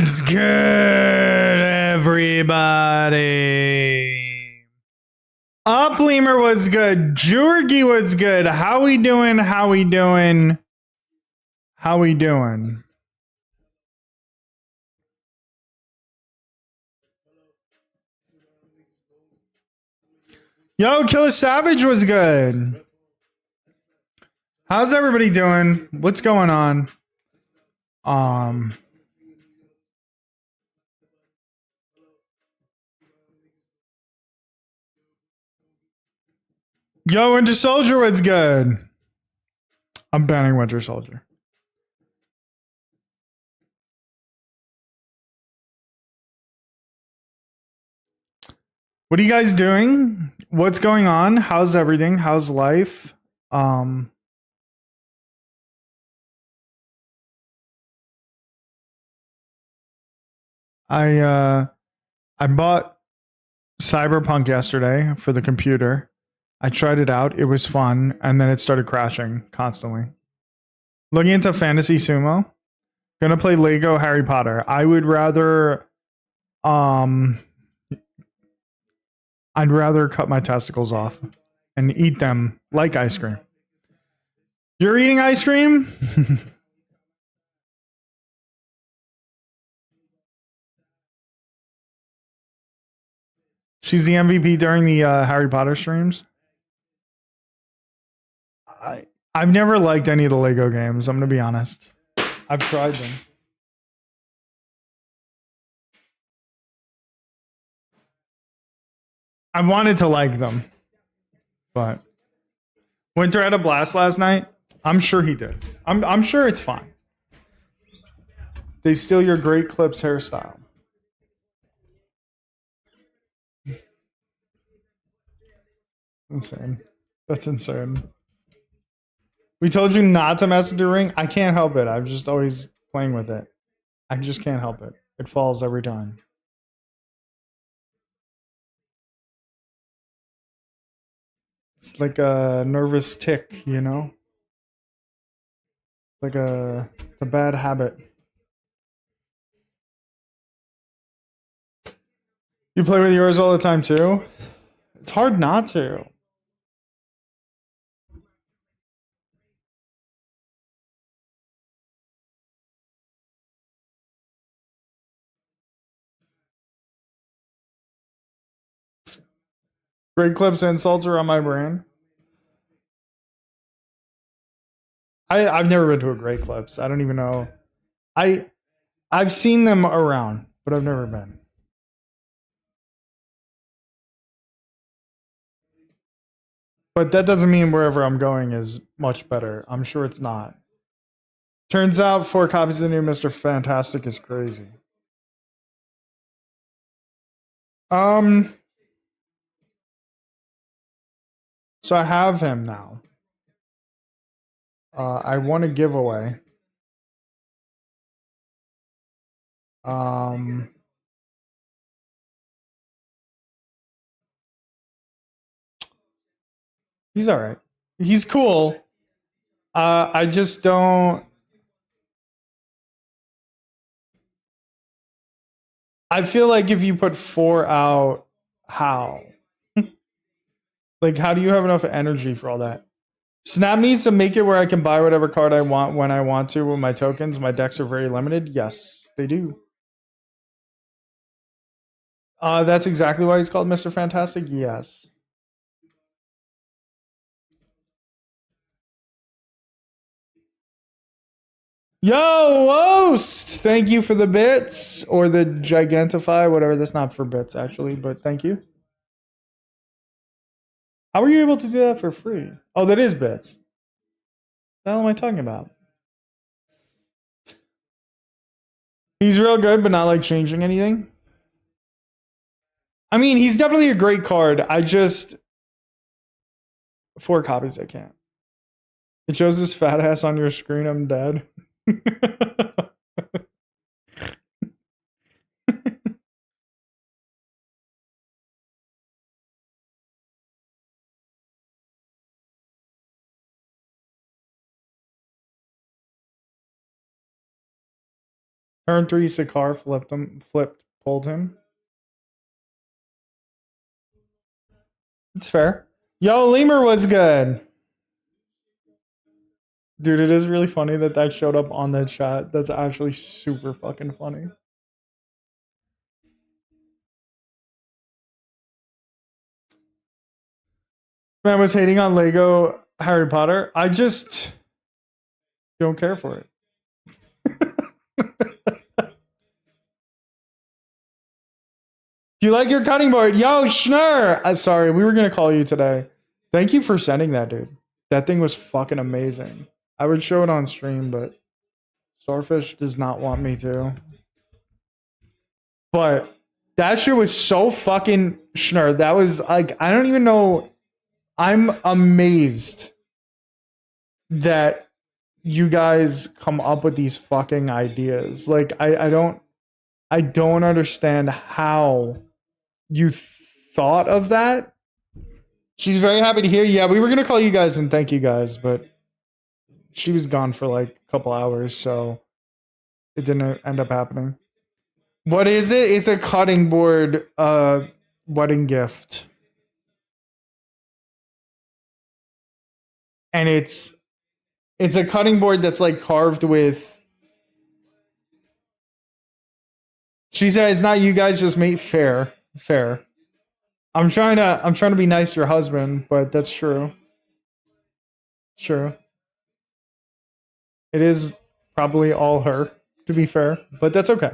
What's good, everybody? Upleamer was good. Jurgi was good. How we doing? How we doing? How we doing? Yo, Killer Savage was good. How's everybody doing? What's going on? Yo, Winter Soldier was good. I'm banning Winter Soldier. What are you guys doing? What's going on? How's everything? How's life? I bought Cyberpunk yesterday for the computer. I tried it out. It was fun, and then it started crashing constantly. Looking into fantasy sumo. Gonna play Lego Harry Potter. I would rather I'd rather cut my testicles off and eat them like ice cream. You're eating ice cream? She's the MVP during the Harry Potter streams. I've never liked any of the Lego games. I'm gonna be honest. I've tried them. I wanted to like them, but Winter had a blast last night. I'm sure he did. I'm sure it's fine. They steal your Great Clips hairstyle. Insane. That's insane. We told you not to mess with your ring. I can't help it. I'm just always playing with it. I just can't help it. It falls every time. It's like a nervous tick, you know? It's a bad habit. You play with yours all the time too? It's hard not to. Great Clips insults are on my brain. I've never been to a Great Clips. I don't even know. I've seen them around, but I've never been. But that doesn't mean wherever I'm going is much better. I'm sure it's not. Turns out 4 copies of the new Mr. Fantastic is crazy. So I have him now. I won a giveaway. He's all right. He's cool. I just don't. I feel like if you put 4 out, how? Like, how do you have enough energy for all that? Snap needs to make it where I can buy whatever card I want when I want to with my tokens. My decks are very limited. Yes, they do. That's exactly why he's called Mr. Fantastic. Yes. Yo, Wost! Thank you for the bits or the Gigantify, whatever. That's not for bits actually, but thank you. How are you able to do that for free? Oh, that is bits. What the hell am I talking about? He's real good, but not like changing anything. I mean, he's definitely a great card. I just 4 copies I can't. It shows this fat ass on your screen. I'm dead. Turn 3, Sakar pulled him. It's fair. Yo, Lemur was good. Dude, it is really funny that that showed up on the chat. That's actually super fucking funny. Man was hating on Lego Harry Potter. I just don't care for it. Do you like your cutting board? Yo, Schnur! I'm sorry, we were gonna call you today. Thank you for sending that, dude. That thing was fucking amazing. I would show it on stream, but Starfish does not want me to. But that shit was so fucking Schnur. That was like, I don't even know. I'm amazed that you guys come up with these fucking ideas. Like, I don't understand how you thought of that. She's very happy to hear. Yeah, we were gonna call you guys and thank you guys, but she was gone for like a couple hours, so it didn't end up happening. What is it? It's a cutting board wedding gift. And it's a cutting board that's like carved with. She said it's not you guys, just made fair. I'm trying to be nice to your husband, but that's true. True. It is probably all her, to be fair, but that's okay.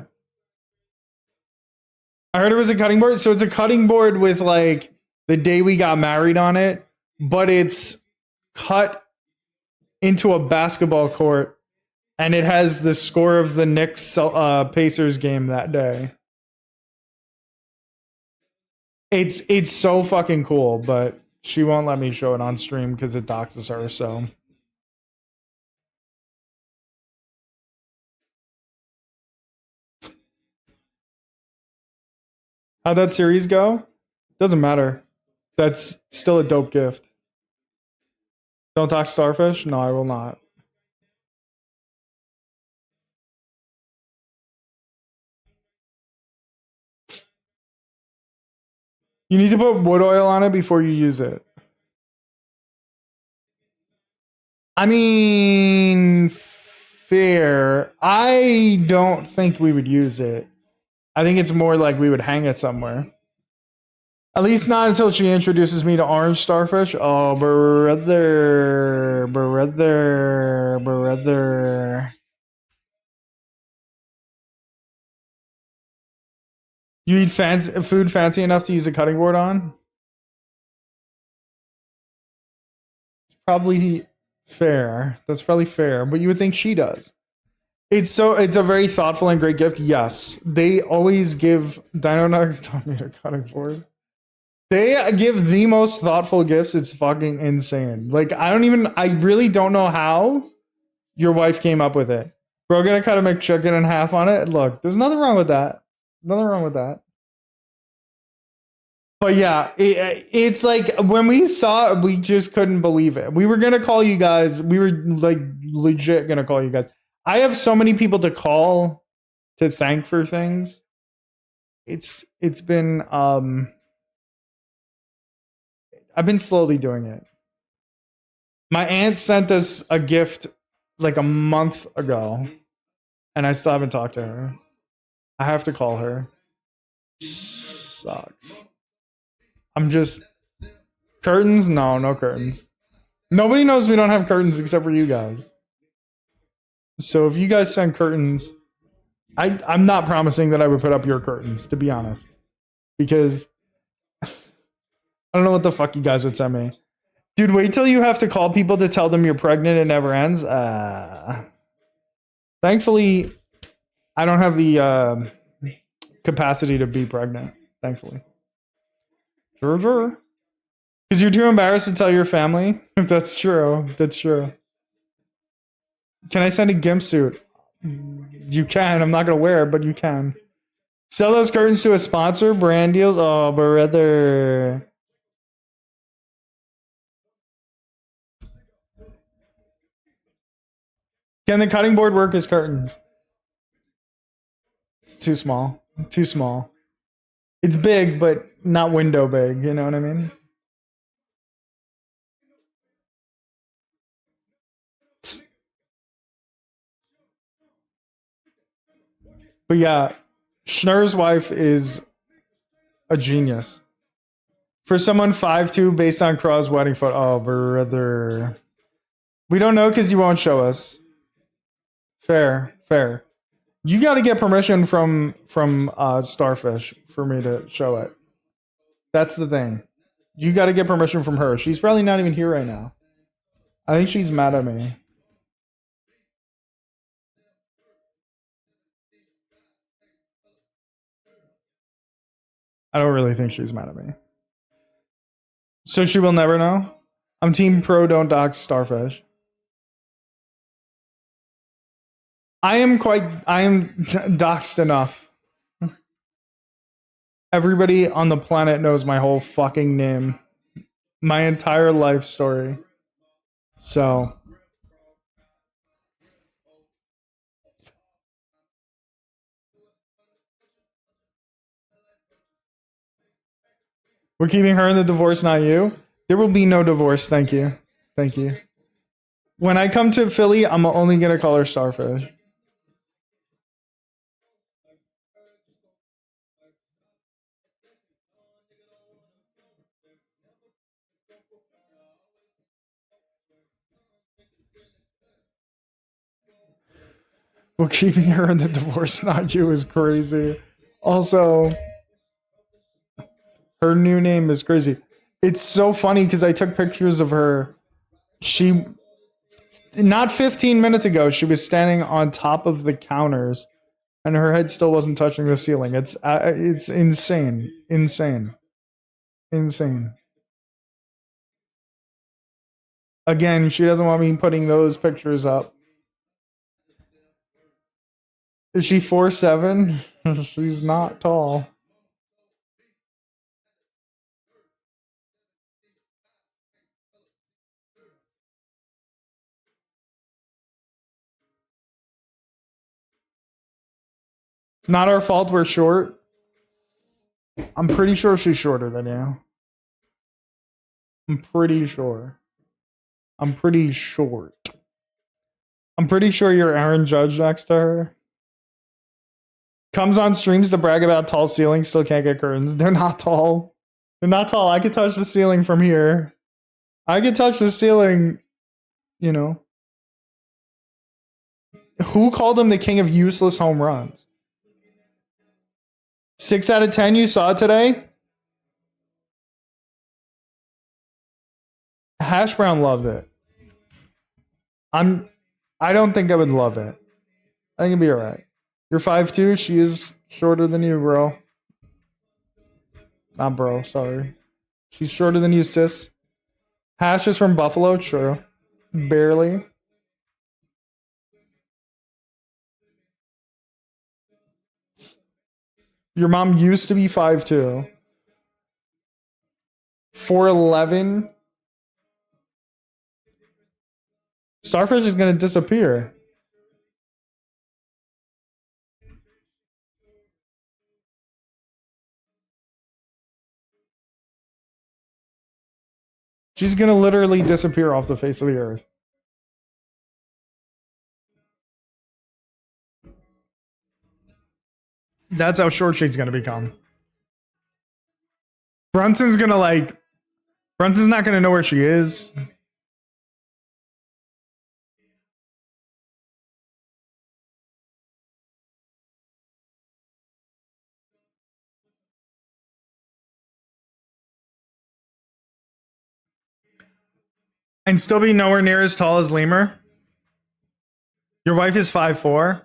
I heard it was a cutting board, so it's a cutting board with like the day we got married on it, but it's cut into a basketball court, and it has the score of the Knicks Pacers game that day. It's so fucking cool, but she won't let me show it on stream because it doxes her. So how'd that series go? Doesn't matter. That's still a dope gift. Don't talk Starfish? No, I will not. You need to put wood oil on it before you use it. I mean, fair. I don't think we would use it. I think it's more like we would hang it somewhere. At least not until she introduces me to orange starfish. Oh, brother. You eat food fancy enough to use a cutting board on? Probably fair. That's probably fair, but you would think she does. It's a very thoughtful and great gift. Yes, they always give. Dino Nugs taught me a cutting board. They give the most thoughtful gifts. It's fucking insane. Like I really don't know how your wife came up with it. Bro, gonna cut a McChicken in half on it. Look, there's nothing wrong with that. Nothing wrong with that. But yeah, it's like when we saw it, we just couldn't believe it. We were gonna call you guys. We were like legit gonna call you guys. I have so many people to call to thank for things. It's been I've been slowly doing it. My aunt sent us a gift like a month ago, and I still haven't talked to her. I have to call her. Sucks. I'm just curtains? No curtains. Nobody knows we don't have curtains except for you guys. So if you guys send curtains, I'm not promising that I would put up your curtains, to be honest. Because I don't know what the fuck you guys would send me. Dude, wait till you have to call people to tell them you're pregnant. It never ends. Thankfully, I don't have the capacity to be pregnant. Thankfully. Sure. Because you're too embarrassed to tell your family. That's true. Can I send a gimp suit? You can. I'm not going to wear it, but you can. Sell those curtains to a sponsor? Brand deals? Oh, brother. Can the cutting board work as curtains? It's too small. Too small. It's big, but not window big. You know what I mean? But yeah, Schnurr's wife is a genius. For someone 5'2", based on Craw's wedding photo. Oh, brother. We don't know because you won't show us. Fair, fair. You got to get permission from Starfish for me to show it. That's the thing. You got to get permission from her. She's probably not even here right now. I think she's mad at me. I don't really think she's mad at me. So she will never know? I'm team pro don't dox Starfish. I am doxed enough. Everybody on the planet knows my whole fucking name. My entire life story. So we're keeping her in the divorce, not you. There will be no divorce, thank you. Thank you. When I come to Philly, I'm only gonna call her Starfish. Well, keeping her in the divorce, not you, is crazy. Also, her new name is crazy. It's so funny because I took pictures of her. She, not 15 minutes ago, she was standing on top of the counters and her head still wasn't touching the ceiling. It's insane. Insane. Insane. Again, she doesn't want me putting those pictures up. Is she 4'7"? She's not tall. It's not our fault we're short. I'm pretty sure she's shorter than you. I'm pretty sure. I'm pretty short. I'm pretty sure you're Aaron Judge next to her. Comes on streams to brag about tall ceilings, still can't get curtains. They're not tall. They're not tall. I could touch the ceiling from here. I could touch the ceiling, you know. Who called him the king of useless home runs? 6 out of 10 you saw today? Hash Brown loved it. I don't think I would love it. I think it'd be alright. You're 5'2", she is shorter than you, bro. Not bro, sorry. She's shorter than you, sis. Hash is from Buffalo, true. Barely. Your mom used to be 5'2". 4'11". Starfish is gonna disappear. She's gonna literally disappear off the face of the earth. That's how short she's gonna become. Brunson's not gonna know where she is. And still be nowhere near as tall as Lemur. Your wife is 5'4".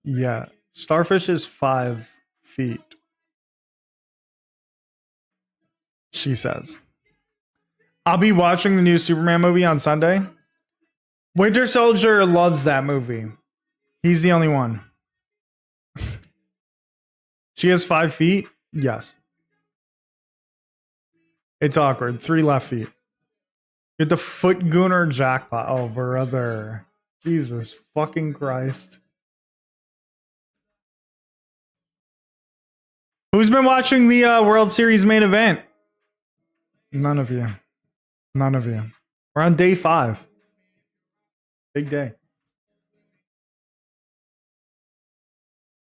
Yeah. Starfish is 5 feet. She says. I'll be watching the new Superman movie on Sunday. Winter Soldier loves that movie. He's the only one. She has 5 feet? Yes. It's awkward. 3 left feet. You're the foot gooner jackpot. Oh, brother. Jesus fucking Christ. Who's been watching the World Series main event? None of you. None of you. We're on day 5. Big day.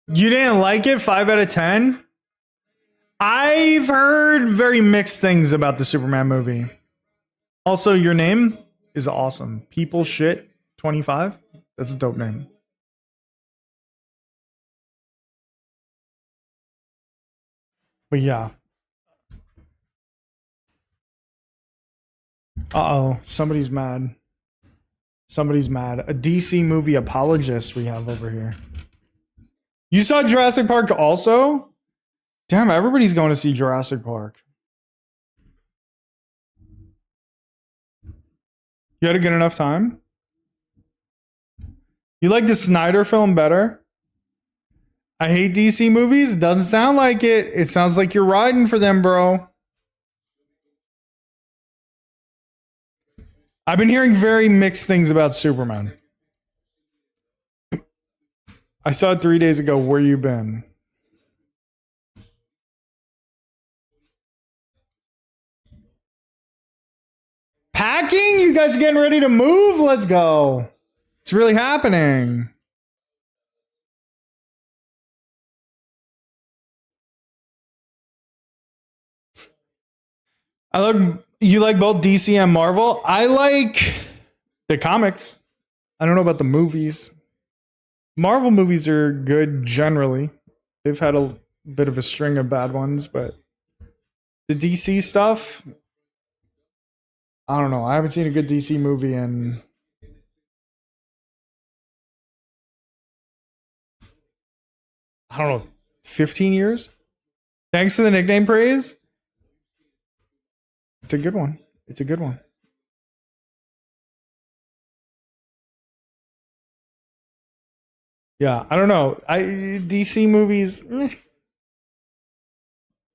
You didn't like it? 5 out of 10? I've heard very mixed things about the Superman movie. Also, your name is awesome. People shit 25. That's a dope name. But yeah. Uh-oh. Somebody's mad. Somebody's mad. A DC movie apologist we have over here. You saw Jurassic Park also? Damn, everybody's going to see Jurassic Park. You had a good enough time? You like the Snyder film better? I hate DC movies? Doesn't sound like it. It sounds like you're riding for them, bro. I've been hearing very mixed things about Superman. I saw it 3 days ago. Where you been? Packing? You guys getting ready to move? Let's go. It's really happening. You like both DC and Marvel? I like the comics. I don't know about the movies. Marvel movies are good generally. They've had a bit of a string of bad ones, but the DC stuff, I don't know. I haven't seen a good DC movie in I don't know, 15 years? Thanks for the nickname praise. It's a good one. It's a good one. Yeah, I don't know. DC movies,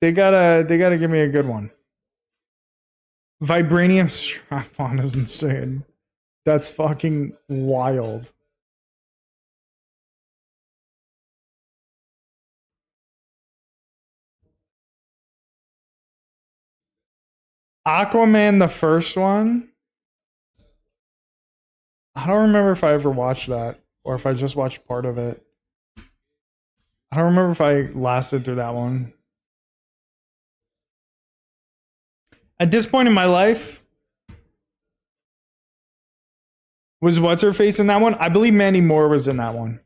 they gotta give me a good one. Vibranium strap-on is insane. That's fucking wild. Aquaman, the first one. I don't remember if I ever watched that or if I just watched part of it. I don't remember if I lasted through that one. At this point in my life, was what's her face in that one? I believe Mandy Moore was in that one.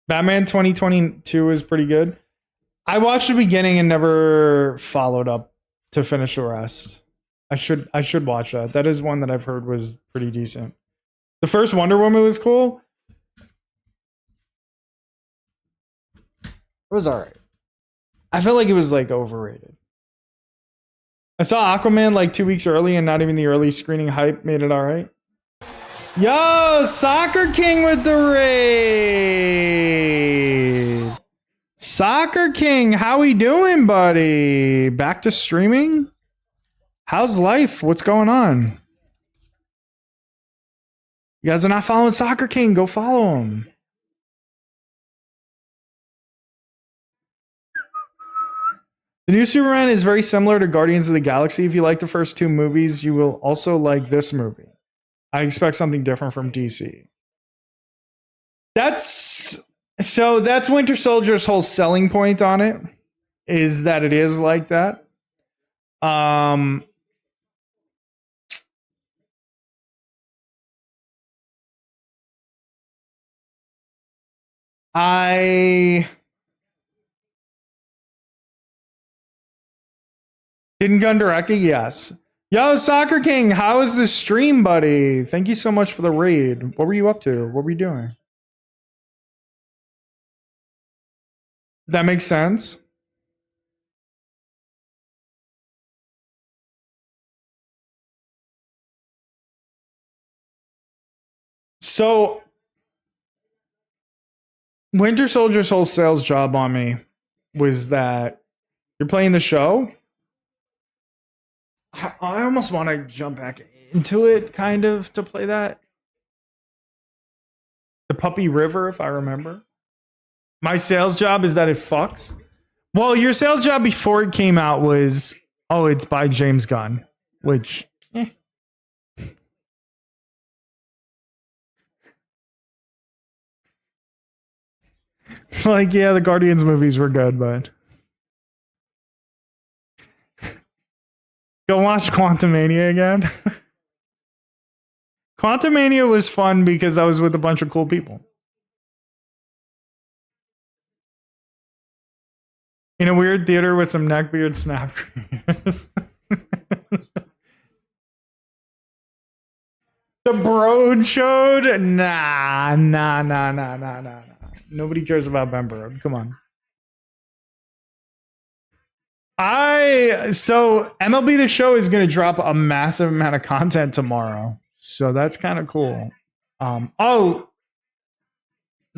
Batman 2022 is pretty good. I watched the beginning and never followed up to finish the rest. I should watch that. That is one that I've heard was pretty decent. The first Wonder Woman was cool. It was alright. I felt like it was like overrated. I saw Aquaman like 2 weeks early and not even the early screening hype made it alright. Yo, Soccer King with the raid. Soccer King, how we doing, buddy? Back to streaming? How's life? What's going on? You guys are not following Soccer King. Go follow him. The new Superman is very similar to Guardians of the Galaxy. If you like the first 2 movies, you will also like this movie. I expect something different from DC. That's Winter Soldier's whole selling point on it, is that it is like that. Didn't gun directing? Yes. Yo, Soccer King, how is the stream, buddy? Thank you so much for the raid. What were you up to? What were you doing? That makes sense. So, Winter Soldier's whole sales job on me was that you're playing the show. I almost want to jump back into it, kind of, to play that. The Puppy River, if I remember. My sales job is that it fucks. Well, your sales job before it came out was, oh, it's by James Gunn, which, like, yeah, the Guardians movies were good, but go watch Quantumania again. Quantumania was fun because I was with a bunch of cool people. In a weird theater with some neckbeard snap creators. The Broad showed? Nah. Nobody cares about Ben Broad. Come on. So MLB The Show is going to drop a massive amount of content tomorrow. So that's kind of cool.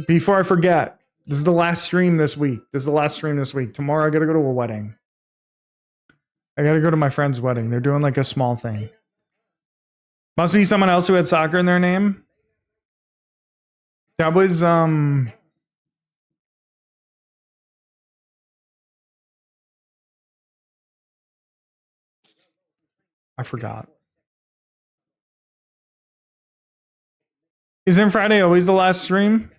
Before I forget, this is the last stream this week. Tomorrow I got to go to a wedding. I got to go to my friend's wedding. They're doing like a small thing. Must be someone else who had soccer in their name. That was I forgot. Isn't Friday always the last stream?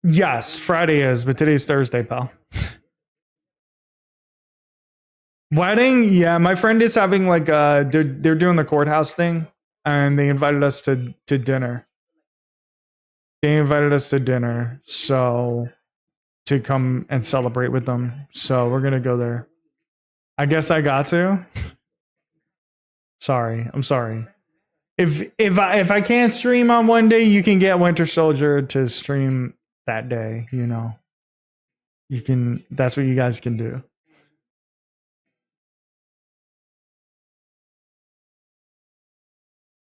Yes, Friday is, but today's Thursday, pal. Wedding? Yeah, my friend is having like they're doing the courthouse thing, and they invited us to dinner. So to come and celebrate with them. So we're gonna go there. I guess I got to. I'm sorry. If I can't stream on one day, you can get Winter Soldier to stream that day. You know, you can. That's what you guys can do.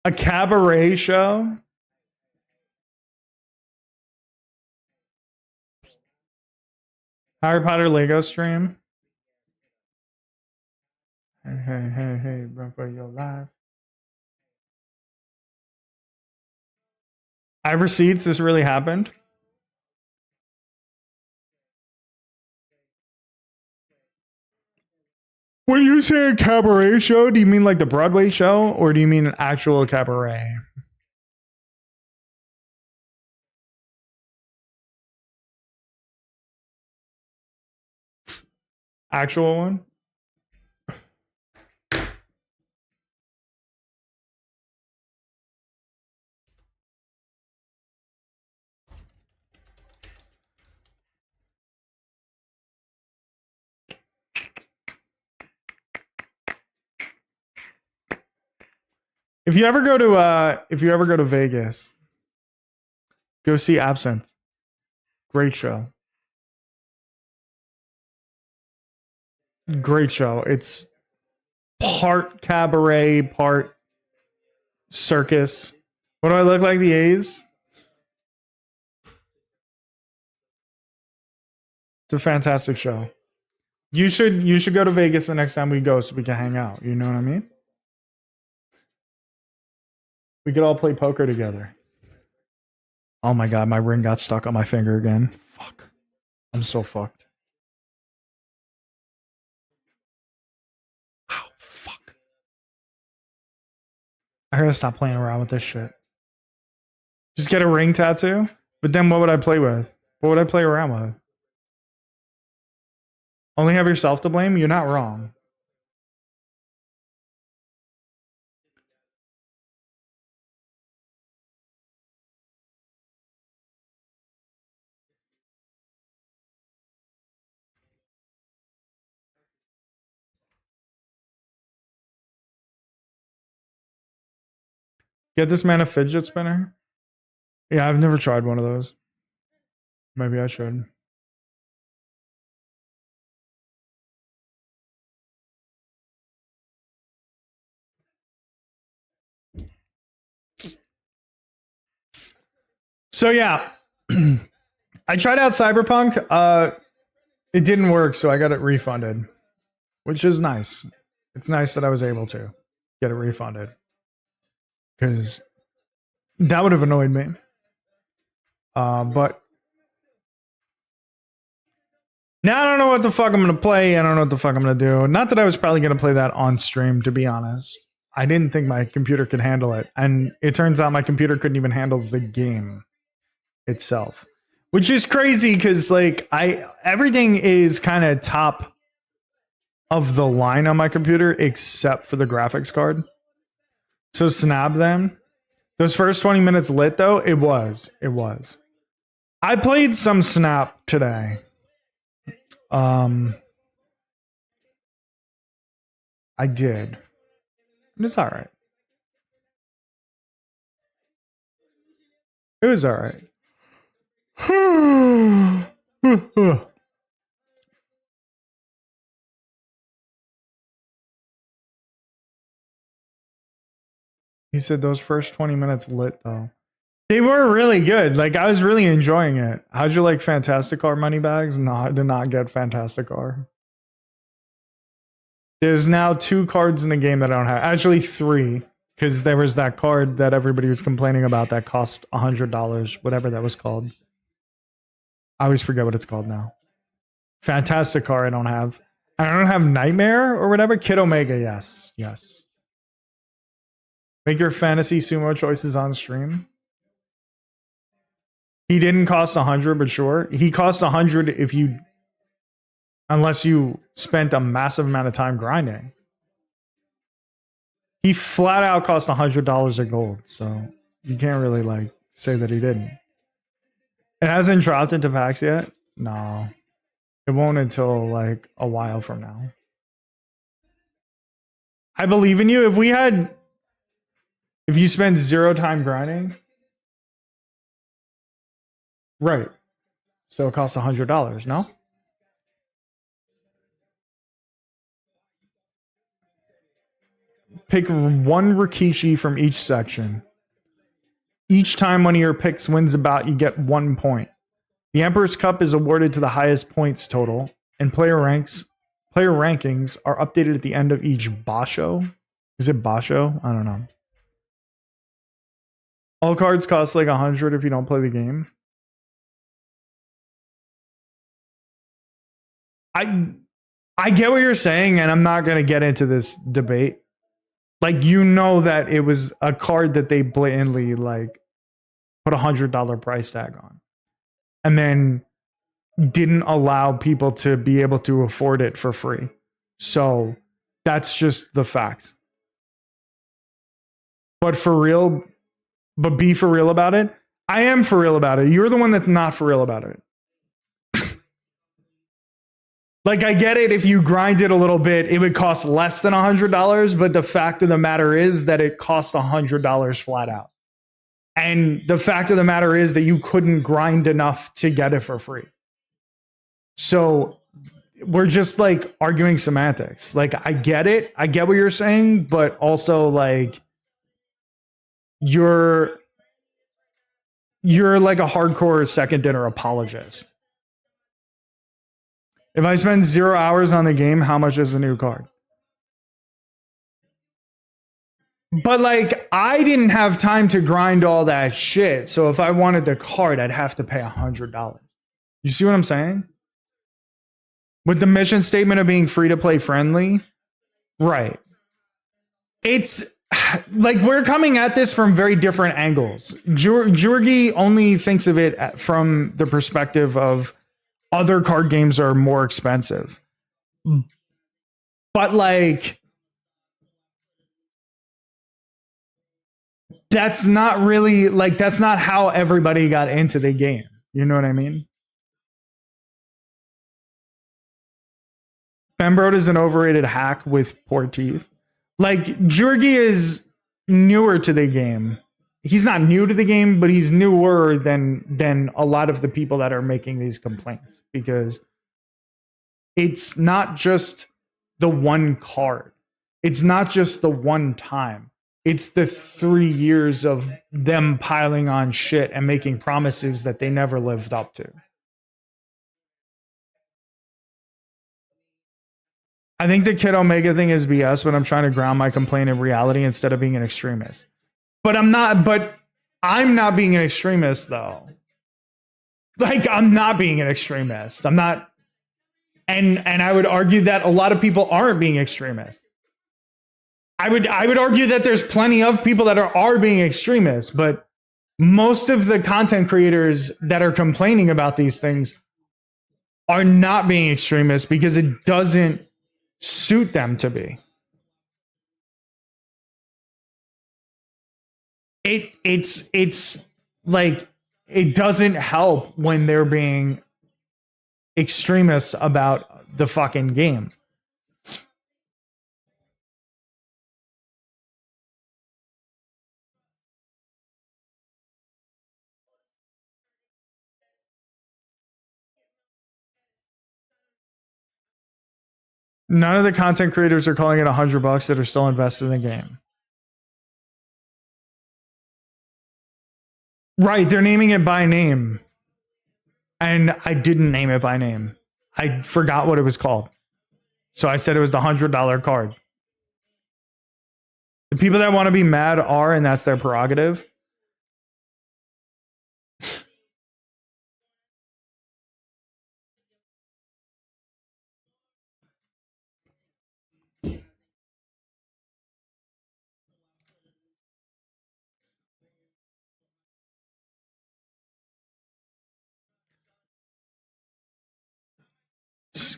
A cabaret show? Harry Potter Lego stream? Hey, run for your life. I have receipts. This really happened. When you say a cabaret show, do you mean like the Broadway show, or do you mean an actual cabaret? Actual one? If you ever go to Vegas, go see Absinthe. Great show. It's part cabaret, part circus. What do I look like, the A's? It's a fantastic show. You should go to Vegas the next time we go so we can hang out. You know what I mean? We could all play poker together. Oh my god, my ring got stuck on my finger again. Fuck. I'm so fucked. Oh, fuck. I gotta stop playing around with this shit. Just get a ring tattoo? But then what would I play with? What would I play around with? Only have yourself to blame? You're not wrong. Get this man a fidget spinner? Yeah, I've never tried one of those. Maybe I should. So yeah, I tried out Cyberpunk. It didn't work, so I got it refunded, which is nice. It's nice that I was able to get it refunded because that would have annoyed me. But Now I don't know what the fuck I'm gonna play. I don't know what the fuck I'm gonna do. Not that I was probably gonna play that on stream, to be honest. I didn't think my computer could handle it. And it turns out my computer couldn't even handle the game itself. Which is crazy because like everything is kind of top of the line on my computer except for the graphics card. So snap them. Those first 20 minutes lit though, it was. I played some Snap today. I did. It's all right. It was all right. He said those first 20 minutes lit though. They were really good. Like I was really enjoying it. How'd you like Fantastic Car money bags? No, I did not get Fantastic Car. There's now 2 cards in the game that I don't have. Actually 3. Because there was that card that everybody was complaining about that cost $100, whatever that was called. I always forget what it's called now. Fantastic Car I don't have. I don't have Nightmare or whatever. Kid Omega, yes. Make your fantasy sumo choices on stream. He didn't cost 100, but sure. He cost 100 unless you spent a massive amount of time grinding. He flat out cost $100 of gold, so you can't really like say that he didn't. It hasn't dropped into packs yet? No. It won't until like a while from now. I believe in you. If you spend 0 time grinding, right. So it costs $100, no? Pick 1 Rikishi from each section. Each time one of your picks wins a bout, you get 1 point. The Emperor's Cup is awarded to the highest points total, and player rankings are updated at the end of each basho. Is it basho? I don't know. All cards cost like 100 if you don't play the game. I get what you're saying, and I'm not going to get into this debate. Like, you know that it was a card that they blatantly like put $100 price tag on, and then didn't allow people to be able to afford it for free. So that's just the fact. But be for real about it. I am for real about it. You're the one that's not for real about it. Like, I get it. If you grind it a little bit, it would cost less than $100. But the fact of the matter is that it cost $100 flat out. And the fact of the matter is that you couldn't grind enough to get it for free. So we're just like arguing semantics. Like, I get it. I get what you're saying. But also, like, you're like a hardcore second dinner apologist. If I spend 0 hours on the game, how much is a new card? But like, I didn't have time to grind all that shit. So if I wanted the card, I'd have to pay $100. You see what I'm saying? With the mission statement of being free to play friendly, right? It's like we're coming at this from very different angles. Georgi only thinks of it from the perspective of other card games are more expensive. But like, that's not really like, that's not how everybody got into the game. You know what I mean? Pembroke is an overrated hack with poor teeth. Like, Georgi is newer to the game. He's not new to the game, but he's newer than a lot of the people that are making these complaints, because it's not just the one card. It's not just the one time. It's the 3 years of them piling on shit and making promises that they never lived up to. I think the Kid Omega thing is BS, but I'm trying to ground my complaint in reality instead of being an extremist. But I'm not being an extremist though. Like, I'm not being an extremist. I'm not. And I would argue that a lot of people aren't being extremists. I would argue that there's plenty of people that are being extremists, but most of the content creators that are complaining about these things are not being extremists because it doesn't suit them to be. It's like it doesn't help when they're being extremists about the fucking game. None of the content creators are calling it $100 that are still invested in the game. Right, they're naming it by name. And I didn't name it by name. I forgot what it was called. So I said it was the $100 card. The people that want to be mad are, and that's their prerogative.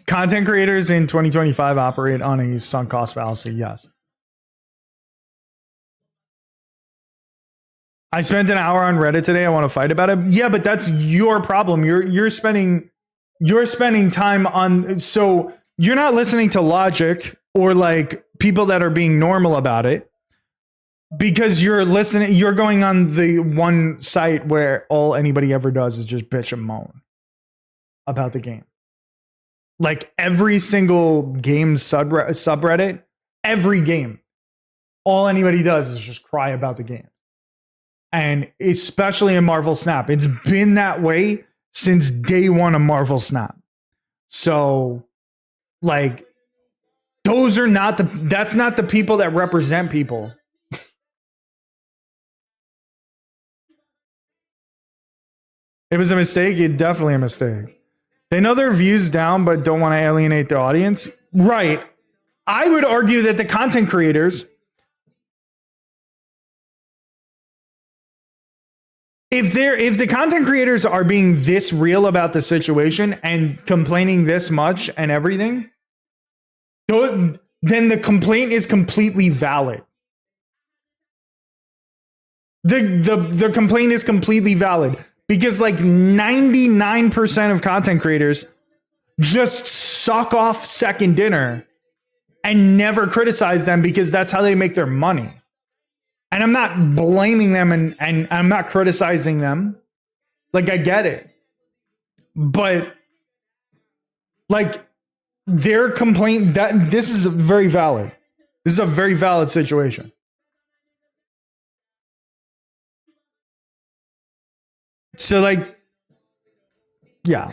Content creators in 2025 operate on a sunk cost fallacy. Yes. I spent an hour on Reddit today. I want to fight about it. Yeah, but that's your problem. You're spending time on, so you're not listening to logic or like people that are being normal about it because you're going on the one site where all anybody ever does is just bitch and moan about the game. Like every single game subreddit, every game, all anybody does is just cry about the game. And especially in Marvel Snap, it's been that way since day one of Marvel Snap. So, like, that's not the people that represent people. It was a mistake. It's definitely a mistake. They know their views down, but don't want to alienate their audience. Right. I would argue that the content creators, if the content creators are being this real about the situation and complaining this much and everything, then the complaint is completely valid. The complaint is completely valid because like 99% of content creators just suck off second dinner and never criticize them because that's how they make their money. And I'm not blaming them and I'm not criticizing them. Like, I get it. But, like, their complaint, that this is very valid. This is a very valid situation. So, like, yeah.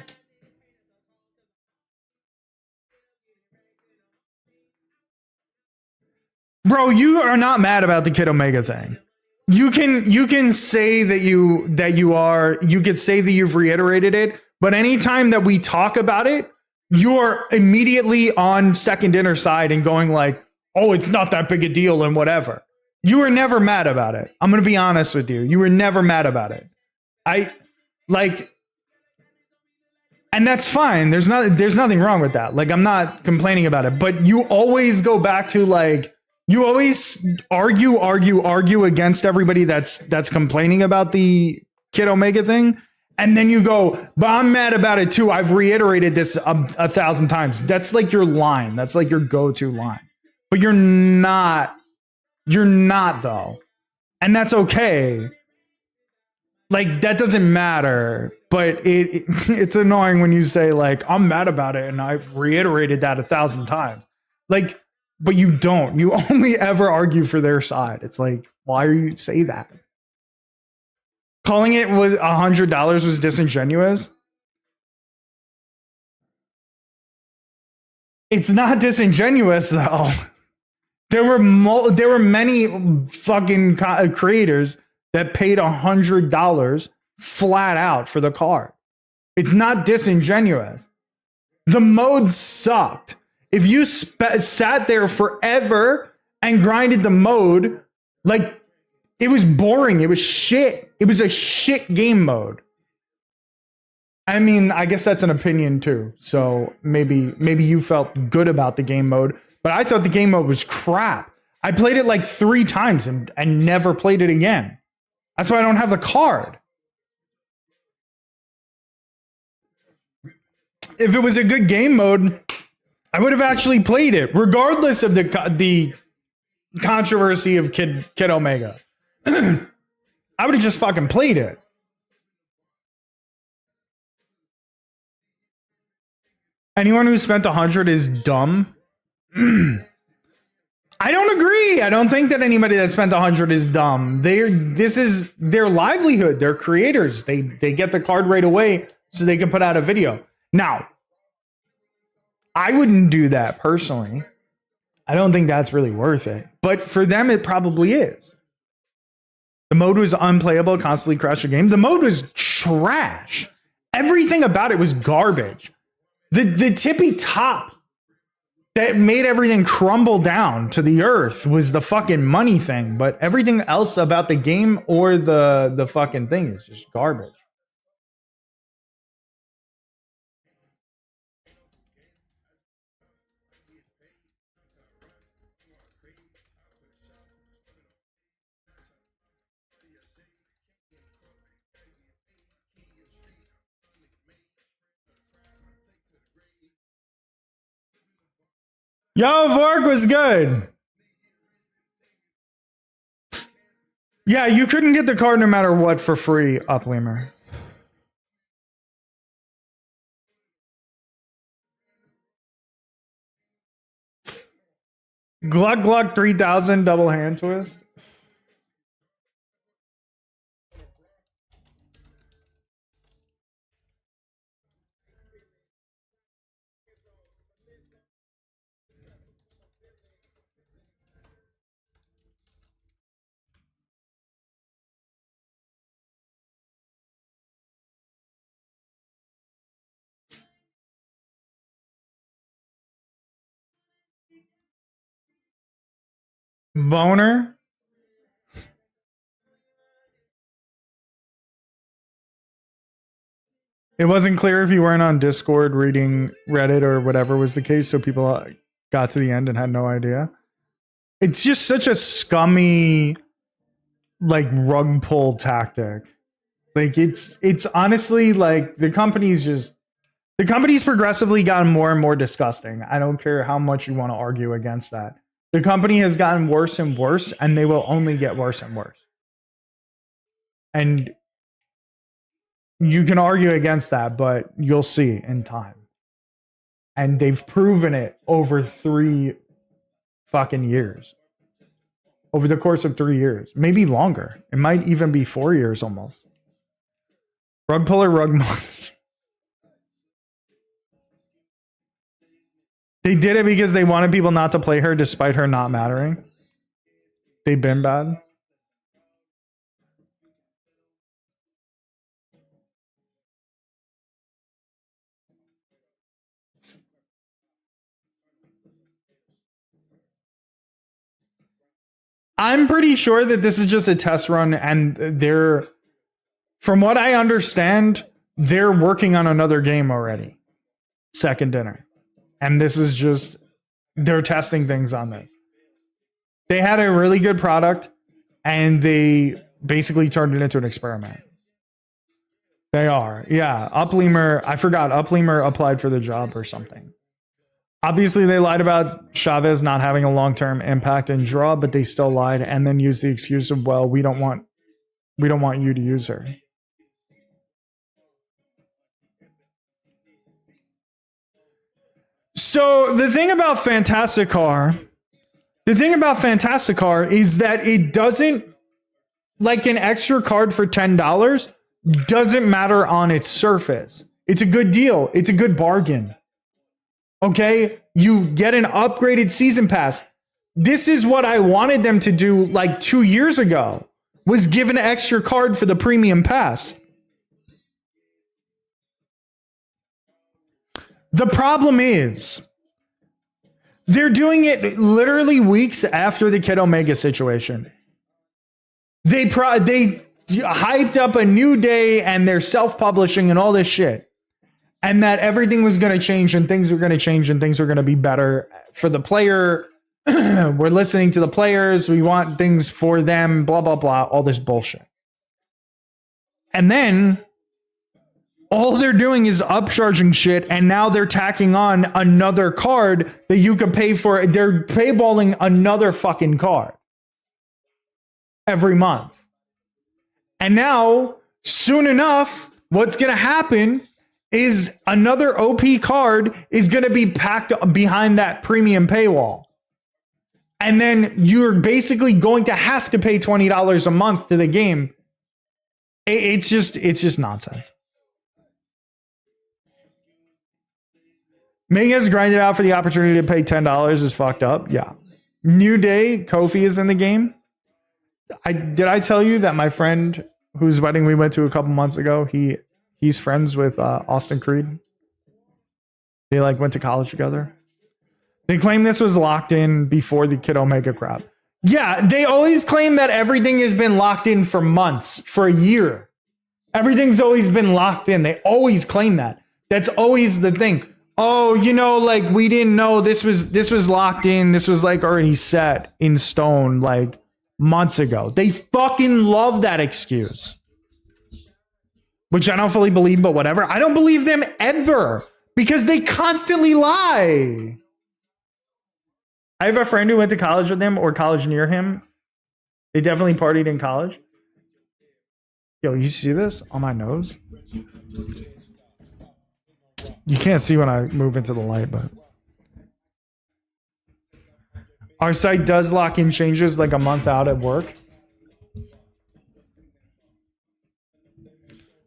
Bro, you are not mad about the Kid Omega thing. You can say that you are, you could say that you've reiterated it, but anytime that we talk about it, you're immediately on second dinner side and going like, oh, it's not that big a deal and whatever. You were never mad about it. I'm going to be honest with you. You were never mad about it. And that's fine. There's nothing wrong with that. Like, I'm not complaining about it, but you always go back to like, you always argue against everybody that's complaining about the Kid Omega thing. And then you go, but I'm mad about it too. I've reiterated this 1,000 times. That's like your line. That's like your go-to line. But you're not though. And that's okay. Like, that doesn't matter. But it's annoying when you say like, I'm mad about it. And I've reiterated that 1,000 times. Like, but you don't. You only ever argue for their side. It's like, why do you say that? Calling it was $100 was disingenuous. It's not disingenuous though. There were many fucking creators that paid $100 flat out for the card. It's not disingenuous. The mode sucked. If you sat there forever and grinded the mode, like, it was boring. It was shit. It was a shit game mode. I mean, I guess that's an opinion too. So maybe you felt good about the game mode, but I thought the game mode was crap. I played it like 3 times and never played it again. That's why I don't have the card. If it was a good game mode, I would have actually played it, regardless of the controversy of Kid Omega. I would have just fucking played it. Anyone who spent 100 is dumb. I don't agree. I don't think that anybody that spent 100 is dumb. This is their livelihood. They're creators. They get the card right away so they can put out a video. Now, I wouldn't do that personally. I don't think that's really worth it. But for them, it probably is. The mode was unplayable, constantly crashed the game. The mode was trash. Everything about it was garbage. The tippy top that made everything crumble down to the earth was the fucking money thing. But everything else about the game or the fucking thing is just garbage. Yo, Vork was good. Yeah, you couldn't get the card no matter what for free, Upleamer. Gluck Gluck 3000 double hand twist. Boner. It wasn't clear if you weren't on Discord reading Reddit or whatever was the case, so people got to the end and had no idea. It's just such a scummy, like, rug pull tactic. Like, it's honestly like the company's progressively gotten more and more disgusting. I don't care how much you want to argue against that. The company has gotten worse and worse, and they will only get worse and worse. And you can argue against that, but you'll see in time. And they've proven it over 3 fucking years. Over the course of 3 years. Maybe longer. It might even be 4 years almost. Rug puller, rug munch. They did it because they wanted people not to play her despite her not mattering. They've been bad. I'm pretty sure that this is just a test run, and they're, from what I understand, they're working on another game already. Second Dinner. And this is just, they're testing things on this. They had a really good product, and they basically turned it into an experiment. They are. Yeah. Upleamer, I forgot, Upleamer applied for the job or something. Obviously, they lied about Chavez not having a long-term impact in draw, but they still lied and then used the excuse of, well, we don't want you to use her. So the thing about Fantastic Car is that it doesn't, like, an extra card for $10 doesn't matter on its surface. It's a good deal. It's a good bargain. Okay, you get an upgraded season pass. This is what I wanted them to do like 2 years ago, was give an extra card for the premium pass. The problem is they're doing it literally weeks after the Kid Omega situation. They hyped up a new day and they're self-publishing and all this shit. And that everything was going to change and things were going to change and things were going to be better for the player. We're listening to the players. We want things for them, blah, blah, blah, all this bullshit. And then all they're doing is upcharging shit. And now they're tacking on another card that you could pay for. They're payballing another fucking card every month. And now, soon enough, what's going to happen is another OP card is going to be packed behind that premium paywall. And then you're basically going to have to pay $20 a month to the game. It's just nonsense. Making us grind it out for the opportunity to pay $10 is fucked up. Yeah. New Day, Kofi is in the game. Did I tell you that my friend whose wedding we went to a couple months ago, he's friends with Austin Creed. They went to college together. They claim this was locked in before the Kid Omega crap. Yeah, they always claim that everything has been locked in for months, for a year. Everything's always been locked in. They always claim that. That's always the thing. Oh, we didn't know this was locked in. This was already set in stone months ago. They fucking love that excuse. Which I don't fully believe, but whatever. I don't believe them ever because they constantly lie. I have a friend who went to college with him or college near him. They definitely partied in college. Yo, you see this on my nose? You can't see when I move into the light, but our site does lock in changes a month out at work.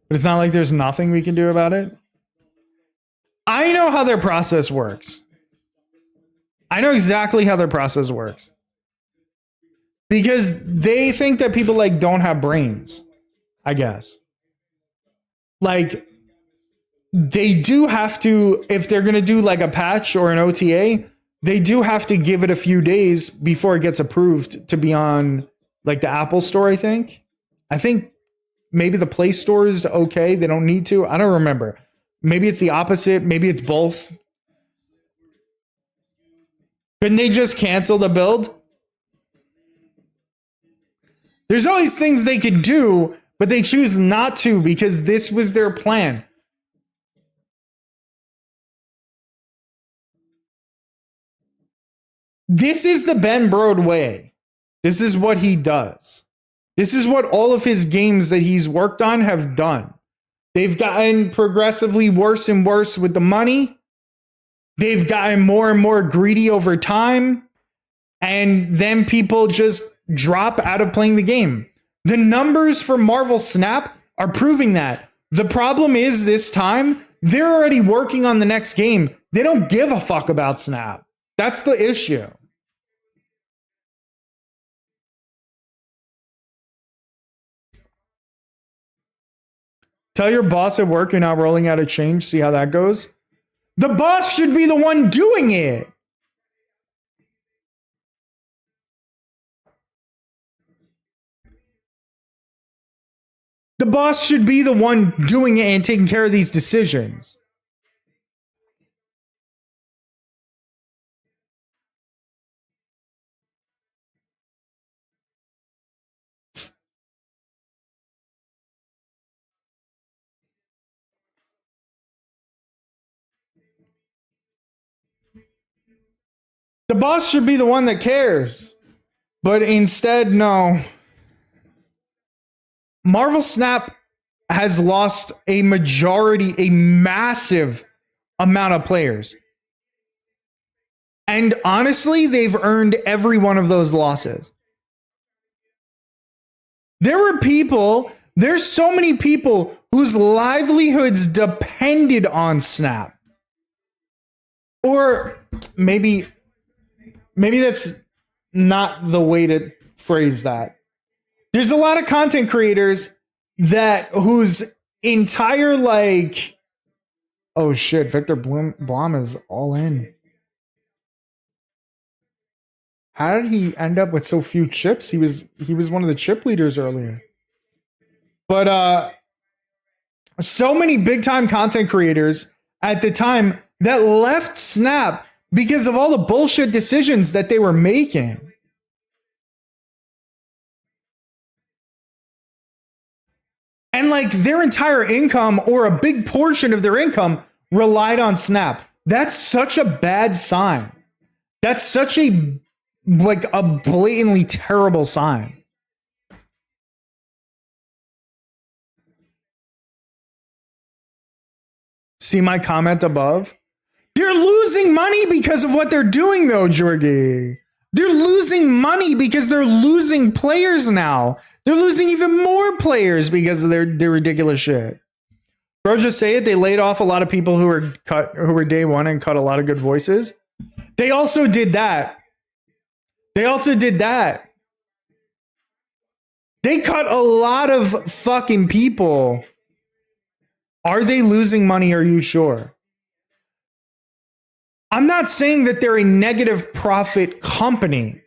But it's not like there's nothing we can do about it. I know how their process works. I know exactly how their process works. Because they think that people don't have brains, I guess. They do have to, if they're going to do a patch or an OTA, they do have to give it a few days before it gets approved to be on the Apple Store, I think. I think maybe the Play Store is okay. They don't need to. I don't remember. Maybe it's the opposite. Maybe it's both. Couldn't they just cancel the build? There's always things they could do, but they choose not to because this was their plan. This is the Ben Brode way. This is what he does. This is what all of his games that he's worked on have done. They've gotten progressively worse and worse with the money. They've gotten more and more greedy over time. And then people just drop out of playing the game. The numbers for Marvel Snap are proving that. The problem is this time, they're already working on the next game. They don't give a fuck about Snap. That's the issue. Tell your boss at work you're not rolling out a change. See how that goes. The boss should be the one doing it. The boss should be the one doing it and taking care of these decisions. The boss should be the one that cares. But instead, no. Marvel Snap has lost a massive amount of players. And honestly, they've earned every one of those losses. There's so many people whose livelihoods depended on Snap. Or maybe that's not the way to phrase that. There's a lot of content creators whose entire Oh shit, Victor Blom is all in. How did he end up with so few chips? He was one of the chip leaders earlier. But so many big time content creators at the time that left Snap because of all the bullshit decisions that they were making. And like their entire income or a big portion of their income relied on Snap. That's such a bad sign. That's such a like a blatantly terrible sign. See my comment above? They're losing money because of what they're doing, though, Jorgie. They're losing money because they're losing players now. They're losing even more players because of their ridiculous shit. Bro, just say it. They laid off a lot of people who were day one and cut a lot of good voices. They also did that. They cut a lot of fucking people. Are they losing money? Are you sure? I'm not saying that they're a negative profit company.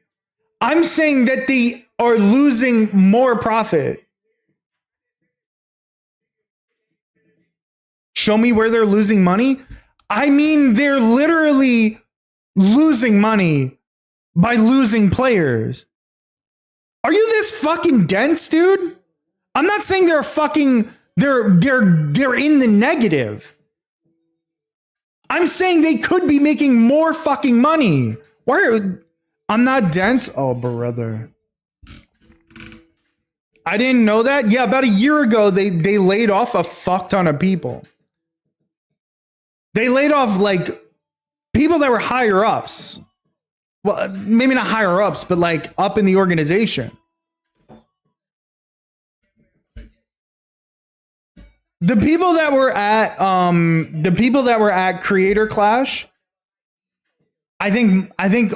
I'm saying that they are losing more profit. Show me where they're losing money. I mean, they're literally losing money by losing players. Are you this fucking dense, dude? I'm not saying they're in the negative. I'm saying they could be making more fucking money. I'm not dense? Oh, brother. I didn't know that. Yeah, about a year ago, they laid off a fuck ton of people. They laid off like people that were higher ups. Well, maybe not higher ups, but like up in the organization. The people that were at Creator Clash, I think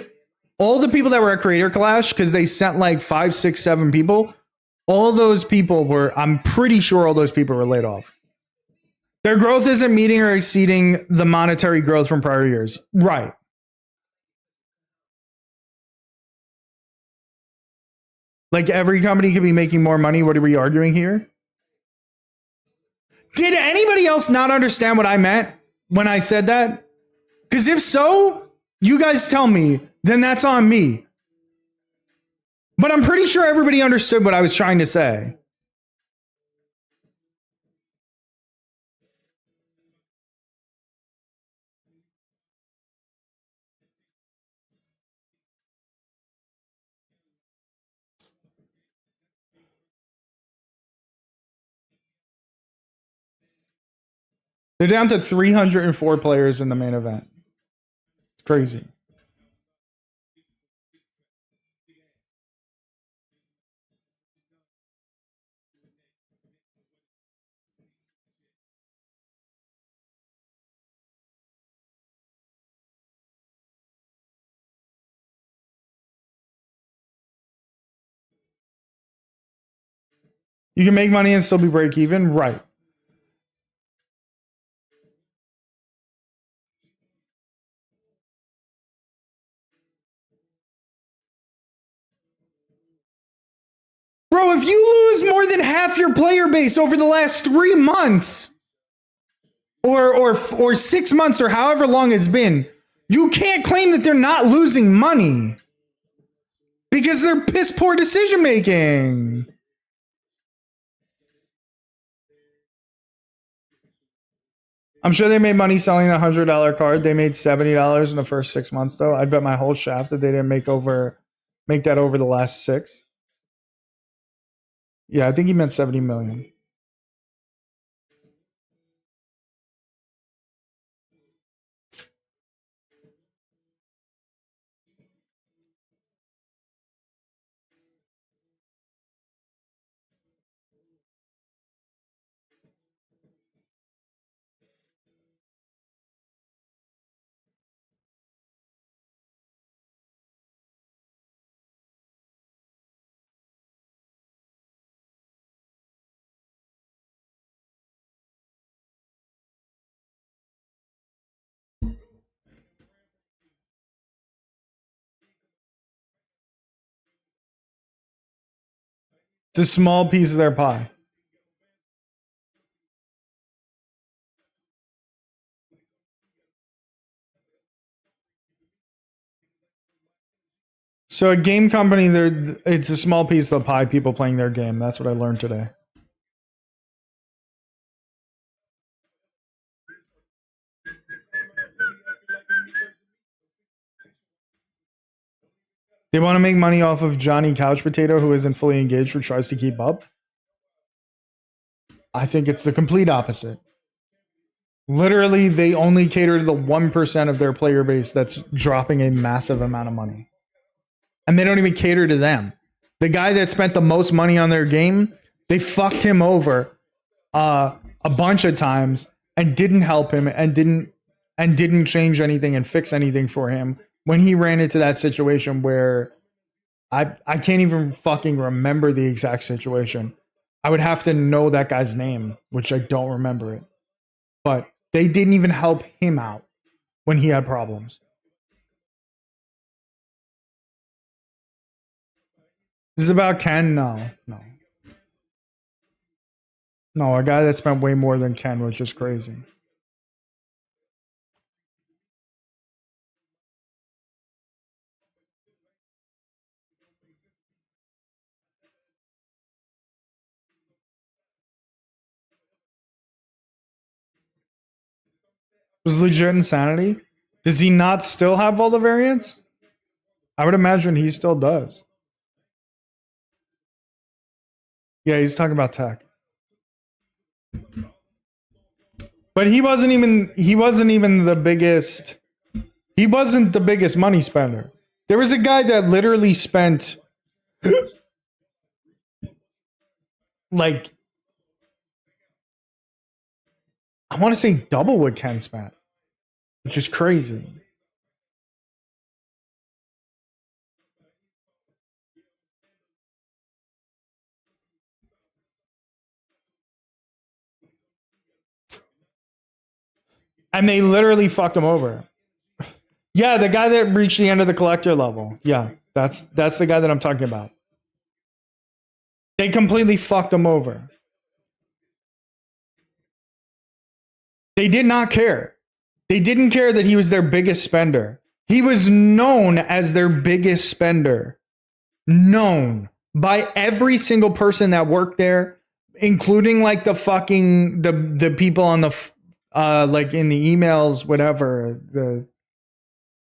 all the people that were at Creator Clash, because they sent like 5, 6, 7 people, all those people were, I'm pretty sure all those people were laid off. Their growth isn't meeting or exceeding the monetary growth from prior years. Right. Like every company could be making more money. What are we arguing here? Did anybody else not understand what I meant when I said that? Because if so, you guys tell me, then that's on me. But I'm pretty sure everybody understood what I was trying to say. They're down to 304 players in the main event. It's crazy. You can make money and still be break even, right? Bro, if you lose more than half your player base over the last 3 months, or 6 months, or however long it's been, you can't claim that they're not losing money because they're piss poor decision making. I'm sure they made money selling the $100 card. They made $70 in the first 6 months, though. I'd bet my whole shaft that they didn't make that over the last 6. Yeah, I think he meant 70 million. It's a small piece of their pie. So a game company, it's a small piece of the pie. People playing their game. That's what I learned today. They want to make money off of Johnny Couch Potato, who isn't fully engaged or tries to keep up. I think it's the complete opposite. Literally, they only cater to the 1% of their player base that's dropping a massive amount of money. And they don't even cater to them. The guy that spent the most money on their game, they fucked him over a bunch of times and didn't help him and didn't change anything and fix anything for him when he ran into that situation where I can't even fucking remember the exact situation. I would have to know that guy's name, which I don't remember it. But they didn't even help him out when he had problems. This is about Ken? No. No, a guy that spent way more than Ken, which is crazy. It was legit insanity. Does he not still have all the variants? I would imagine he still does. Yeah, he's talking about tech. But he wasn't even the biggest. He wasn't the biggest money spender. There was a guy that literally spent like, I want to say double what Ken spent, which is crazy. And they literally fucked him over. Yeah, the guy that reached the end of the collector level. Yeah, that's the guy that I'm talking about. They completely fucked him over. They did not care. They didn't care that he was their biggest spender. He was known as their biggest spender. Known by every single person that worked there, including like the fucking the people on the like in the emails, whatever. The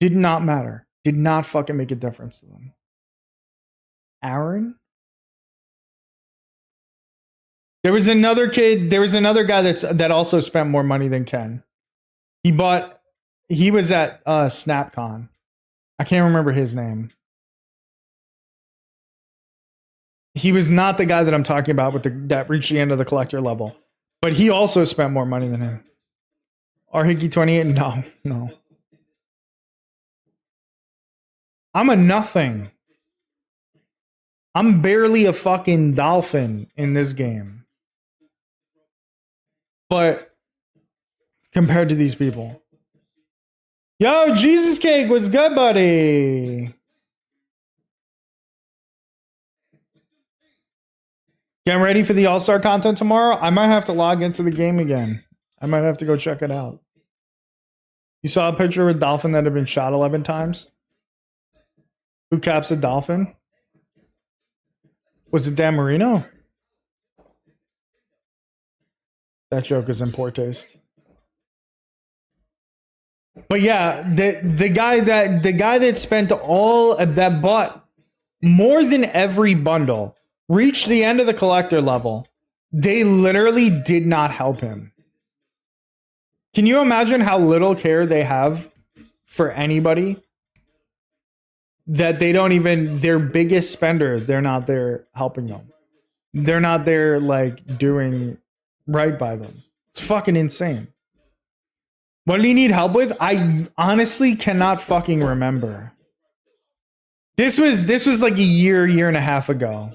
did not matter. Did not fucking make a difference to them. Aaron? There was another kid. There was another guy that also spent more money than Ken. He was at SnapCon. I can't remember his name. He was not the guy that I'm talking about that reached the end of the collector level. But he also spent more money than him. Arhiki 28? No. I'm a nothing. I'm barely a fucking dolphin in this game. But compared to these people. Yo, Jesus Cake was good, buddy. Getting ready for the All-Star content tomorrow? I might have to log into the game again. I might have to go check it out. You saw a picture of a dolphin that had been shot 11 times? Who caps a dolphin? Was it Dan Marino? That joke is in poor taste. But yeah, the guy that spent all of that bought more than every bundle reached the end of the collector level. They literally did not help him. Can you imagine how little care they have for anybody? That they don't even, their biggest spender, they're not there helping them. They're not there like doing right by them. It's fucking insane. What did he need help with? I honestly cannot fucking remember. This was like a year and a half ago.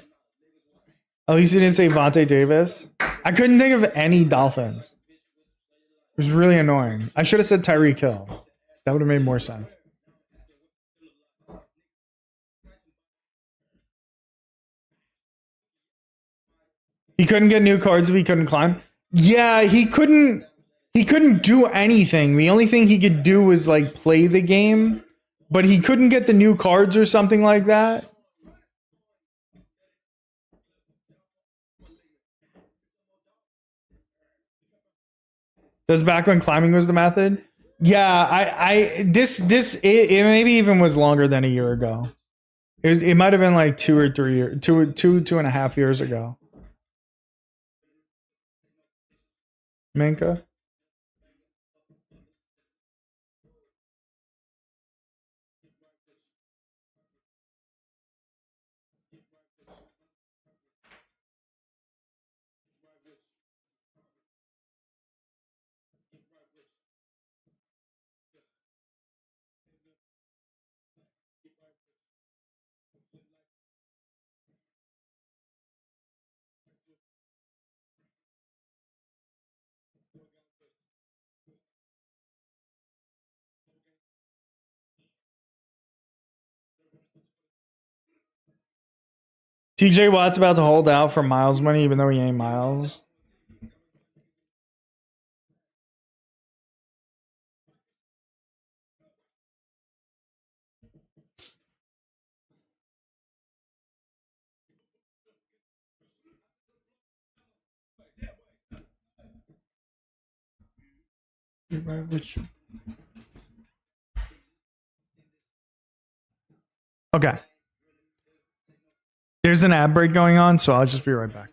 At least he didn't say Vontae Davis. I couldn't think of any Dolphins. It was really annoying. I should have said Tyreek Hill. That would have made more sense. He couldn't get new cards if he couldn't climb. Yeah, he couldn't. He couldn't do anything. The only thing he could do was like play the game, but he couldn't get the new cards or something like that. That's back when climbing was the method. Yeah, it maybe even was longer than a year ago. It might have been like 2 or 3 years, two and a half years ago. Minka. TJ Watt's about to hold out for Miles money, even though he ain't Miles. Okay. There's an ad break going on, so I'll just be right back.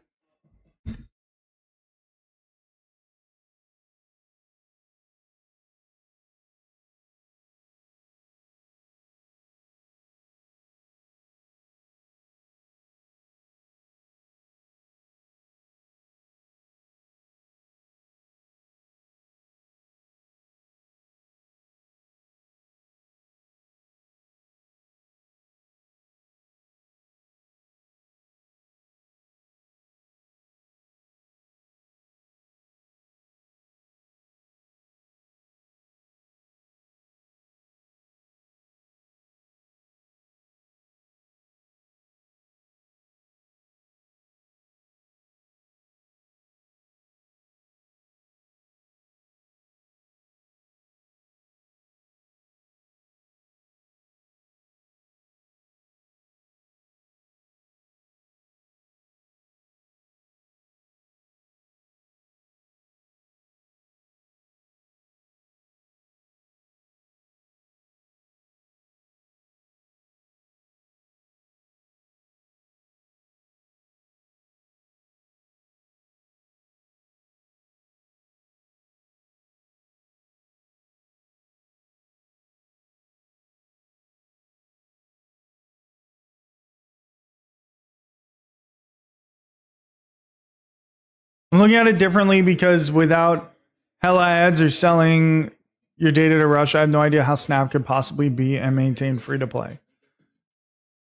I'm looking at it differently because without hella ads or selling your data to Russia, I have no idea how Snap could possibly be and maintain free to play.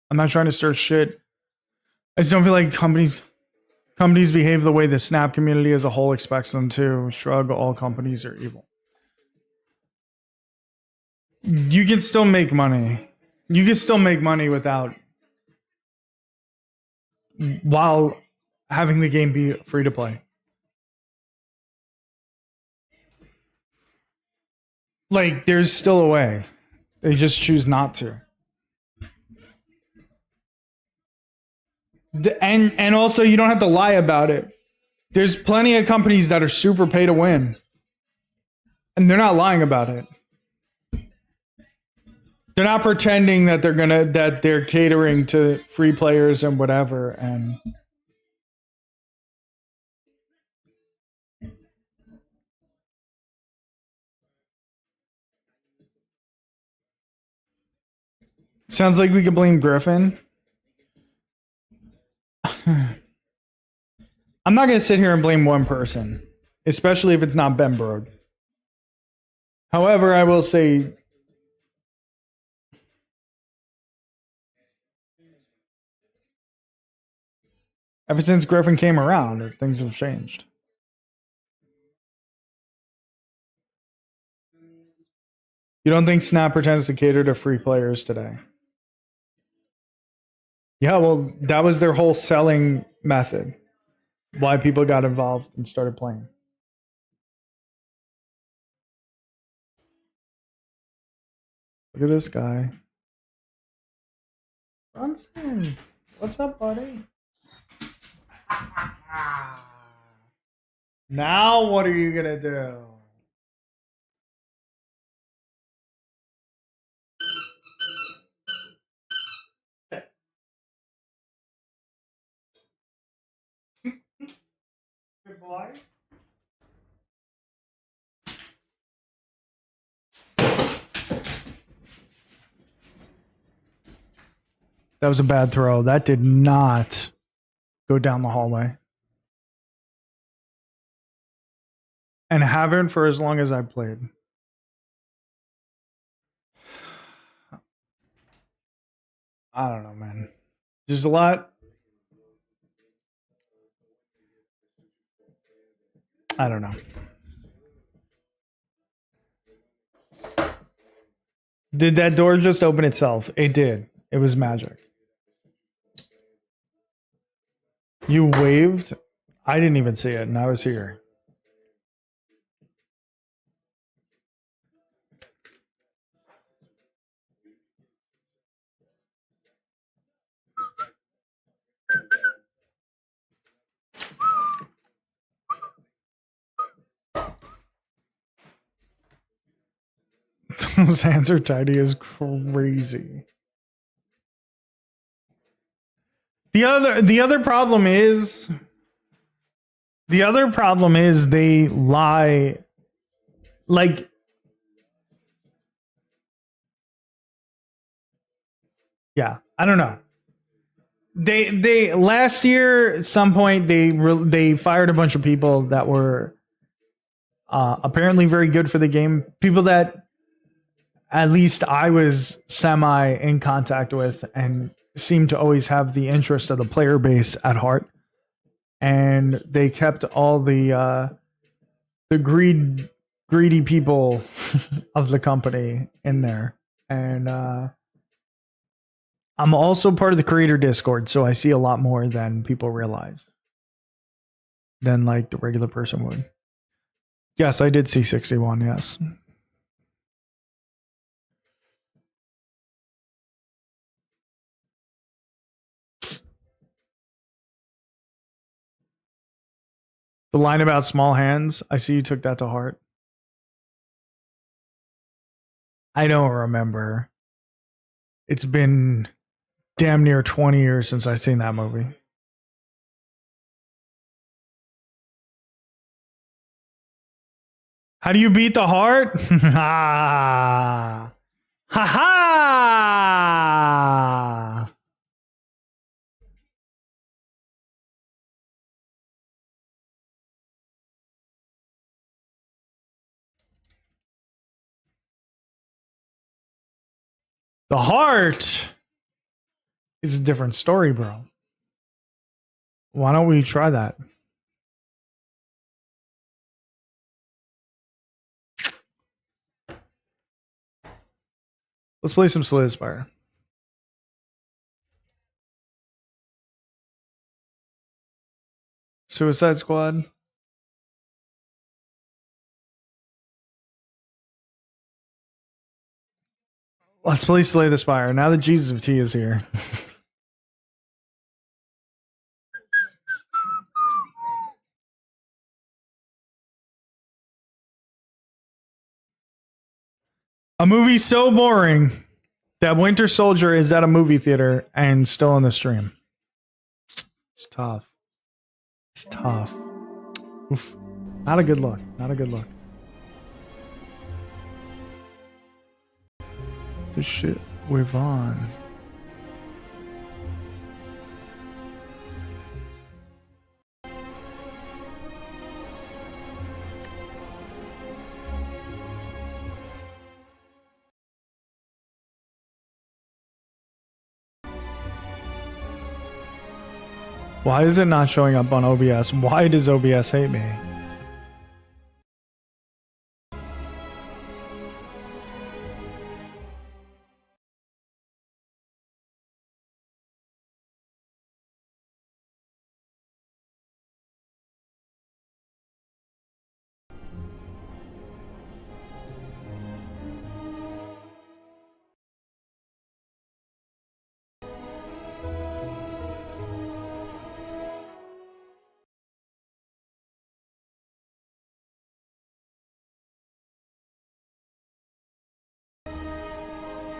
I'm not trying to stir shit. I just don't feel like companies behave the way the Snap community as a whole expects them to. Shrug, all companies are evil. You can still make money. You can still make money while having the game be free to play. Like, there's still a way. They just choose not to. And also, you don't have to lie about it. There's plenty of companies that are super pay to win, and they're not lying about it. They're not pretending that they're catering to free players and whatever. And sounds like we could blame Griffin. I'm not going to sit here and blame one person, especially if it's not Ben Brode. However, I will say ever since Griffin came around, things have changed. You don't think Snap pretends to cater to free players today? Yeah, well, that was their whole selling method. why people got involved and started playing. Look at this guy. Bronson, what's up, buddy? Now what are you gonna do? Good boy. That was a bad throw. That did not go down the hallway. And haven't for as long as I've played. I don't know, man. There's a lot. I don't know. Did that door just open itself? It did. It was magic. You waved? I didn't even see it, and I was here. Those hands are tiny is crazy. The other problem is they lie. Like, yeah, I don't know. They last year at some point they fired a bunch of people that were apparently very good for the game. People that at least I was semi in contact with and seemed to always have the interest of the player base at heart. And they kept all the greedy people of the company in there. And I'm also part of the creator Discord, so I see a lot more than people realize. Than like the regular person would. Yes, I did see 61, yes. The line about small hands, I see you took that to heart. I don't remember. It's been damn near 20 years since I've seen that movie. How do you beat the heart? Ha ha! The heart is a different story, bro. Why don't we try that? Let's play some Spire. Suicide Squad. Let's play Slay the Spire. Now that Jesus of T is here. A movie so boring that Winter Soldier is at a movie theater and still on the stream. It's tough. It's tough. Oof. Not a good look. Not a good look. This shit with on. Why is it not showing up on OBS? Why does OBS hate me?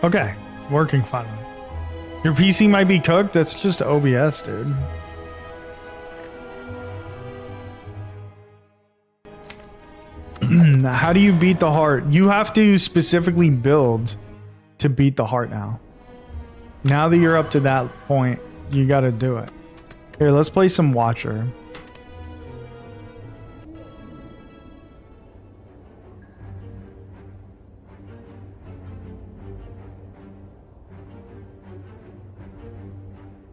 Okay, it's working finally. Your PC might be cooked. That's just OBS, dude. How do you beat the heart? You have to specifically build to beat the heart now. Now that you're up to that point, you got to do it. Here, let's play some Watcher.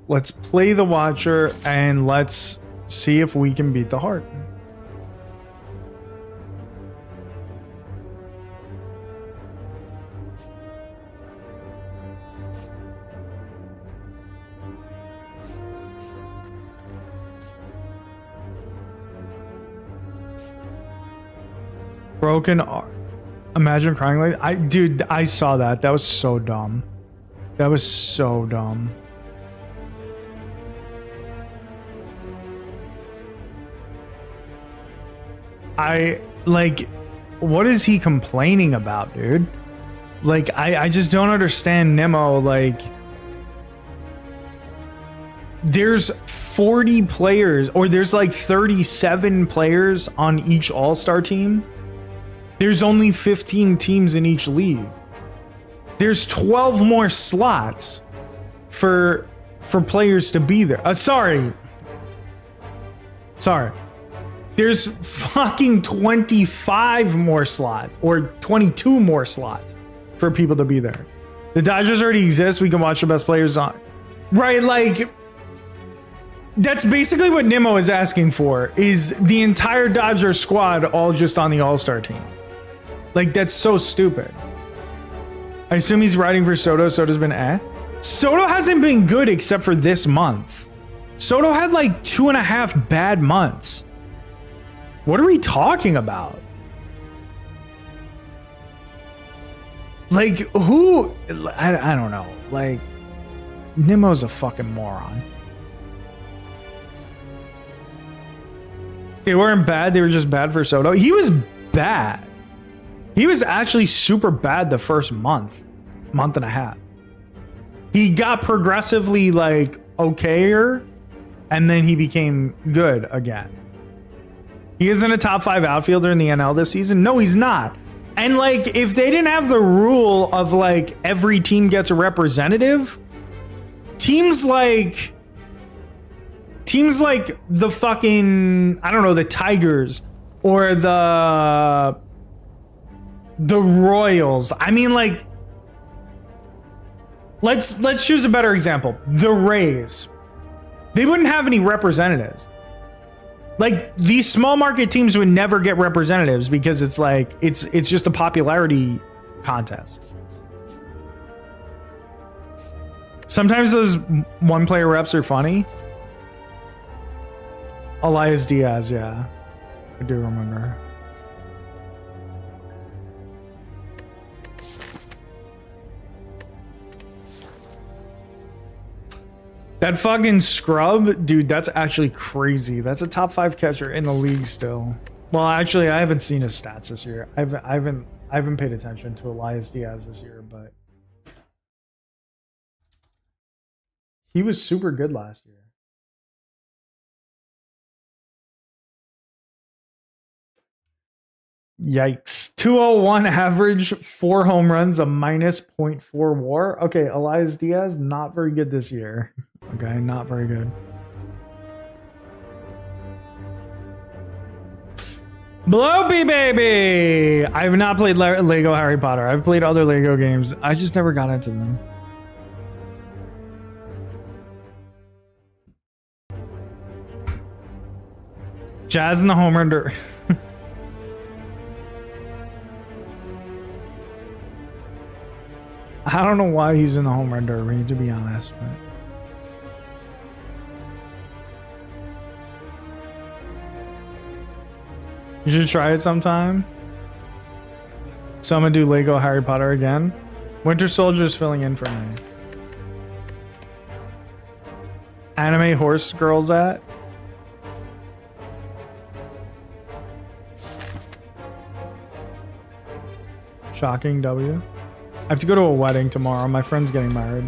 Let's play the Watcher and let's see if we can beat the heart. Broken art. Imagine crying like dude, I saw that. That was so dumb. That was so dumb. What is he complaining about, dude? Like, I just don't understand Nemo. Like, there's 40 players, or there's like 37 players on each all-star team. There's only 15 teams in each league. There's 12 more slots for players to be there. Sorry. There's fucking 25 more slots, or 22 more slots for people to be there. The Dodgers already exist. We can watch the best players on. Right, like, that's basically what Nemo is asking for, is the entire Dodger squad all just on the All-Star team. Like, that's so stupid. I assume he's riding for Soto. Soto's been Soto hasn't been good except for this month. Soto had like 2.5 bad months. What are we talking about? Like, who? I don't know. Like, Nemo's a fucking moron. They weren't bad. They were just bad for Soto. He was bad. He was actually super bad the first month and a half. He got progressively like okayer, and then he became good again. He isn't a top 5 outfielder in the NL this season. No, he's not. And like, if they didn't have the rule of like every team gets a representative, teams like the fucking, I don't know, the Tigers or the Royals. I mean, like, let's choose a better example. The Rays. They wouldn't have any representatives. Like, these small market teams would never get representatives because it's like it's just a popularity contest. Sometimes those one player reps are funny. Elias Diaz, yeah. I do remember. That fucking scrub, dude, that's actually crazy. That's a top 5 catcher in the league still. Well, actually, I haven't seen his stats this year. I haven't paid attention to Elias Diaz this year, but he was super good last year. Yikes. 201 average, 4 home runs, a minus 0.4 WAR. Okay, Elias Diaz, not very good this year. Okay, not very good. Blopey baby! I have not played Lego Harry Potter. I've played other Lego games. I just never got into them. Jazz in the home run. I don't know why he's in the home run derby, to be honest. But you should try it sometime. So I'm gonna do Lego Harry Potter again. Winter Soldier's filling in for me. Anime Horse Girls at? Shocking W. I have to go to a wedding tomorrow. My friend's getting married.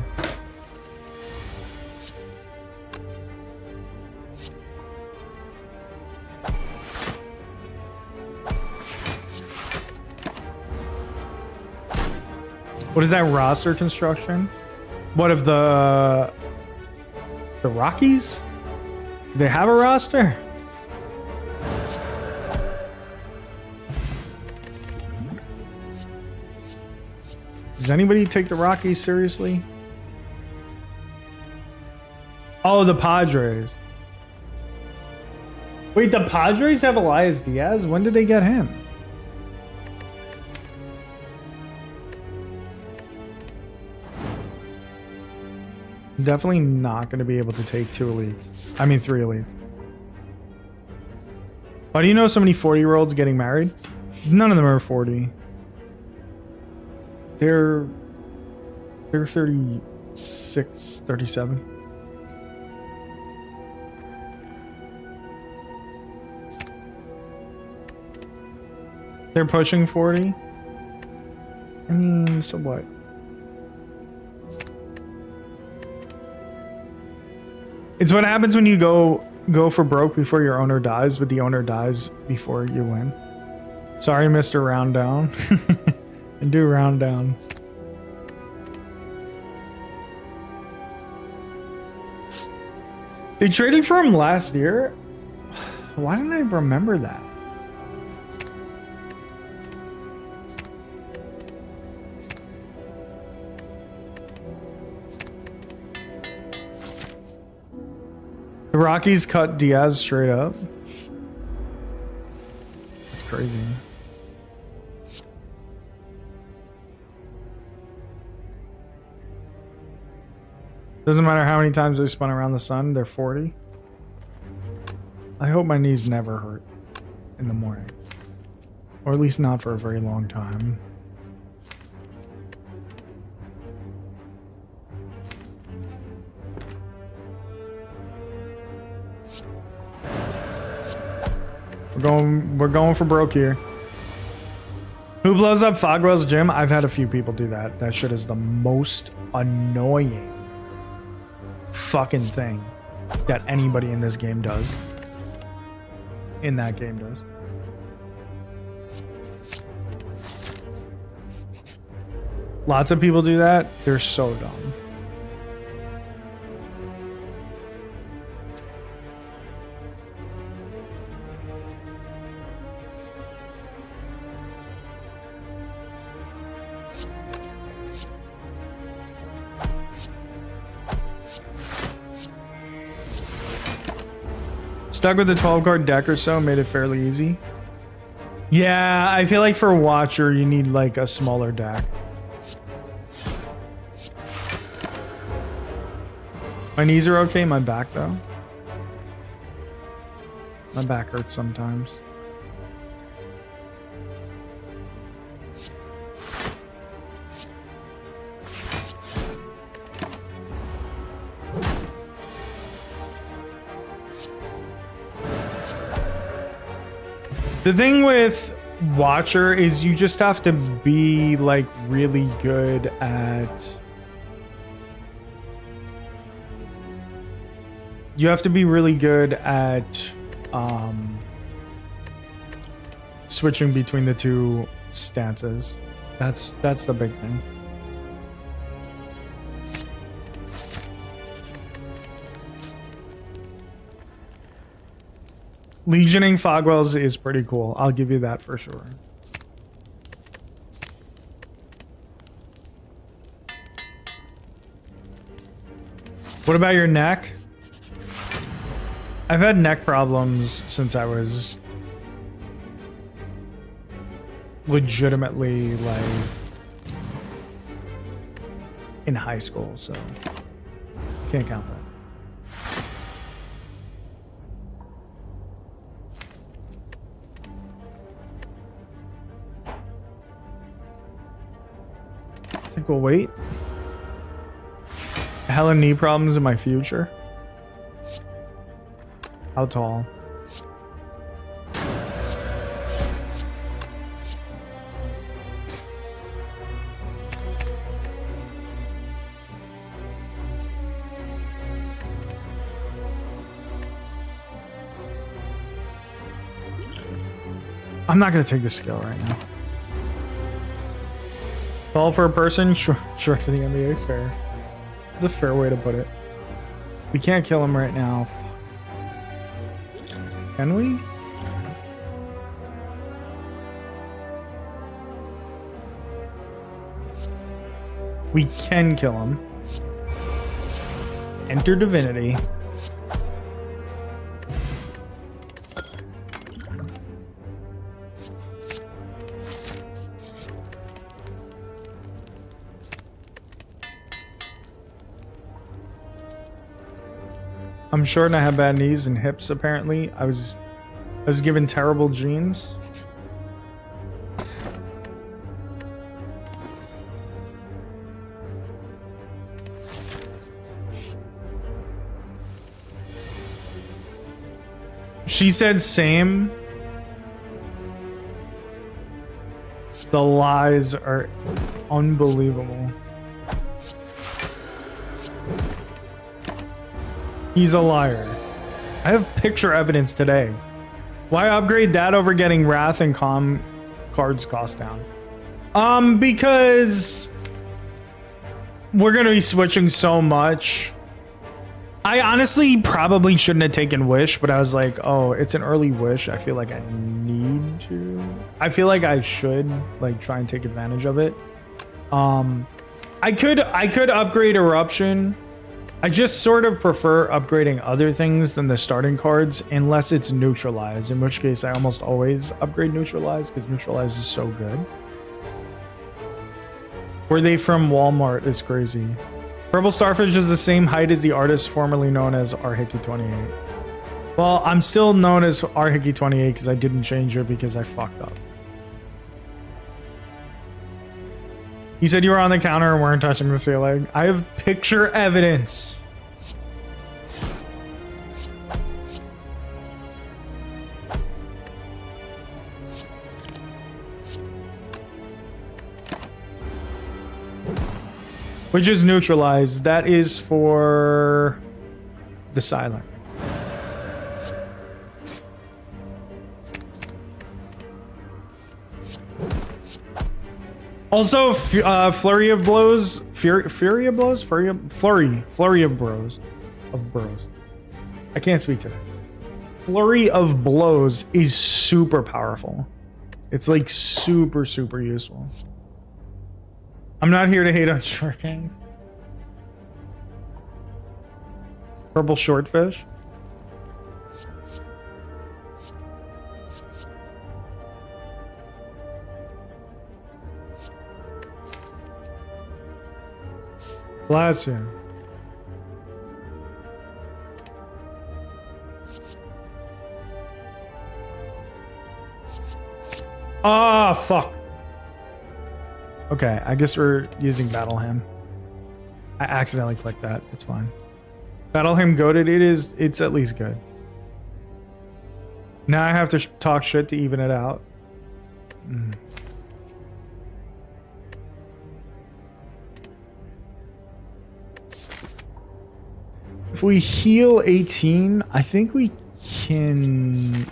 What is that roster construction? What of the Rockies? Do they have a roster? Does anybody take the Rockies seriously? Oh, the Padres. Wait, the Padres have Elias Diaz? When did they get him? I'm definitely not going to be able to take 2 elites. I mean 3 elites. Why do you know so many 40-year-olds getting married? None of them are 40. They're 36, 37. They're pushing 40. I mean, so what? It's what happens when you go for broke before your owner dies, but the owner dies before you win. Sorry, Mr. Round Down. And do round down. They traded for him last year? Why didn't I remember that? The Rockies cut Diaz straight up. That's crazy. Doesn't matter how many times they spun around the sun, they're 40. I hope my knees never hurt in the morning. Or at least not for a very long time. We're going for broke here. Who blows up Fogwell's gym? I've had a few people do that. That shit is the most annoying fucking thing that anybody in this game does. In that game does. Lots of people do that. They're so dumb. Stuck with the 12 card deck or so made it fairly easy. Yeah, I feel like for Watcher you need like a smaller deck. My knees are okay, my back though. My back hurts sometimes. The thing with Watcher is you just have to be like really good at... You have to be really good at switching between the two stances. That's the big thing. Legioning Fogwells is pretty cool. I'll give you that for sure. What about your neck? I've had neck problems since I was legitimately like in high school, so can't count that. I think we'll wait. Hella knee problems in my future. How tall? I'm not gonna take this skill right now. Fall for a person, short for the NBA. Fair. It's a fair way to put it. We can't kill him right now. Fuck. Can we? We can kill him. Enter divinity. I'm short and I have bad knees and hips apparently. I was given terrible genes. She said same. The lies are unbelievable. He's a liar. I have picture evidence today. Why upgrade that over getting Wrath and Calm cards cost down? Because we're gonna be switching so much. I honestly probably shouldn't have taken Wish, but I was like, oh, it's an early Wish. I feel like I need to. I feel like I should like try and take advantage of it. I could upgrade Eruption. I just sort of prefer upgrading other things than the starting cards unless it's Neutralize, in which case I almost always upgrade Neutralize because Neutralize is so good. Were they from Walmart? It's crazy. Purple Starfish is the same height as the artist formerly known as rhicky28. Well, I'm still known as rhicky28 because I didn't change it because I fucked up. He said you were on the counter and weren't touching the ceiling. I have picture evidence. Which is Neutralized. That is for the silent. Also, Flurry of Blows, Fury of Blows, Flurry of Bros, I can't speak today. Flurry of Blows is super powerful. It's like super useful. I'm not here to hate on Short Kings. Purple Shortfish. Glacier. Ah, fuck. Okay, I guess we're using Battle Hymn. I accidentally clicked that. It's fine. Battle Hymn goated. It's at least good. Now I have to talk shit to even it out. If we heal 18, I think we can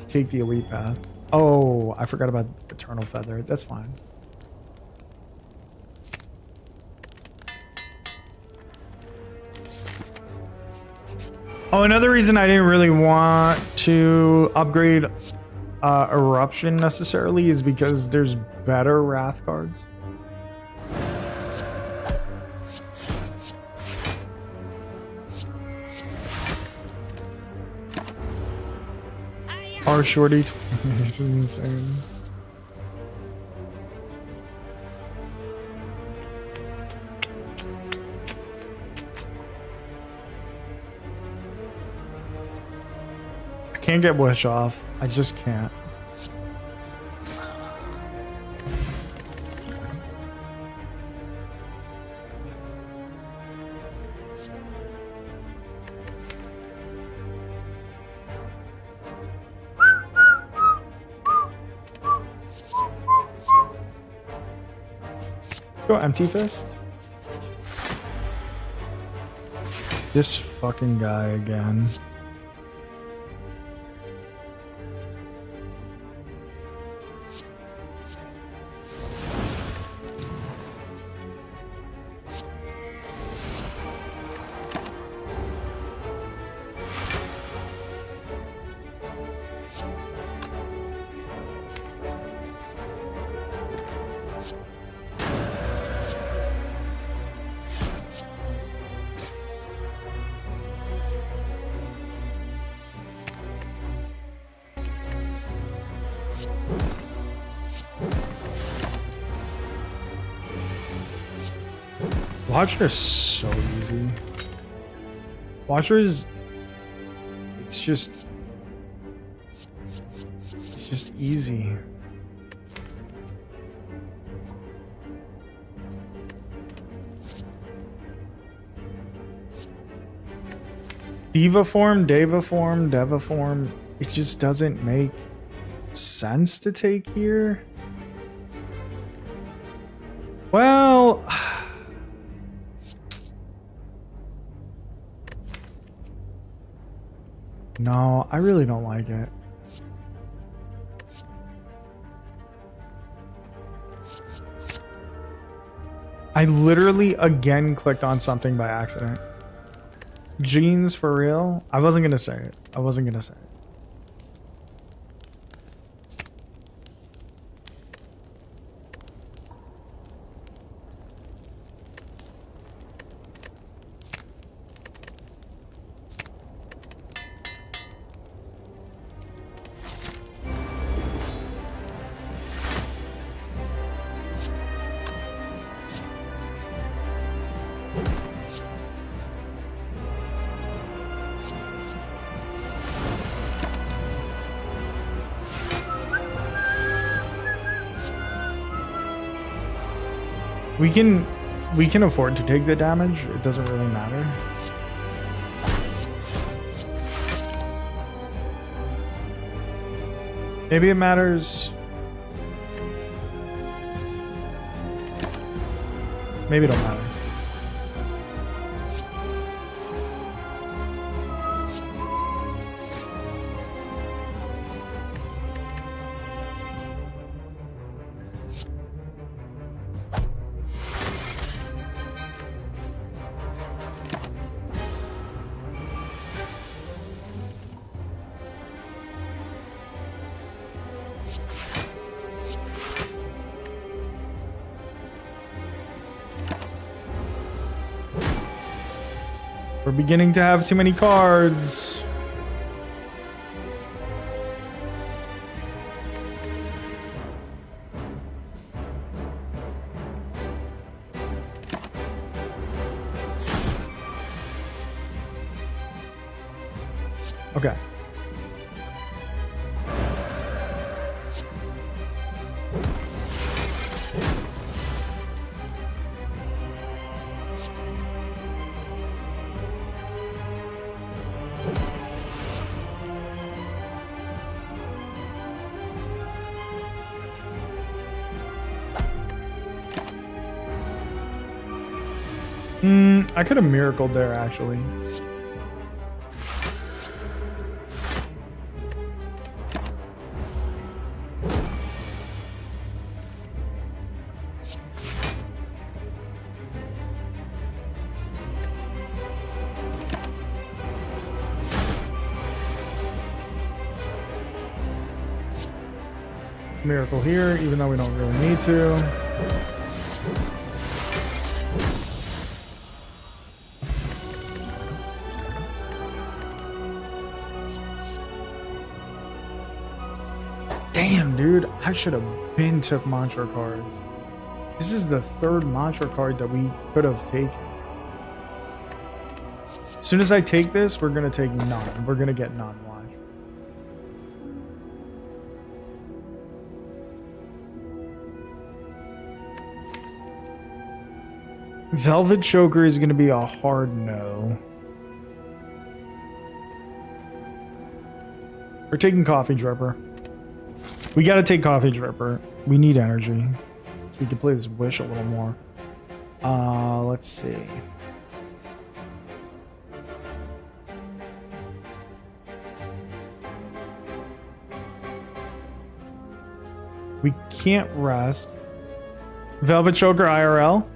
take the elite path. Oh, I forgot about Eternal Feather. That's fine. Oh, another reason I didn't really want to upgrade Eruption necessarily is because there's better Wrath cards. R Shorty 28 is insane. I can't get Wish off. I just can't. Go Empty Fist. This fucking guy again. Watcher is so easy. Watcher is... It's just easy. Diva form, Deva form, Deva form. It just doesn't make sense to take here. Well... No, I really don't like it. I literally again clicked on something by accident. Jeans for real? I wasn't gonna say it. I wasn't gonna say it. We can afford to take the damage. It doesn't really matter. Maybe it matters. Maybe it don't matter. We're beginning to have too many cards. Okay. I could have miracled there, actually. Miracle here, even though we don't really need to. Damn, dude, I should have been took mantra cards. This is the third mantra card that we could have taken. As soon as I take this, we're gonna take none. We're gonna get none. Watch. Velvet Choker is gonna be a hard no. We're taking Coffee Dripper. We gotta take Coffee Dripper. We need energy. So we can play this Wish a little more. Let's see. We can't rest. Velvet Choker IRL.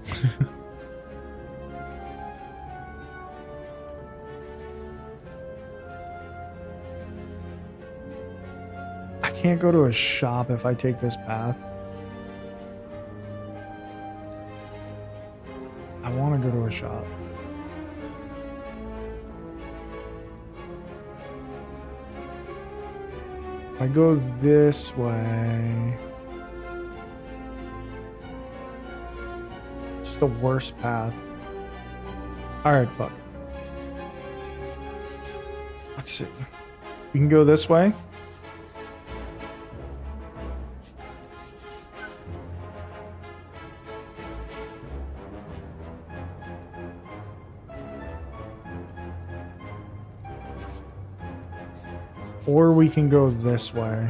I can't go to a shop if I take this path. I want to go to a shop. If I go this way, it's the worst path. Alright, fuck. Let's see. We can go this way. Or we can go this way.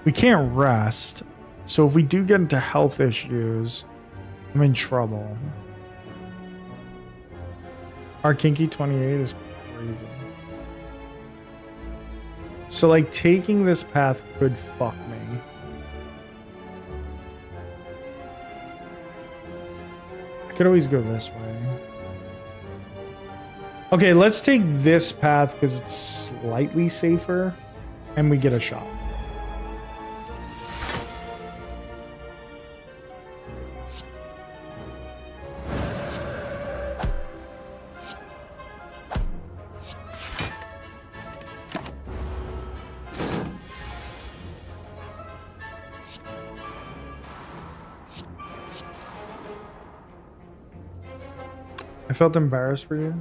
We can't rest. So if we do get into health issues, I'm in trouble. Our Kinky 28 is crazy. So like taking this path could fuck me. I could always go this way. Okay, let's take this path because it's slightly safer and we get a shot. I felt embarrassed for you.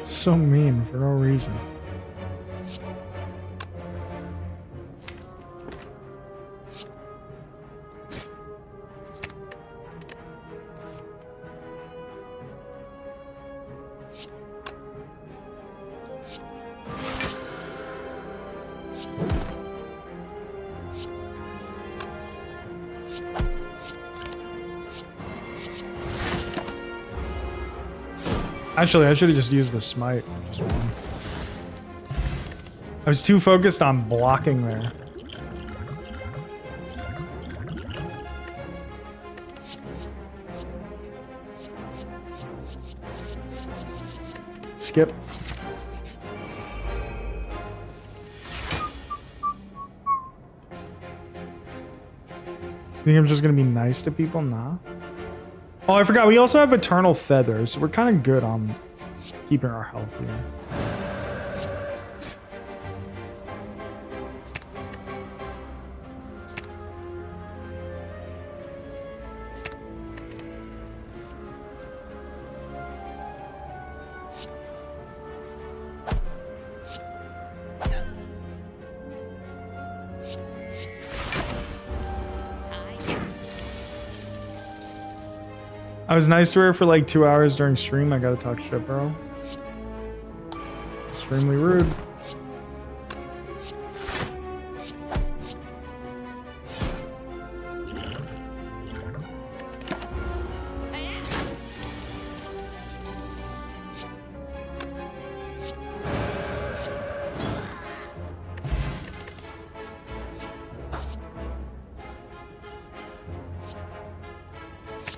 So mean for no reason. Actually, I should have just used the smite. Just one. I was too focused on blocking there. Skip. Think I'm just gonna be nice to people? Nah. Oh, I forgot. We also have Eternal Feathers, so we're kind of good on keeping our health here. I was nice to her for like 2 hours during stream. I gotta talk shit, bro. Extremely rude.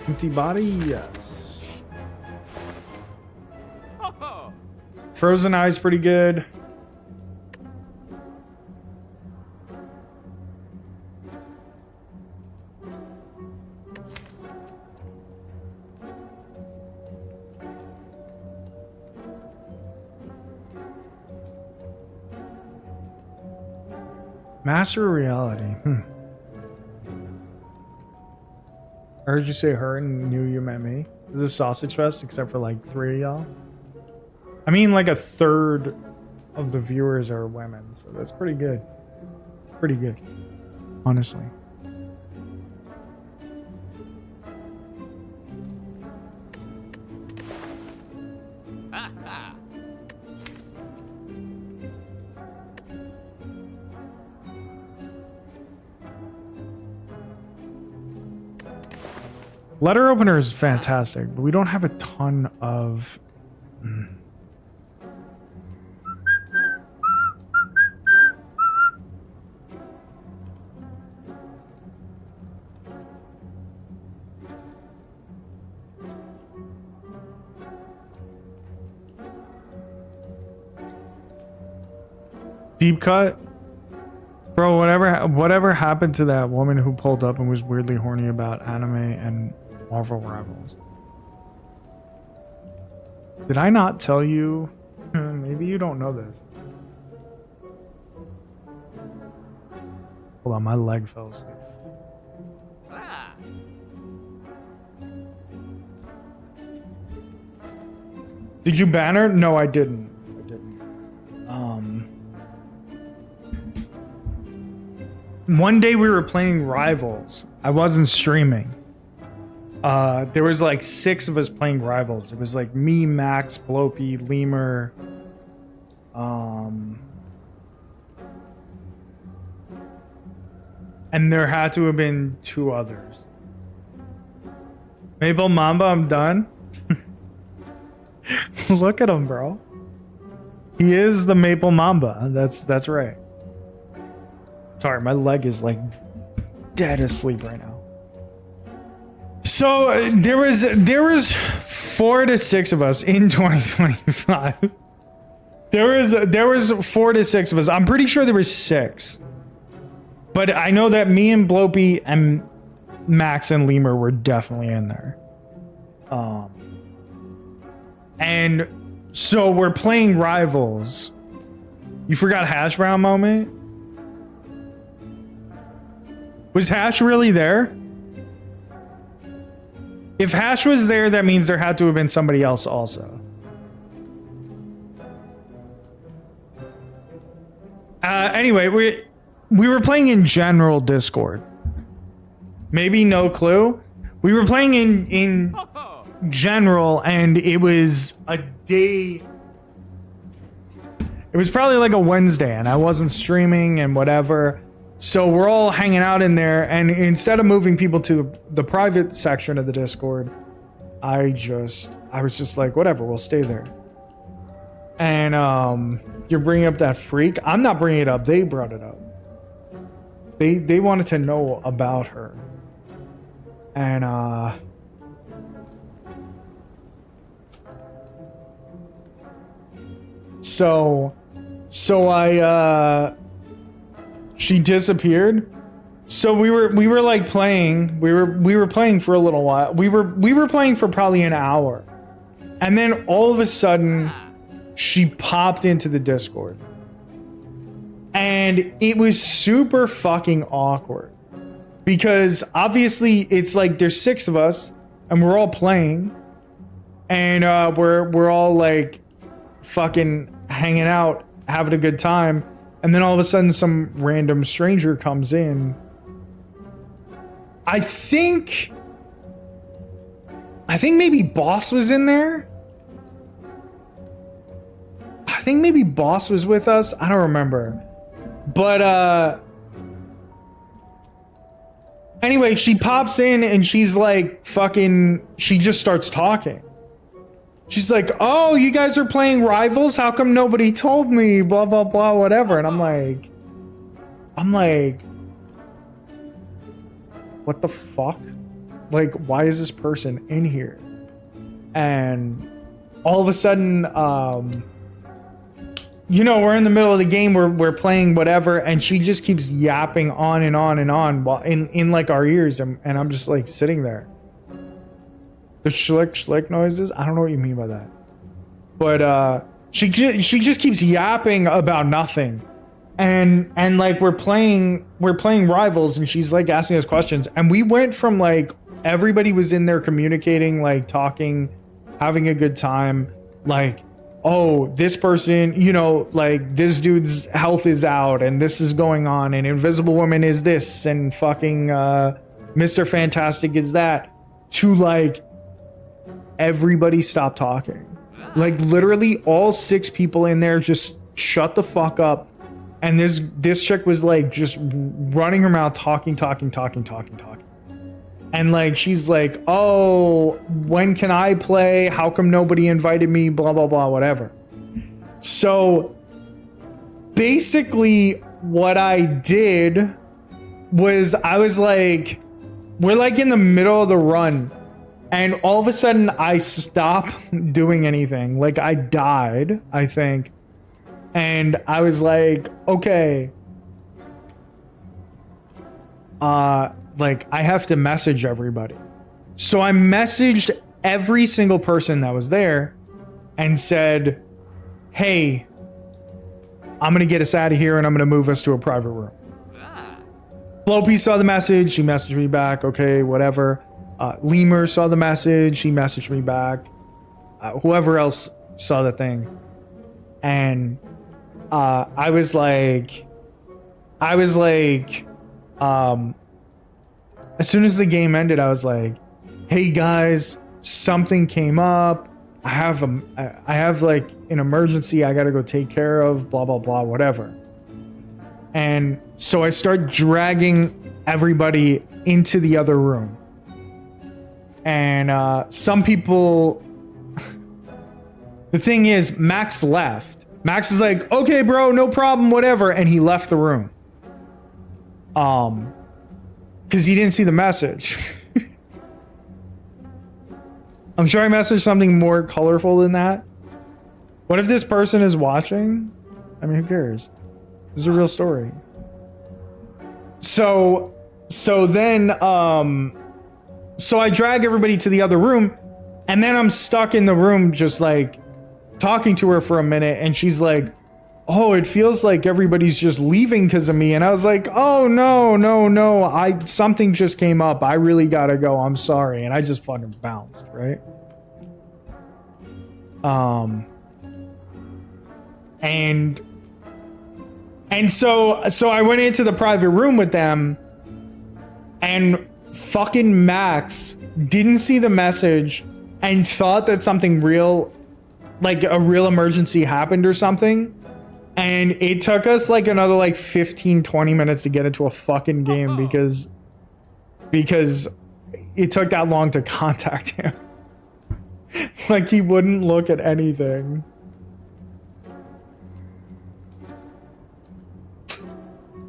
Empty body, yes. Frozen Eye's pretty good. Master of Reality. I heard you say her and knew you meant me. This is Sausage Fest except for like 3 of y'all. I mean like a third of the viewers are women, so that's pretty good. Pretty good, honestly. Letter opener is fantastic, but we don't have a ton of... Deep cut? Bro, whatever happened to that woman who pulled up and was weirdly horny about anime and Marvel Rivals? Did I not tell you? Maybe you don't know this. Hold on, my leg fell asleep. Did you ban her? No, I didn't. One day we were playing Rivals. I wasn't streaming. There was like 6 of us playing Rivals. It was like me, Max, Blopey, Lemur. And there had to have been 2 others. Maple Mamba, I'm done. Look at him, bro. He is the Maple Mamba. That's right. Sorry, my leg is like dead asleep right now. So there was 4 to 6 of us in 2025. There was 4 to 6 of us. I'm pretty sure there was 6. But I know that me and Blopey and Max and Lemur were definitely in there. And so we're playing Rivals. You forgot Hash Brown moment? Was Hash really there? If Hash was there, that means there had to have been somebody else also. Anyway, we were playing in general Discord. Maybe no clue. We were playing in general, and it was a day. It was probably like a Wednesday, and I wasn't streaming and whatever. So we're all hanging out in there, and instead of moving people to the private section of the Discord, I was just like, whatever, we'll stay there. And you're bringing up that freak. I'm not bringing it up. They brought it up. They wanted to know about her. And so I she disappeared. So we were like playing. We were playing for a little while. We were playing for probably an hour. And then all of a sudden she popped into the Discord. And it was super fucking awkward. Because obviously it's like there's 6 of us and we're all playing. And we're all like fucking hanging out, having a good time. And then all of a sudden some random stranger comes in. I think maybe Boss was in there. I think maybe Boss was with us. I don't remember. But anyway, she pops in and she's like fucking, she just starts talking. She's like, oh, you guys are playing Rivals? How come nobody told me? Blah, blah, blah, whatever. And I'm like, what the fuck? Like, why is this person in here? And all of a sudden, you know, we're in the middle of the game, we're playing whatever, and she just keeps yapping on and on and on while in like our ears, and I'm just like sitting there. The schlick noises? I don't know what you mean by that. But she just keeps yapping about nothing. And like we're playing Rivals, and she's like asking us questions, and we went from like everybody was in there communicating, like talking, having a good time, like, oh, this person, you know, like this dude's health is out and this is going on and Invisible Woman is this and fucking Mr. Fantastic is that, to like everybody stop talking. Like literally all 6 people in there just shut the fuck up. And this chick was like just running her mouth talking. And like she's like, oh, when can I play? How come nobody invited me? Blah blah blah, whatever. So basically what I did was I was like, we're like in the middle of the run, and all of a sudden I stop doing anything. Like I died, I think. And I was like, okay, like I have to message everybody. So I messaged every single person that was there and said, hey, I'm gonna get us out of here and I'm gonna move us to a private room. Floppy saw the message, she messaged me back, okay, whatever. Lemur saw the message, she messaged me back. Whoever else saw the thing. And I was like, as soon as the game ended, I was like, hey guys, something came up. I have like an emergency I gotta go take care of, blah, blah, blah, whatever. And so I start dragging everybody into the other room. And some people, the thing is, Max left. Max is like, okay, bro, no problem, whatever. And he left the room. Because he didn't see the message. I'm sure I messaged something more colorful than that. What if this person is watching? I mean, who cares? This is a real story. So then I drag everybody to the other room, and then I'm stuck in the room just like talking to her for a minute, and she's like, oh, it feels like everybody's just leaving because of me. And I was like, oh no, something just came up. I really gotta go. I'm sorry. And I just fucking bounced, right? And so I went into the private room with them, and fucking Max didn't see the message and thought that something real, like a real emergency happened or something. And it took us like another like 15-20 minutes to get into a fucking game because it took that long to contact him. Like he wouldn't look at anything.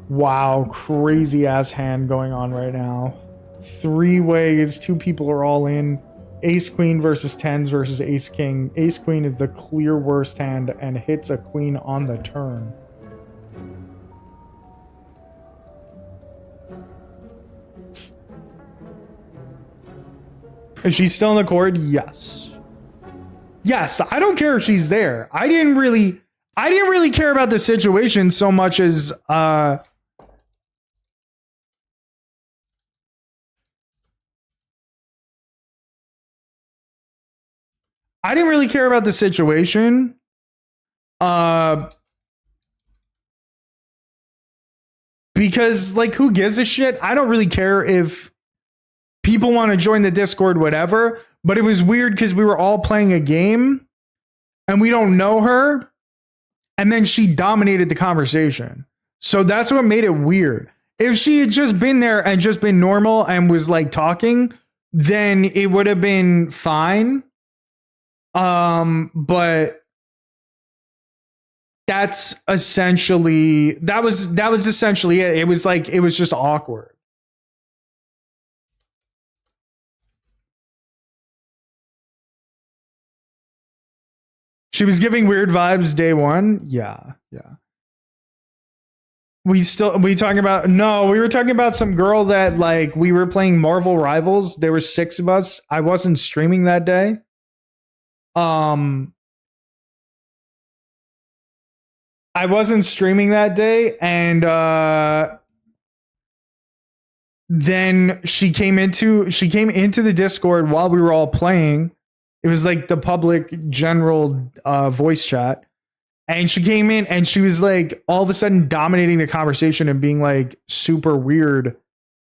Wow, crazy ass hand going on right now. 3 ways, 2 people are all in. Ace Queen versus tens versus Ace King. Ace Queen is the clear worst hand and hits a queen on the turn. Is she still in the court? Yes. Yes, I don't care if she's there. I didn't really care about the situation so much as I didn't really care about the situation. Because like who gives a shit? I don't really care if people want to join the Discord, whatever. But it was weird because we were all playing a game and we don't know her. And then she dominated the conversation. So that's what made it weird. If she had just been there and just been normal and was like talking, then it would have been fine. But that was essentially it. It was just awkward. She was giving weird vibes day one. Yeah. We talking about, no, we were talking about some girl that like we were playing Marvel Rivals. There were 6 of us. I wasn't streaming that day. I wasn't streaming that day, and then she came into the Discord while we were all playing. It was like the public general voice chat. And she came in and she was like all of a sudden dominating the conversation and being like super weird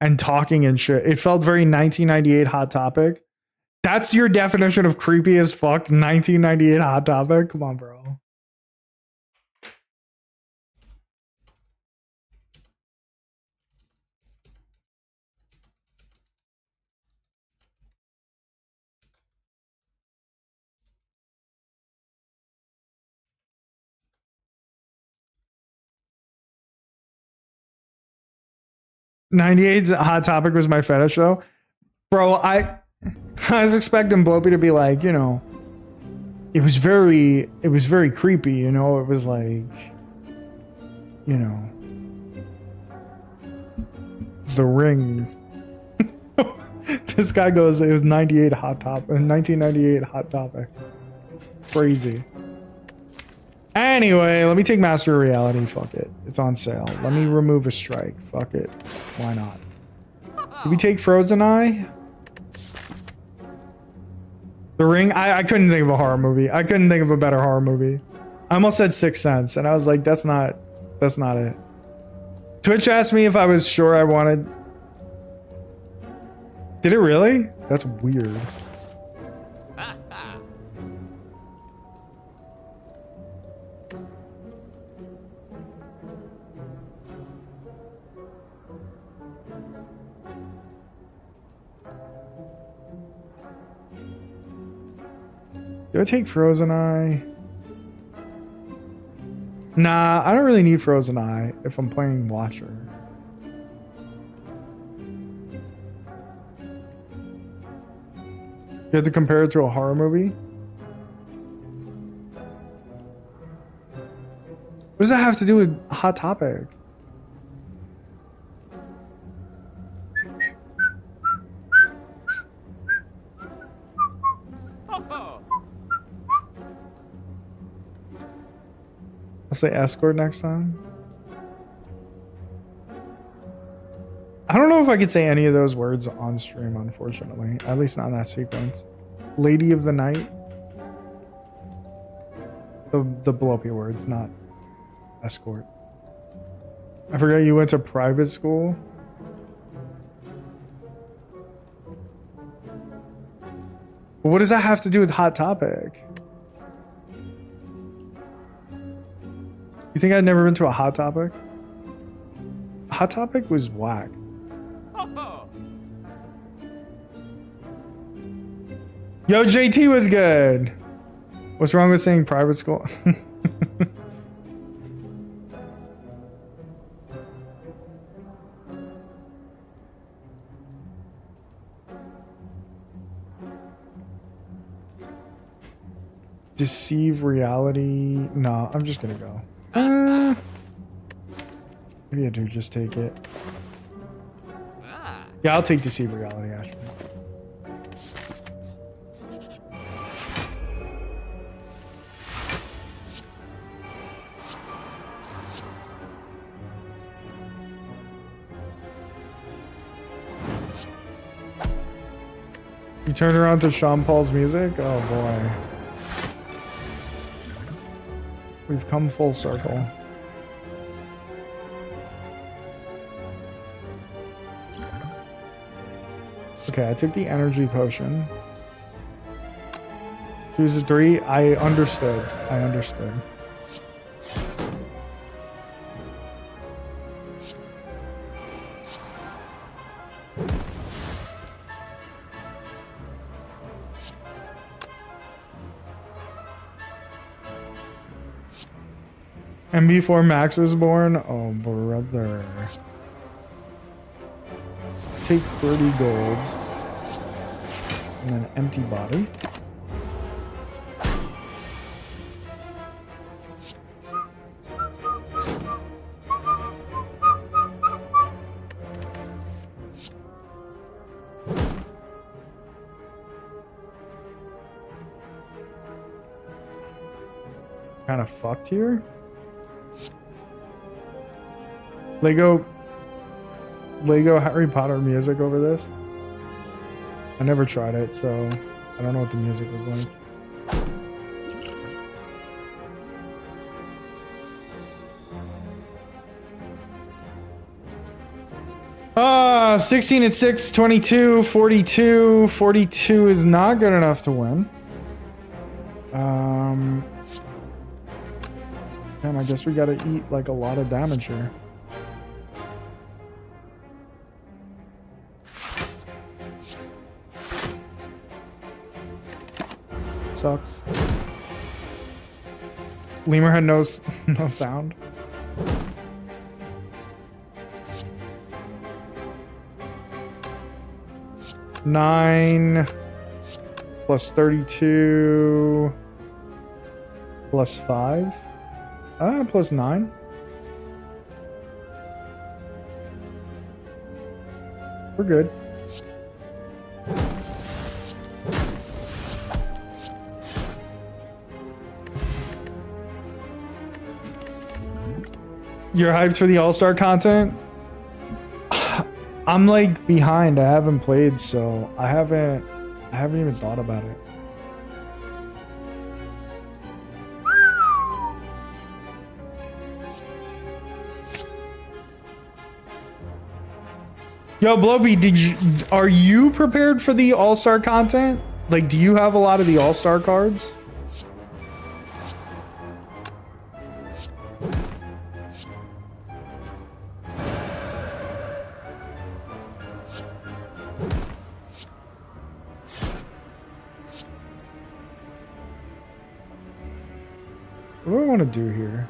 and talking and shit. It felt very 1998 Hot Topic. That's your definition of creepy as fuck, 1998 Hot Topic? Come on, bro. 98's Hot Topic was my fetish though. Bro, I was expecting Blopey to be like, you know, it was very creepy, you know, it was like, you know, The Ring. This guy goes, it was 1998 Hot Topic. Crazy. Anyway, let me take Master of Reality. Fuck it. It's on sale. Let me remove a strike. Fuck it. Why not? Did we take Frozen Eye? The Ring? I couldn't think of a horror movie. I couldn't think of a better horror movie. I almost said Sixth Sense, and I was like, that's not it. Twitch asked me if I was sure I wanted... Did it really? That's weird. Do I take Frozen Eye? Nah, I don't really need Frozen Eye if I'm playing Watcher. You have to compare it to a horror movie? What does that have to do with Hot Topic? I'll say escort next time. I don't know if I could say any of those words on stream, unfortunately. At least not in that sequence. Lady of the Night. The blow-up words, not escort. I forgot you went to private school. But what does that have to do with Hot Topic? You think I'd never been to a Hot Topic? Hot Topic was whack. Yo, JT was good. What's wrong with saying private school? Deceive reality. No, I'm just gonna go. Maybe I do just take it. Yeah, I'll take Deceive reality, actually. You turned around to Sean Paul's music? Oh boy. We've come full circle. Okay, I took the energy potion. Choose a 3. I understood. I understood. And before Max was born? Oh, brother. Take 30 golds. And then empty body. Kind of fucked here. Lego Harry Potter music over this. I never tried it, so I don't know what the music was like. Ah, 16 at 6, 22, 42. 42 is not good enough to win. Damn, I guess we gotta eat like a lot of damage here. Sucks. Lemur had no sound. 9 plus 32 plus 5. Plus 9. We're good. You're hyped for the All-Star content? I'm like behind. I haven't played, so I haven't even thought about it. Yo, Blobby, are you prepared for the All-Star content? Like, do you have a lot of the All-Star cards? What do I want to do here?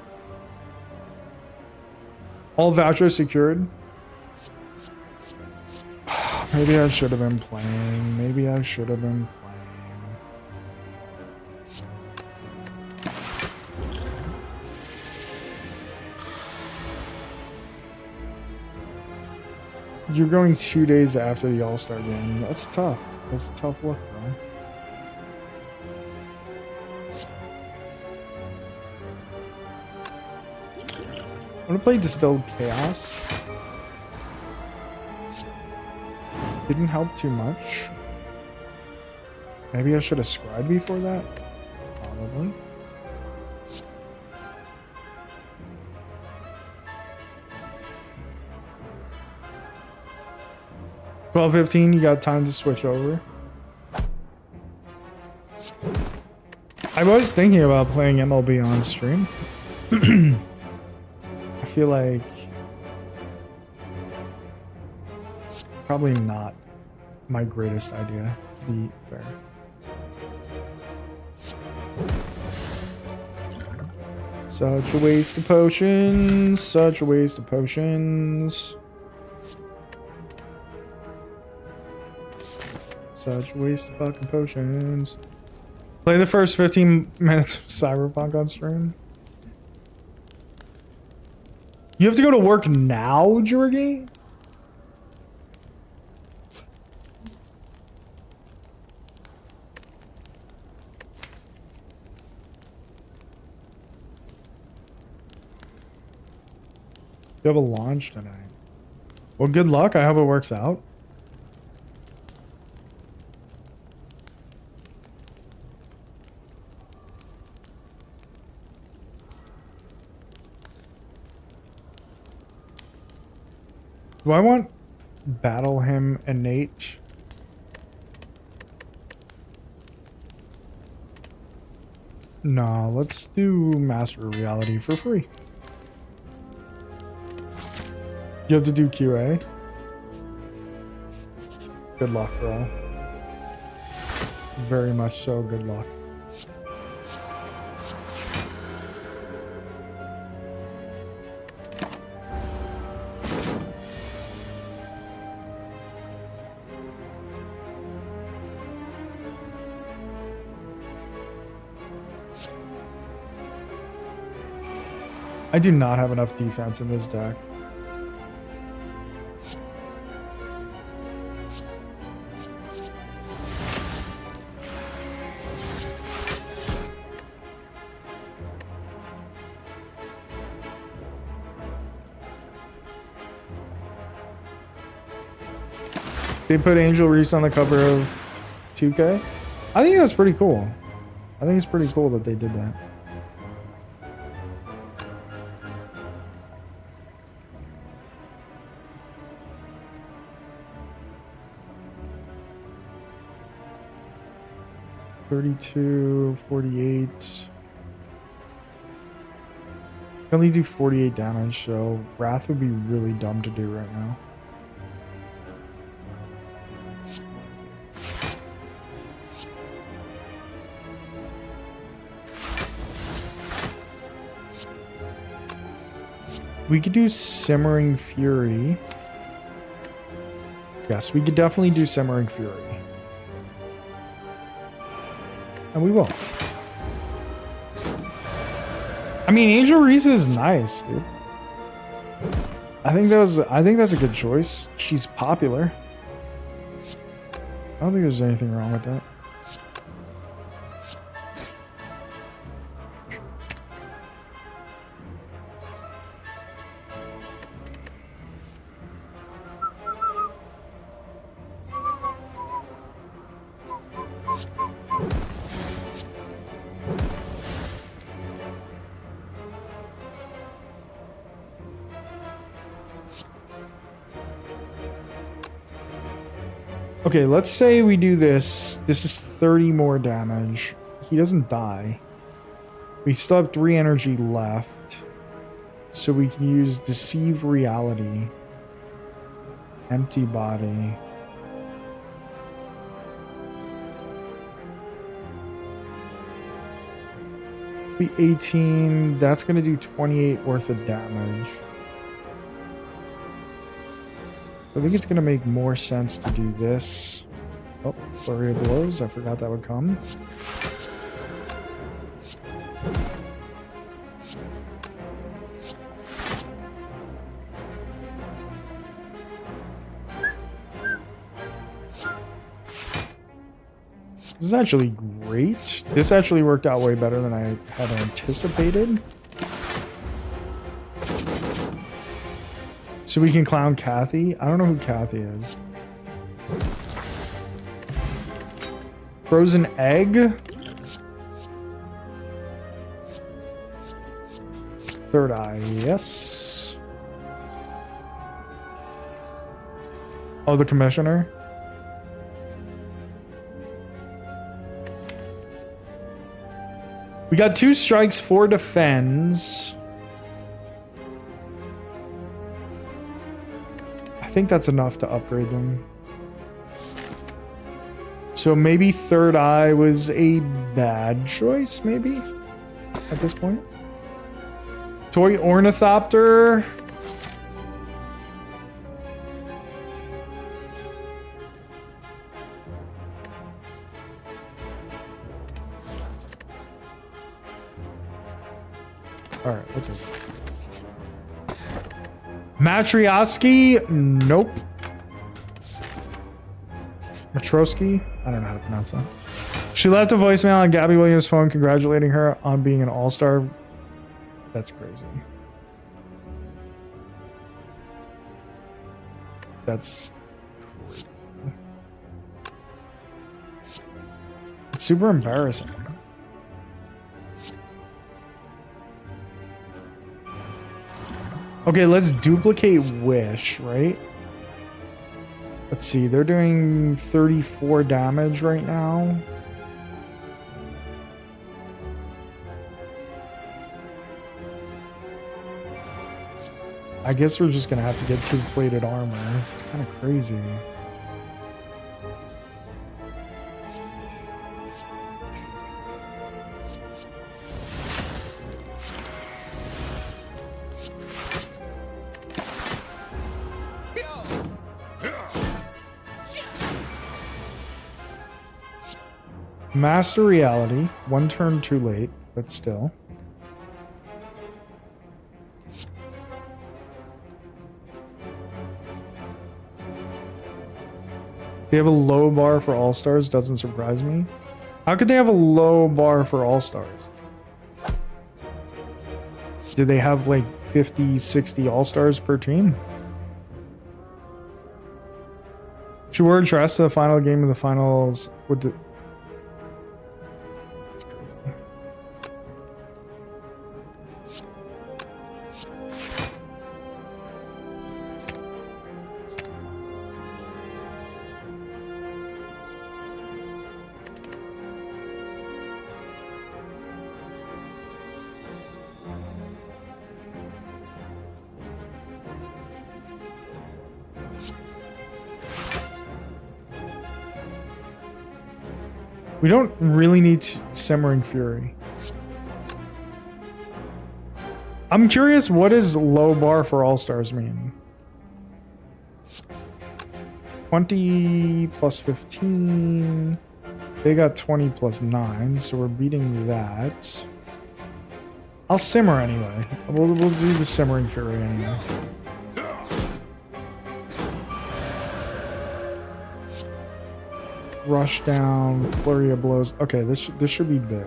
All vouchers secured? Maybe I should have been playing. Maybe I should have been playing. You're going 2 days after the All-Star game. That's tough. That's a tough look, bro. I'm gonna play Distilled Chaos. Didn't help too much. Maybe I should have scribed before that? Probably. $12:15, you got time to switch over. I was thinking about playing MLB on stream. I feel like probably not my greatest idea, to be fair. Such a waste of potions. Such a waste of potions. Such a waste of fucking potions. Play the first 15 minutes of Cyberpunk on stream. You have to go to work now, Jorgie? You have a launch tonight. Well, good luck. I hope it works out. Do I want Battle Him Innate? No, let's do Master of Reality for free. You have to do QA. Good luck, bro. Very much so, good luck. I do not have enough defense in this deck. They put Angel Reese on the cover of 2K. I think that's pretty cool. I think it's pretty cool that they did that. $32, $48. I can only do 48 damage, so Wrath would be really dumb to do right now. We could do Simmering Fury. Yes, we could definitely do Simmering Fury. And we will. I mean, Angel Reese is nice, dude. I think that's a good choice. She's popular. I don't think there's anything wrong with that. Okay, let's say we do this. This is 30 more damage. He doesn't die. We still have 3 energy left. So we can use Deceive Reality. Empty Body. Be 18. That's going to do 28 worth of damage. I think it's going to make more sense to do this. Oh, Flurry of Blows. I forgot that would come. This is actually great. This actually worked out way better than I had anticipated. So we can clown Kathy. I don't know who Kathy is. Frozen Egg. Third Eye, yes. Oh, the Commissioner. We got 2 strikes, 4 defends. I think that's enough to upgrade them. So maybe Third Eye was a bad choice, maybe? At this point? Toy Ornithopter. Alright, what's it? Matryoshki? Nope. Matrosky? I don't know how to pronounce that. She left a voicemail on Gabby Williams' phone congratulating her on being an all-star. That's crazy. That's crazy. It's super embarrassing. Okay, let's duplicate Wish, right? Let's see, they're doing 34 damage right now. I guess we're just gonna have to get 2 plated armor. It's kind of crazy. Master Reality, 1 turn too late, but still. They have a low bar for All-Stars, doesn't surprise me. How could they have a low bar for All-Stars? Do they have like 50, 60 All-Stars per team? She wore a dress to the final game of the finals with the... We don't really need Simmering Fury. I'm curious, what does low bar for All-Stars mean? 20 plus 15. They got 20 plus 9, so we're beating that. I'll simmer anyway. We'll do the simmering fury anyway. Rush down, flurry of blows. Okay, this should be big.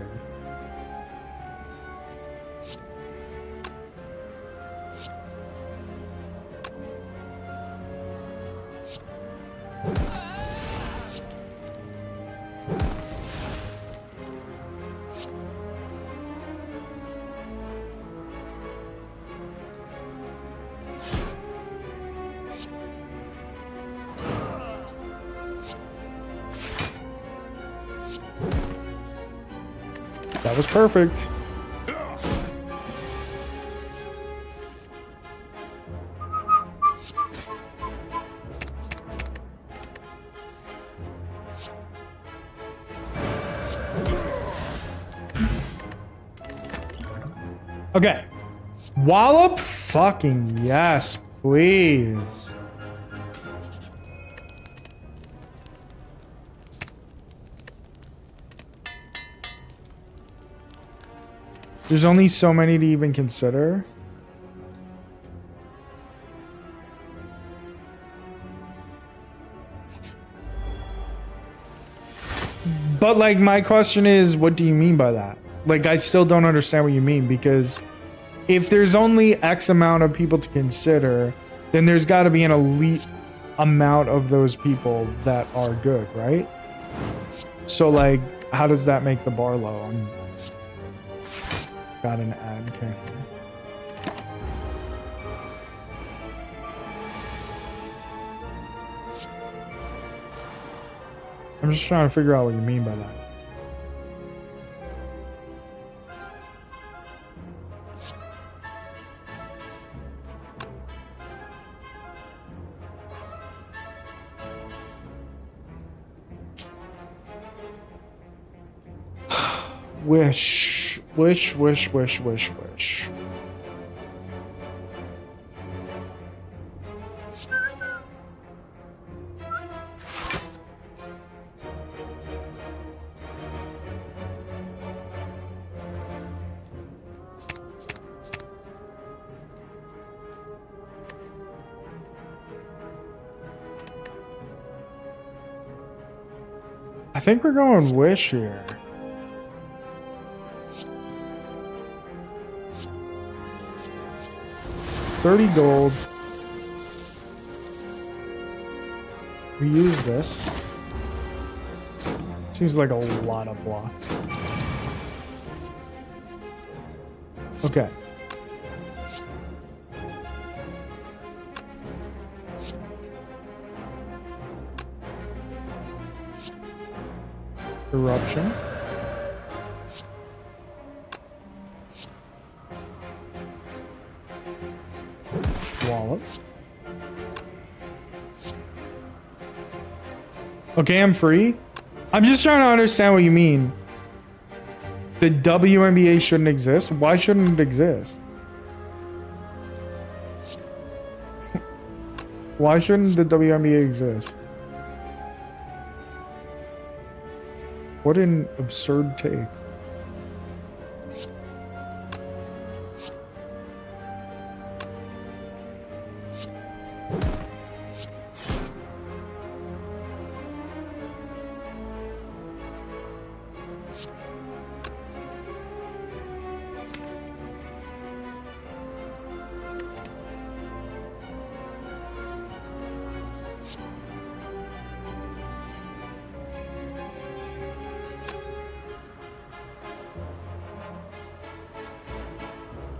That was perfect. Okay. Wallop fucking yes, please. There's only so many to even consider. But like my question is, what do you mean by that? Like I still don't understand what you mean, because if there's only X amount of people to consider, then there's got to be an elite amount of those people that are good, right? So like, how does that make the bar low? Got an ad cannon. I'm just trying to figure out what you mean by that. Wish, wish, wish, wish, wish, wish. I think we're going wish here. $30 gold. We use this. Seems like a lot of block. Okay. Eruption. Wallop. Okay, I'm free. I'm just trying to understand what you mean. The WNBA shouldn't exist? Why shouldn't it exist? Why shouldn't the WNBA exist? What an absurd take.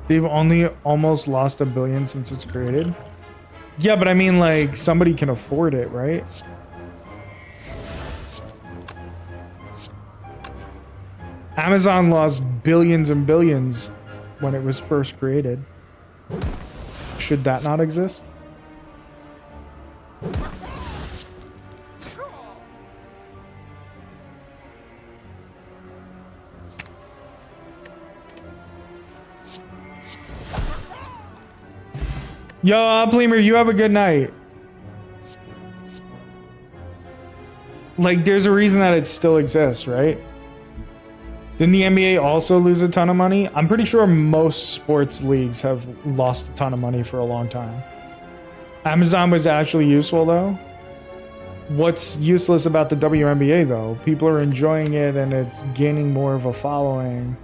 They've only almost lost $1 billion since it's created. Yeah, but I mean, like, somebody can afford it, right? Amazon lost billions and billions when it was first created. Should that not exist? Yo, Upleamer, you have a good night. Like, there's a reason that it still exists, right? Didn't the NBA also lose a ton of money? I'm pretty sure most sports leagues have lost a ton of money for a long time. Amazon was actually useful, though. What's useless about the WNBA, though? People are enjoying it and it's gaining more of a following.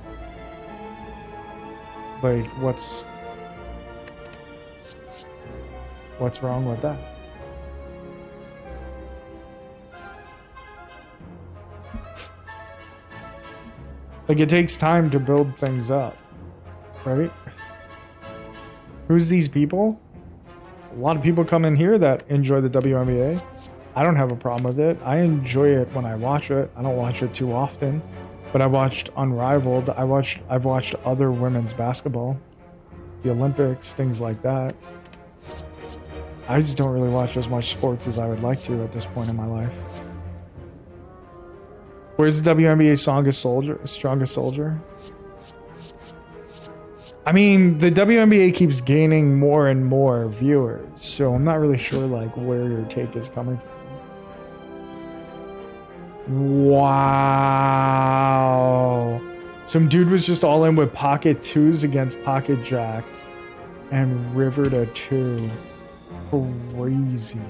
Like, what's wrong with that? Like, it takes time to build things up, right? Who's these people? A lot of people come in here that enjoy the WNBA. I don't have a problem with it. I enjoy it when I watch it. I don't watch it too often, but I watched Unrivaled. I've watched other women's basketball, the Olympics, things like that. I just don't really watch as much sports as I would like to at this point in my life. Where's the WNBA strongest soldier? I mean, the WNBA keeps gaining more and more viewers, so I'm not really sure like where your take is coming from. Wow. Some dude was just all in with pocket twos against pocket jacks and river to two. Crazy.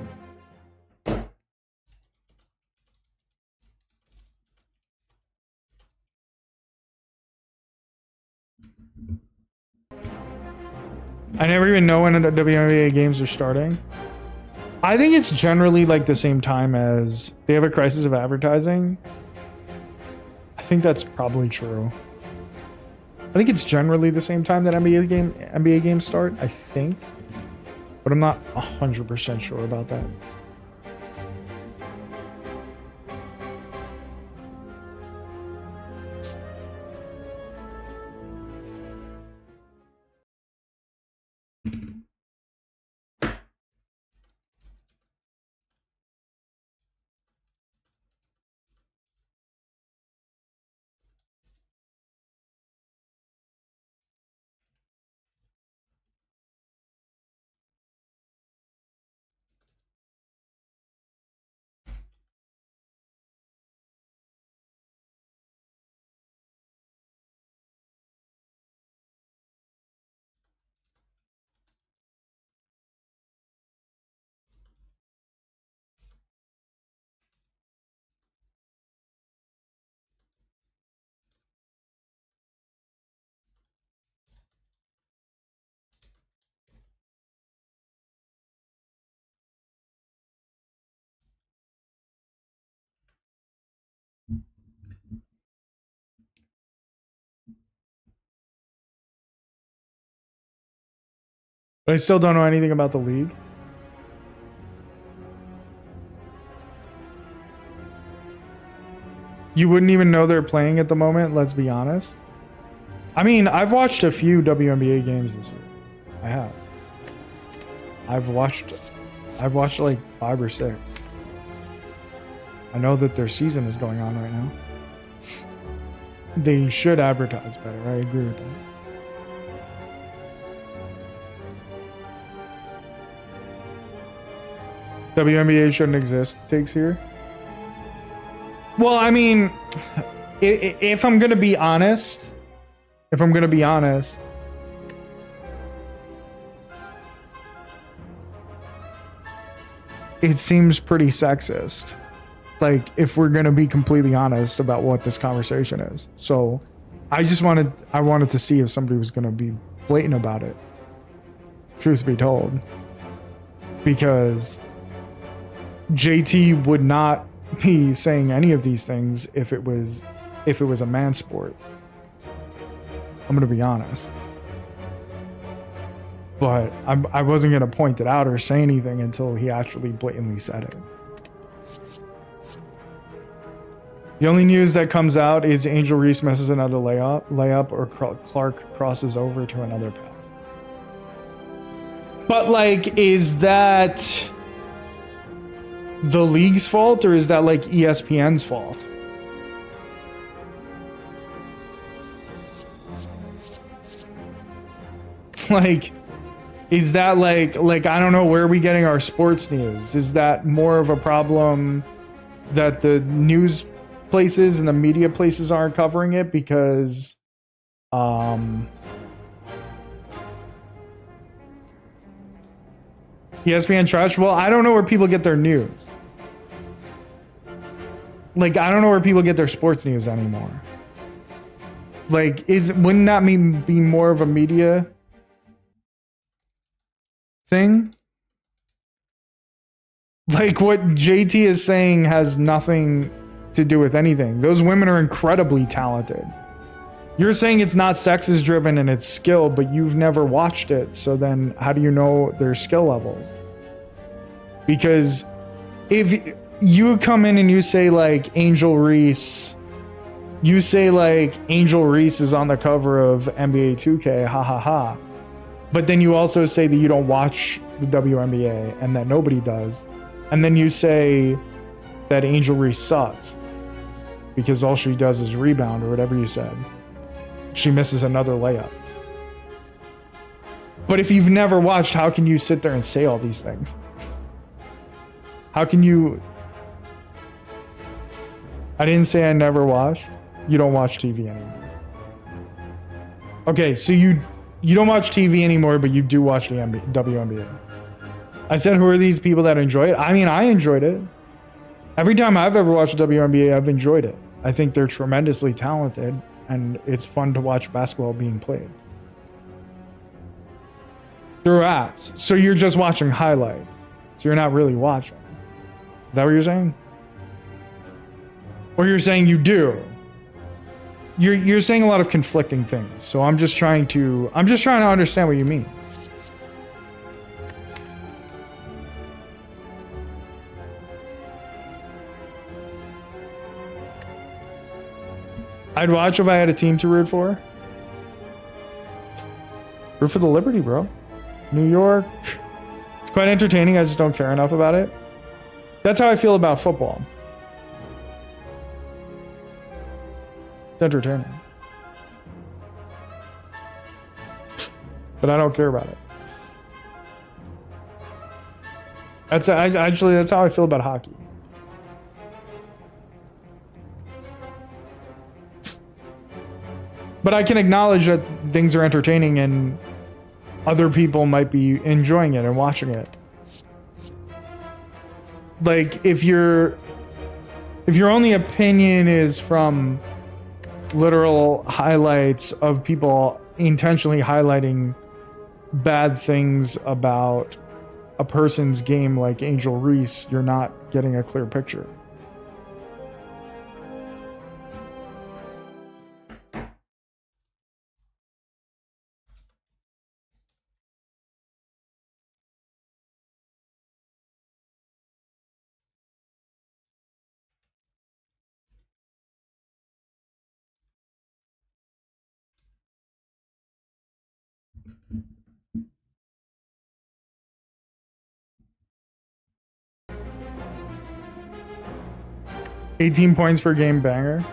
I never even know when the WNBA games are starting. I think it's generally like the same time as they have a crisis of advertising. I think that's probably true. I think it's generally the same time that NBA games start, I think. But I'm not 100% sure about that. But I still don't know anything about the league. You wouldn't even know they're playing at the moment, let's be honest. I mean, I've watched a few WNBA games this year. I have. I've watched like 5 or 6. I know that their season is going on right now. They should advertise better. I agree with that. WNBA shouldn't exist, takes here. Well, I mean, if I'm gonna be honest, it seems pretty sexist. Like, if we're gonna be completely honest about what this conversation is. So I wanted to see if somebody was gonna be blatant about it. Truth be told. Because JT would not be saying any of these things if it was a man sport. I'm gonna be honest. But I wasn't gonna point it out or say anything until he actually blatantly said it. The only news that comes out is Angel Reese misses another layup or Clark crosses over to another pass. But like, is that the league's fault or is that like ESPN's fault? Like, is that like I don't know, where are we getting our sports news? Is that more of a problem that the news places and the media places aren't covering it because ESPN trash. Well, I don't know where people get their news. Like, I don't know where people get their sports news anymore. Like, wouldn't that be more of a media thing? Like, what JT is saying has nothing to do with anything. Those women are incredibly talented. You're saying it's not sexist driven and it's skill, but you've never watched it. So then how do you know their skill levels? Because if you come in and you say like Angel Reese is on the cover of NBA 2K, ha ha ha. But then you also say that you don't watch the WNBA and that nobody does. And then you say that Angel Reese sucks because all she does is rebound or whatever you said. She misses another layup. But if you've never watched, how can you sit there and say all these things? How can you... I didn't say I never watched. You don't watch TV anymore. Okay, so you don't watch TV anymore, but you do watch the WNBA. I said, who are these people that enjoy it? I mean, I enjoyed it. Every time I've ever watched WNBA, I've enjoyed it. I think they're tremendously talented, and it's fun to watch basketball being played. Through apps. So you're just watching highlights. So you're not really watching. Is that what you're saying? Or you're saying you do? You're saying a lot of conflicting things. So I'm just trying to understand what you mean. I'd watch if I had a team to root for. Root for the Liberty, bro. New York. It's quite entertaining. I just don't care enough about it. That's how I feel about football. It's entertaining. But I don't care about it. That's how I feel about hockey. But I can acknowledge that things are entertaining and other people might be enjoying it and watching it. Like, if your only opinion is from literal highlights of people intentionally highlighting bad things about a person's game like Angel Reese, you're not getting a clear picture. $18 points per game banger.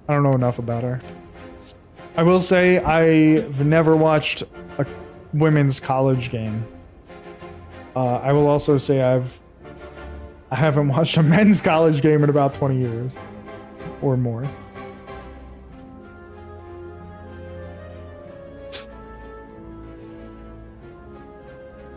I don't know enough about her. I will say I've never watched a women's college game. I will also say I haven't watched a men's college game in about 20 years or more.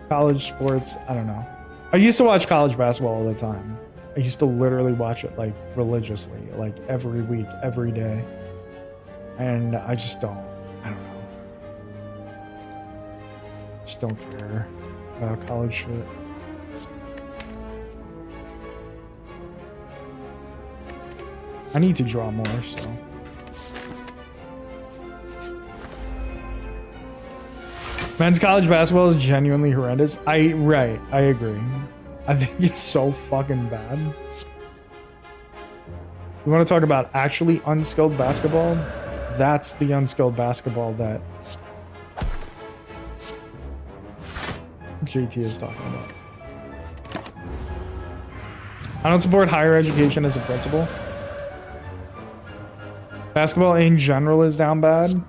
College sports, I don't know. I used to watch college basketball all the time. I used to literally watch it like religiously, like every week, every day. And I just don't. I don't know. Just don't care about college shit. I need to draw more, so. Men's college basketball is genuinely horrendous. I agree. I think it's so fucking bad. You want to talk about actually unskilled basketball? That's the unskilled basketball that JT is talking about. I don't support higher education as a principle. Basketball in general is down bad.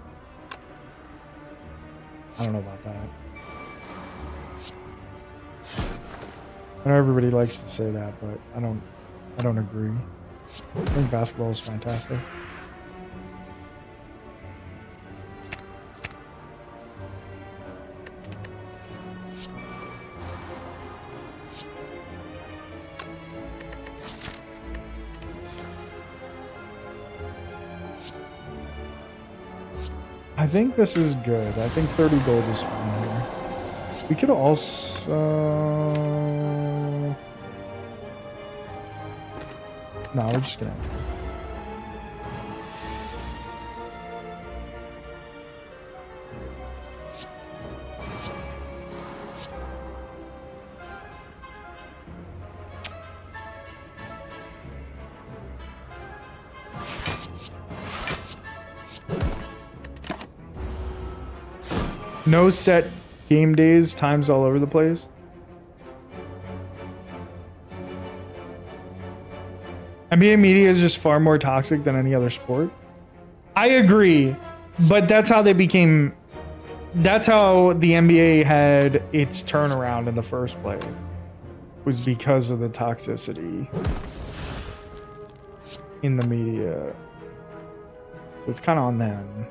I don't know about that. I know everybody likes to say that, but I don't agree. I think basketball is fantastic. I think this is good. I think 30 gold is fine here. We could also... No, we're just gonna... No set game days, times all over the place. NBA media is just far more toxic than any other sport. I agree, but that's how they became. That's how the NBA had its turnaround in the first place. Was because of the toxicity in the media. So it's kind of on them.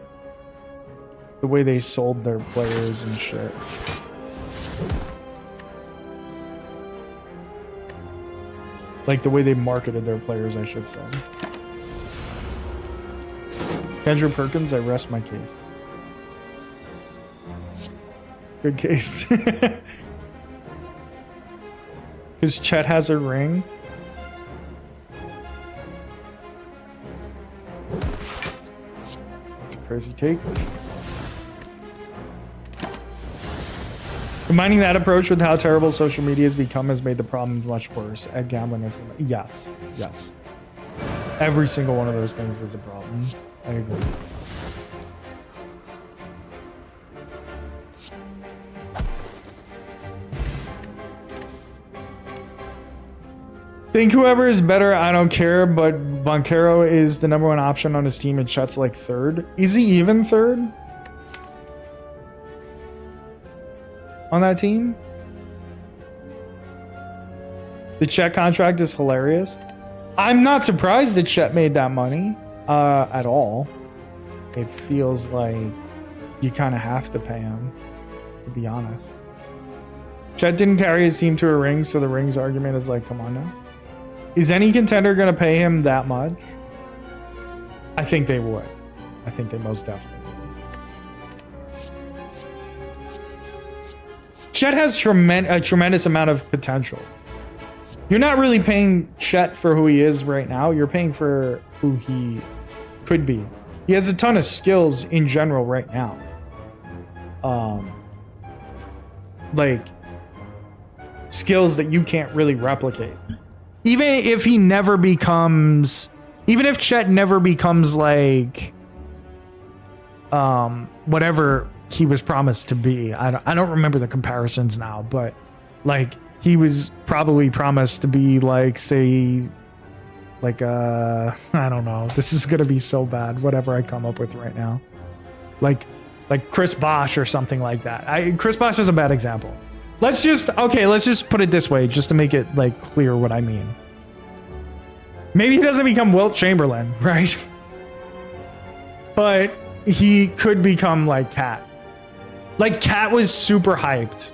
The way they sold their players and shit. Like the way they marketed their players, I should say. Andrew Perkins, I rest my case. Good case. Because Chet has a ring. That's a crazy take. Combining that approach with how terrible social media has become has made the problem much worse. At gambling is yes. Every single one of those things is a problem. I agree. Think whoever is better, I don't care, but Banchero is the #1 option on his team and Chet's like third. Is he even third? On that team? The Chet contract is hilarious. I'm not surprised that Chet made that money at all. It feels like you kind of have to pay him, to be honest. Chet didn't carry his team to a ring, so the rings argument is like, come on now. Is any contender going to pay him that much? I think they would. I think they most definitely would. Chet has a tremendous amount of potential. You're not really paying Chet for who he is right now. You're paying for who he could be. He has a ton of skills in general right now. Like skills that you can't really replicate. Even if he never becomes, even if Chet never becomes like, whatever he was promised to be. I don't remember the comparisons now, but like he was probably promised to be like, say, like I don't know. This is gonna be so bad. Whatever I come up with right now, like Chris Bosh or something like that. Chris Bosh is a bad example. Let's just put it this way, just to make it like clear what I mean. Maybe he doesn't become Wilt Chamberlain, right? But he could become like Cat. Like Cat was super hyped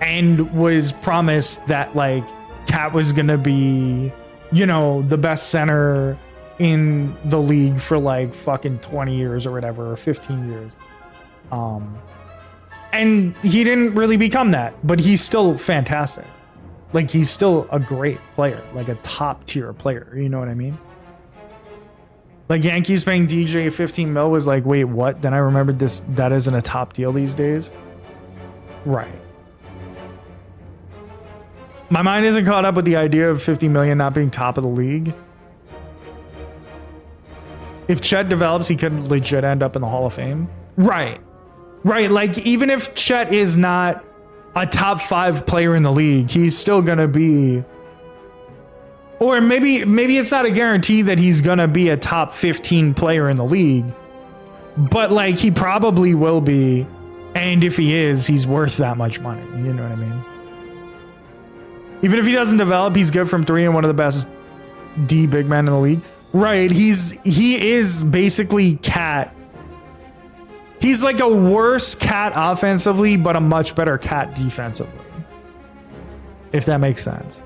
and was promised that like Cat was gonna be, you know, the best center in the league for like fucking 20 years or whatever, or 15 years. And he didn't really become that, but he's still fantastic. Like he's still a great player, like a top tier player. You know what I mean? Like Yankees paying DJ 15 mil was like, wait, what? Then I remembered that isn't a top deal these days. Right. My mind isn't caught up with the idea of 50 million not being top of the league. If Chet develops, he could legit end up in the Hall of Fame. Right. Like even if Chet is not a top 5 player in the league, he's still gonna be, or maybe it's not a guarantee that he's gonna be a top 15 player in the league, but like he probably will be, and if he is, he's worth that much money. You know what I mean? Even if he doesn't develop, he's good from three and one of the best D big men in the league. Right, he is basically Cat. He's like a worse Cat offensively, but a much better Cat defensively. If that makes sense.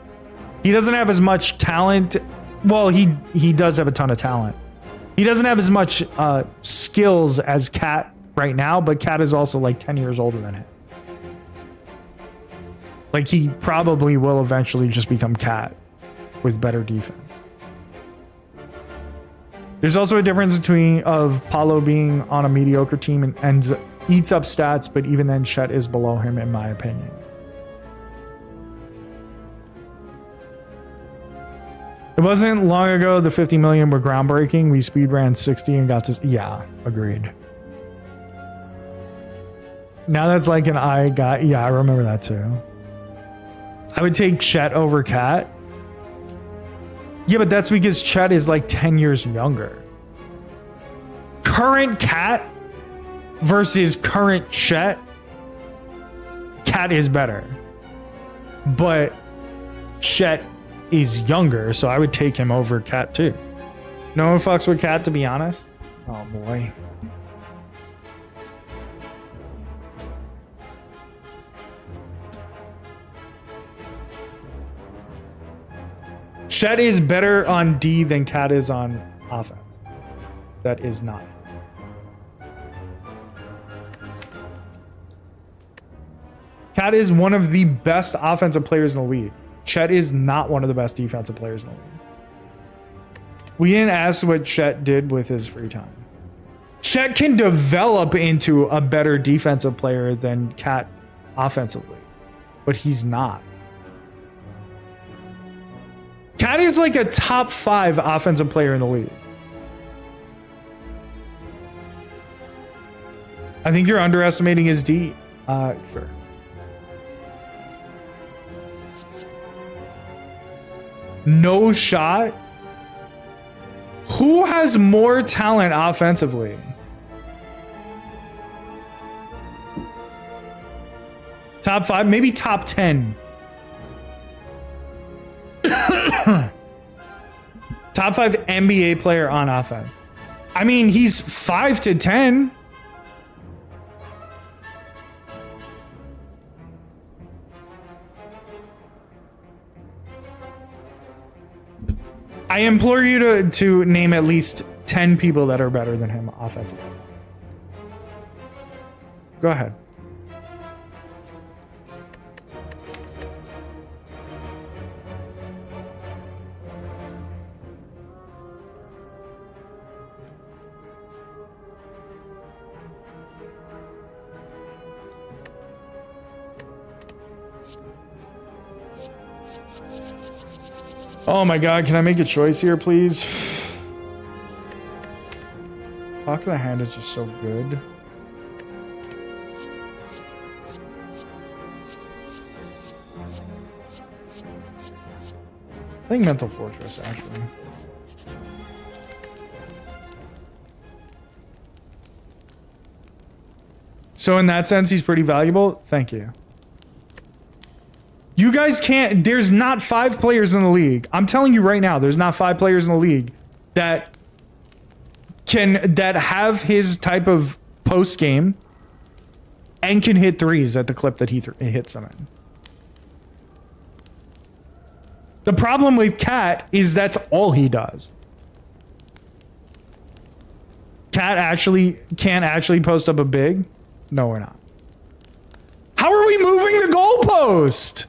He doesn't have as much talent. Well, he does have a ton of talent. He doesn't have as much skills as Cat right now, but Cat is also like 10 years older than him. Like he probably will eventually just become Cat with better defense. There's also a difference between of Paulo being on a mediocre team and eats up stats, but even then Chet is below him in my opinion. It wasn't long ago the 50 million were groundbreaking. We speed ran 60 and got to... Yeah, agreed. Now that's like an I got... Yeah, I remember that too. I would take Chet over Cat. Yeah, but that's because Chet is like 10 years younger. Current Cat versus current Chet. Cat is better. But Chet is younger, so I would take him over Cat too. No one fucks with Cat, to be honest. Oh boy. Chet is better on D than Cat is on offense. That is not. Cat is one of the best offensive players in the league. Chet is not one of the best defensive players in the league. We didn't ask what Chet did with his free time. Chet can develop into a better defensive player than Cat offensively, but he's not. Cat is like a top 5 offensive player in the league. I think you're underestimating his D. Sure. No shot. Who has more talent offensively? Top 5, maybe top 10. Top 5 NBA player on offense. I mean, he's 5 to 10. I implore you to name at least 10 people that are better than him offensively. Go ahead. Oh my God, can I make a choice here, please? Talk to the Hand is just so good. I think Mental Fortress, actually. So in that sense, he's pretty valuable. Thank you. You guys can't, there's not 5 players in the league. I'm telling you right now, there's not 5 players in the league that have his type of post game and can hit threes at the clip that he hits them in. The problem with Cat is that's all he does. Cat can't actually post up a big. No, we're not. How are we moving the goalpost?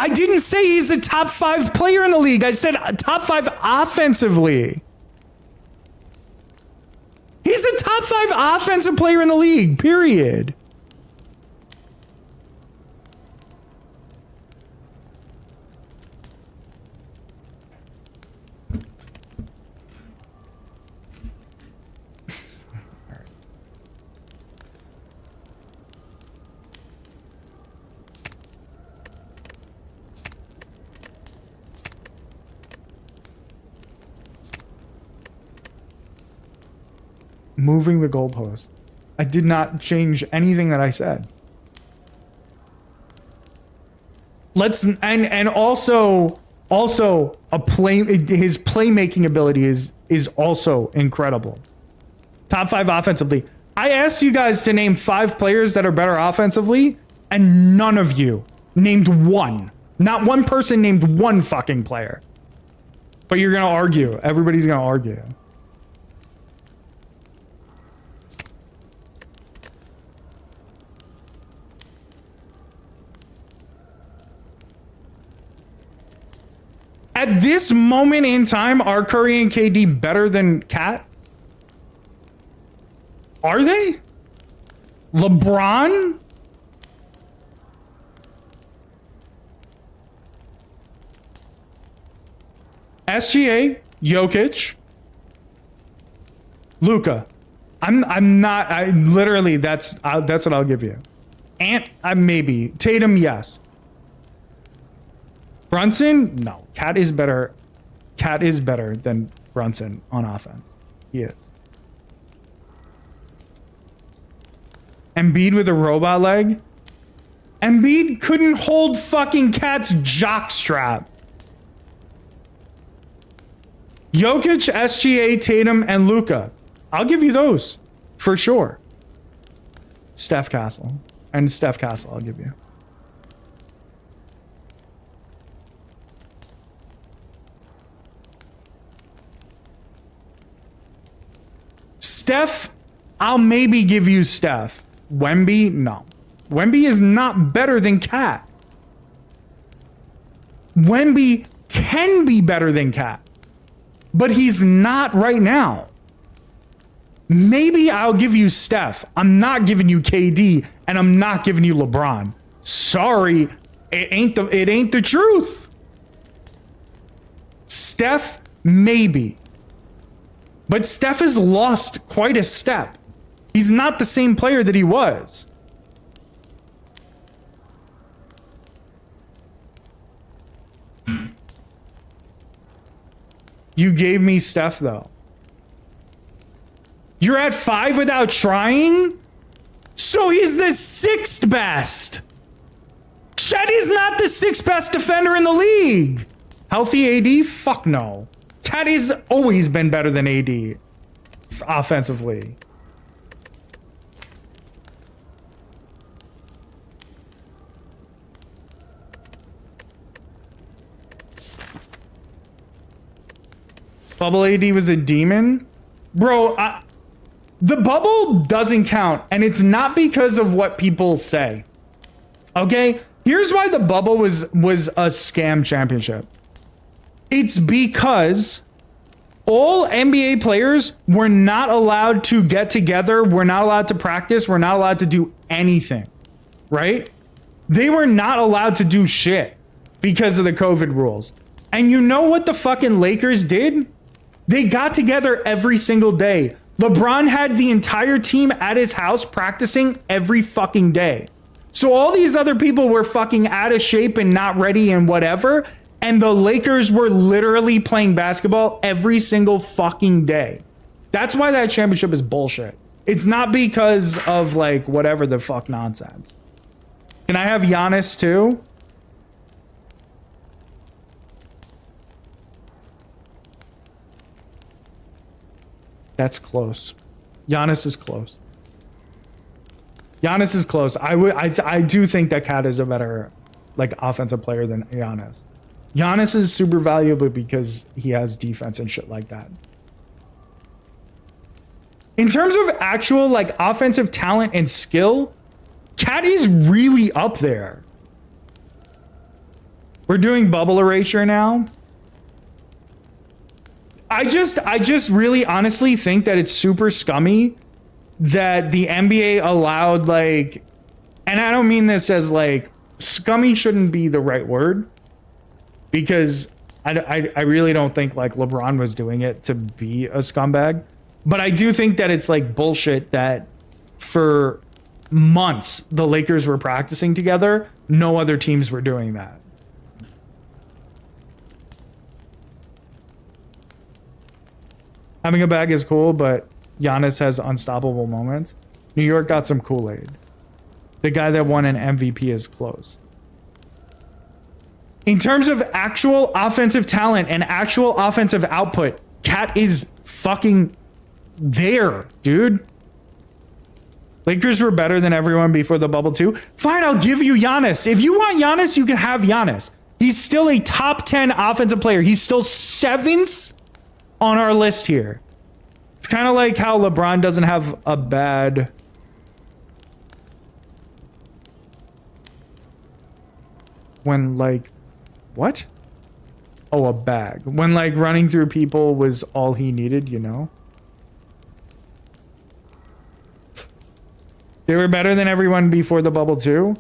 I didn't say he's a top 5 player in the league. I said top 5 offensively. He's a top 5 offensive player in the league, period. Moving the goalpost. I did not change anything that I said. And also his playmaking ability is also incredible. Top 5 offensively. I asked you guys to name 5 players that are better offensively, and none of you named one. Not one person named one fucking player. But you're gonna argue. Everybody's gonna argue. At this moment in time, are Curry and KD better than Cat? Are they? LeBron? SGA, Jokic, Luka. I'm not. I literally that's what I'll give you. Ant, maybe. Tatum, yes. Brunson, no. Cat is better. Cat is better than Brunson on offense. He is. Embiid with a robot leg. Embiid couldn't hold fucking Cat's jockstrap. Jokic, SGA, Tatum, and Luka. I'll give you those for sure. Steph Castle. And Steph Castle, I'll give you. Steph, I'll maybe give you Steph. Wemby, no. Wemby is not better than Cat. Wemby can be better than Cat, but he's not right now. Maybe I'll give you Steph. I'm not giving you KD, and I'm not giving you LeBron. Sorry, it ain't the truth. Steph, maybe. But Steph has lost quite a step. He's not the same player that he was. You gave me Steph, though. You're at 5 without trying? So he's the 6th best. Chet is not the 6th best defender in the league. Healthy AD? Fuck no. Cat has always been better than AD offensively. Bubble AD was a demon? Bro, the bubble doesn't count, and it's not because of what people say. Okay? Here's why the bubble was a scam championship. It's because all NBA players were not allowed to get together, were not allowed to practice, were not allowed to do anything, right? They were not allowed to do shit because of the COVID rules. And you know what the fucking Lakers did? They got together every single day. LeBron had the entire team at his house practicing every fucking day. So all these other people were fucking out of shape and not ready and whatever. And the Lakers were literally playing basketball every single fucking day. That's why that championship is bullshit. It's not because of like whatever the fuck nonsense. Can I have Giannis too? That's close. Giannis is close. Giannis is close. I do think that Cat is a better like offensive player than Giannis. Giannis is super valuable because he has defense and shit like that. In terms of actual like offensive talent and skill, Cat is really up there. We're doing bubble erasure now. I just really honestly think that it's super scummy that the NBA allowed like, and I don't mean this as like, scummy shouldn't be the right word. Because I really don't think like LeBron was doing it to be a scumbag. But I do think that it's like bullshit that for months the Lakers were practicing together. No other teams were doing that. Having a bag is cool, but Giannis has unstoppable moments. New York got some Kool-Aid. The guy that won an MVP is close. In terms of actual offensive talent and actual offensive output, Cat is fucking there, dude. Lakers were better than everyone before the bubble too. Fine, I'll give you Giannis. If you want Giannis, you can have Giannis. He's still a top 10 offensive player. He's still 7th on our list here. It's kind of like how LeBron doesn't have a bad... When like... What? Oh, a bag. When like running through people was all he needed, you know? They were better than everyone before the bubble too.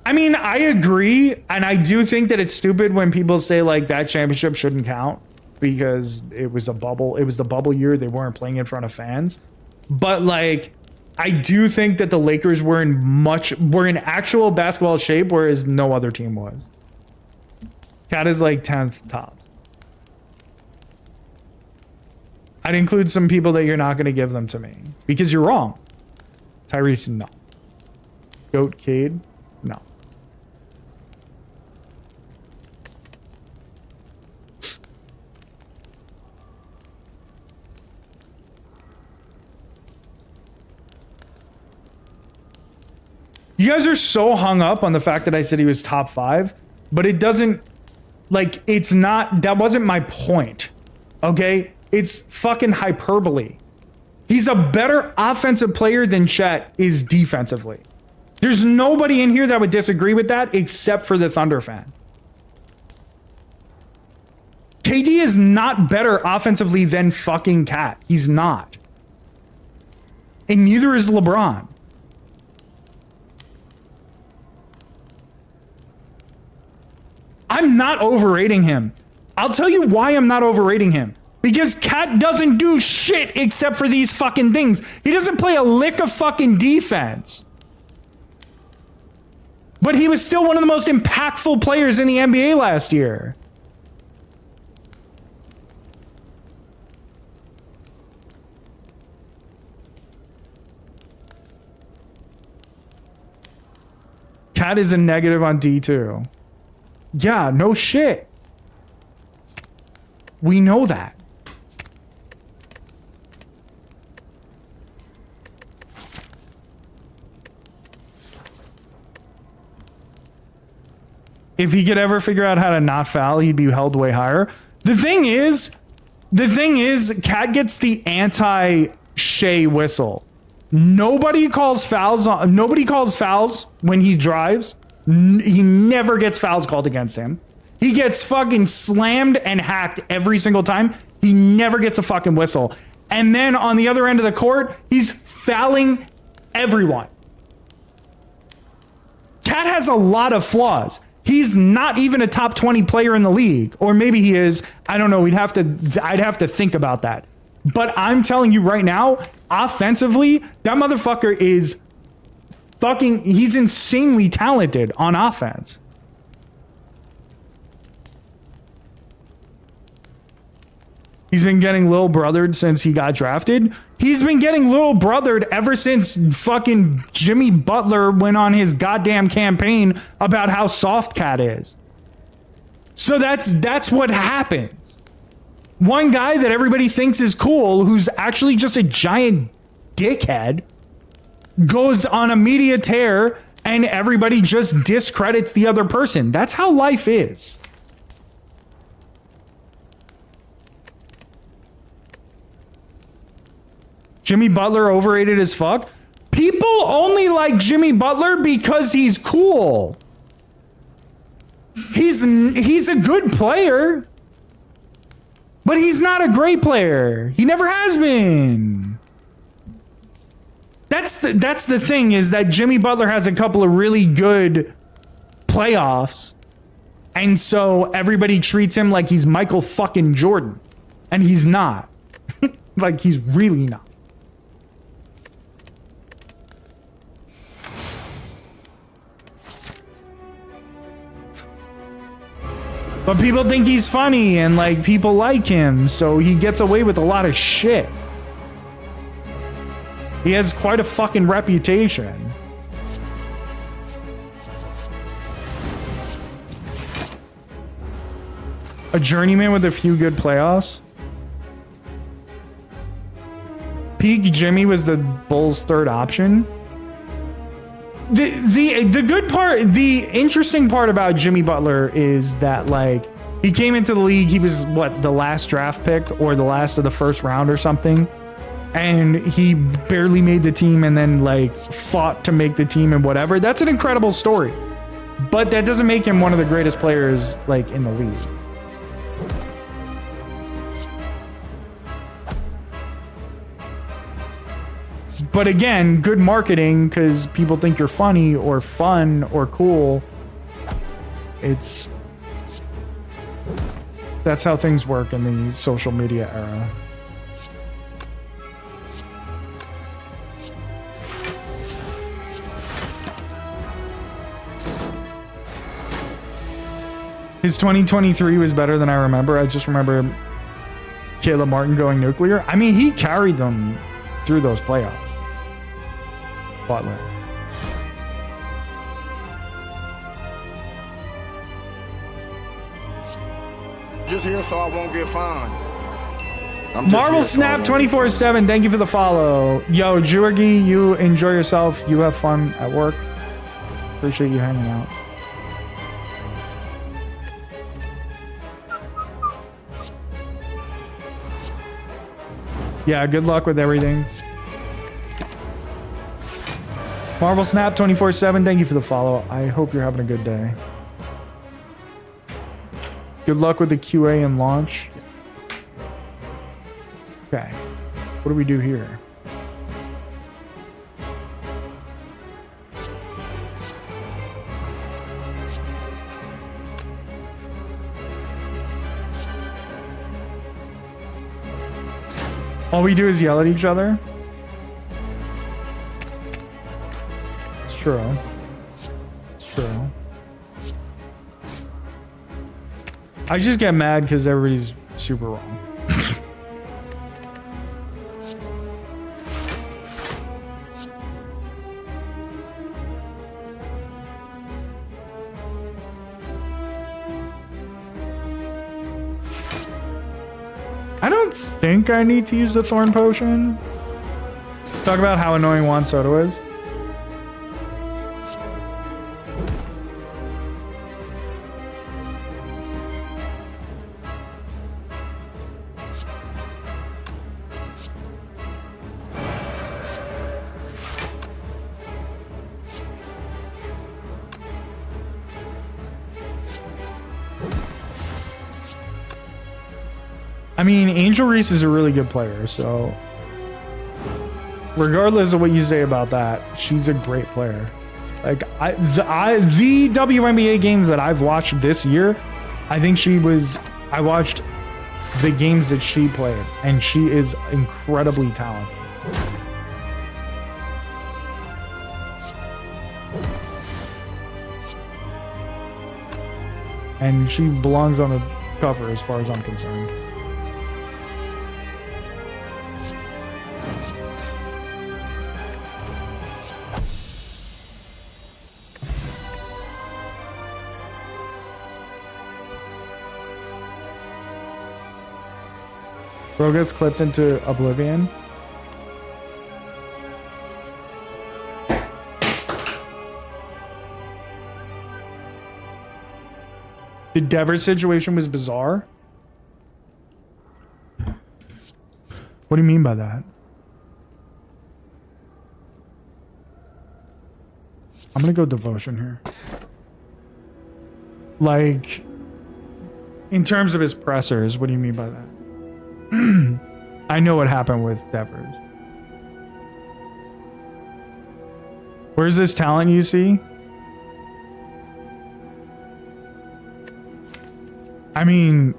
I mean, I agree. And I do think that it's stupid when people say like that championship shouldn't count because it was a bubble. It was the bubble year. They weren't playing in front of fans. But like, I do think that the Lakers were in actual basketball shape, whereas no other team was. Cat is like 10th tops. I'd include some people that you're not going to give them to me because you're wrong. Tyrese, no. Goat Cade, no. You guys are so hung up on the fact that I said he was top 5, but it doesn't, like, it's not, that wasn't my point, okay? It's fucking hyperbole. He's a better offensive player than Chet is defensively. There's nobody in here that would disagree with that except for the Thunder fan. KD is not better offensively than fucking Cat. He's not. And neither is LeBron. I'm not overrating him. I'll tell you why I'm not overrating him. Because Cat doesn't do shit except for these fucking things. He doesn't play a lick of fucking defense. But he was still one of the most impactful players in the NBA last year. Cat is a negative on D2. Yeah, no shit. We know that. If he could ever figure out how to not foul, he'd be held way higher. The thing is, Cat gets the anti-Shea whistle. Nobody calls fouls when he drives. He never gets fouls called against him. He gets fucking slammed and hacked every single time. He never gets a fucking whistle. And then on the other end of the court, he's fouling everyone. Cat has a lot of flaws. He's not even a top 20 player in the league. Or maybe he is. I don't know. I'd have to think about that. But I'm telling you right now, offensively, that motherfucker is fucking, he's insanely talented on offense. He's been getting little brothered since he got drafted. He's been getting little brothered ever since fucking Jimmy Butler went on his goddamn campaign about how soft Cat is. So that's what happens. One guy that everybody thinks is cool, who's actually just a giant dickhead, goes on a media tear and everybody just discredits the other person. That's how life is. Jimmy Butler overrated as fuck. People only like Jimmy Butler because he's cool. He's a good player, but he's not a great player. He never has been. That's the thing, is that Jimmy Butler has a couple of really good playoffs, and so everybody treats him like he's Michael fucking Jordan, and he's not. Like, he's really not. But people think he's funny and like people like him, so he gets away with a lot of shit. He has quite a fucking reputation. A journeyman with a few good playoffs. Peak Jimmy was the Bulls' third option. The good part, the interesting part about Jimmy Butler is that, like, he came into the league, he was what, the last draft pick or the last of the first round or something, and he barely made the team and then like fought to make the team and whatever. That's an incredible story, but that doesn't make him one of the greatest players like in the league. But again, good marketing, because people think you're funny or fun or cool. That's how things work in the social media era. His 2023 was better than I remember. I just remember Caleb Martin going nuclear. I mean, he carried them through those playoffs. Butler. Just here so I won't get fined. Marvel Snap 24/7. Thank you for the follow. Yo, Jurgi, you enjoy yourself. You have fun at work. Appreciate you hanging out. Yeah, good luck with everything. Marvel Snap 24/7. Thank you for the follow. I hope you're having a good day. Good luck with the QA and launch. Okay. What do we do here? All we do is yell at each other? It's true. It's true. I just get mad because everybody's super wrong. I don't think I need to use the Thorn Potion. Let's talk about how annoying Juan Soto is. I mean, Angel Reese is a really good player, so regardless of what you say about that, she's a great player. Like the WNBA games that I've watched this year, I watched the games that she played, and she is incredibly talented. And she belongs on the cover as far as I'm concerned. Bro gets clipped into oblivion. The Devers situation was bizarre. What do you mean by that? I'm gonna go devotion here. Like, in terms of his pressers, what do you mean by that? I know what happened with Devers. Where's this talent you see? I mean,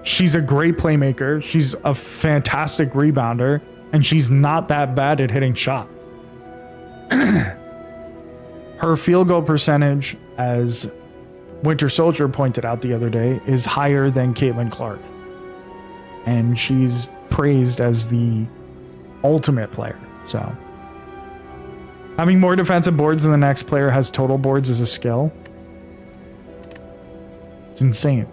she's a great playmaker. She's a fantastic rebounder, and she's not that bad at hitting shots. Her field goal percentage, as Winter Soldier pointed out the other day, is higher than Caitlin Clark. And she's praised as the ultimate player. So, having more defensive boards than the next player has total boards is a skill. It's insane.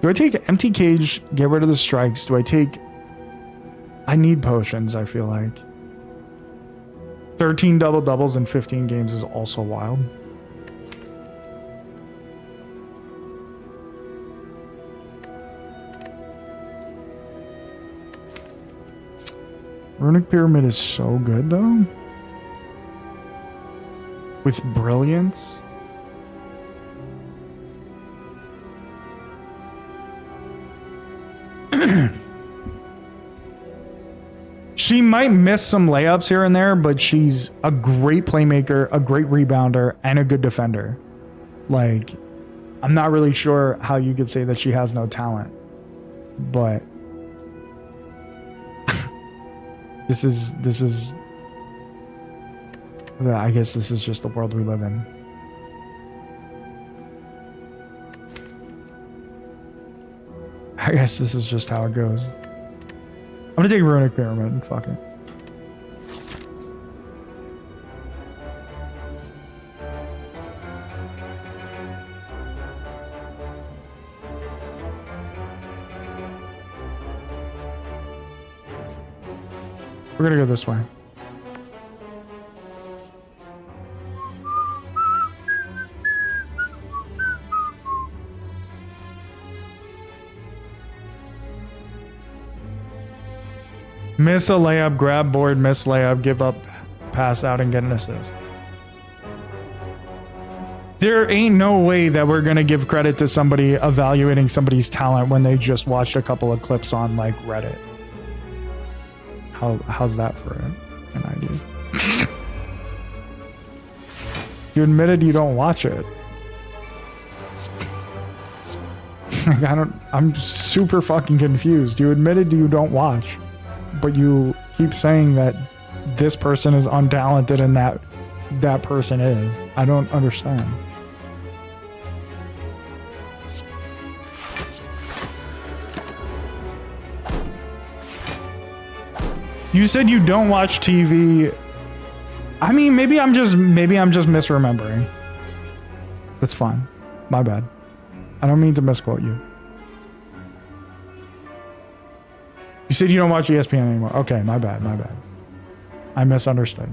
Do I take empty cage, get rid of the strikes? Do I take... I need potions, I feel like. 13 double-doubles in 15 games is also wild. Runic Pyramid is so good, though. With brilliance. She might miss some layups here and there, but she's a great playmaker, a great rebounder, and a good defender. Like, I'm not really sure how you could say that she has no talent, but this is I guess this is just the world we live in. I guess this is just how it goes. I'm gonna take Runic Pyramid. Fuck it. We're gonna go this way. Miss a layup, grab board, miss layup, give up, pass out, and get an assist. There ain't no way that we're gonna give credit to somebody evaluating somebody's talent when they just watched a couple of clips on like Reddit. How's that for an idea? You admitted you don't watch it. Like, I'm super fucking confused. You admitted you don't watch, but you keep saying that this person is untalented and that person is. I don't understand. You said you don't watch TV. I mean, maybe I'm just misremembering. That's fine. My bad. I don't mean to misquote you. You said you don't watch ESPN anymore. Okay, my bad. I misunderstood.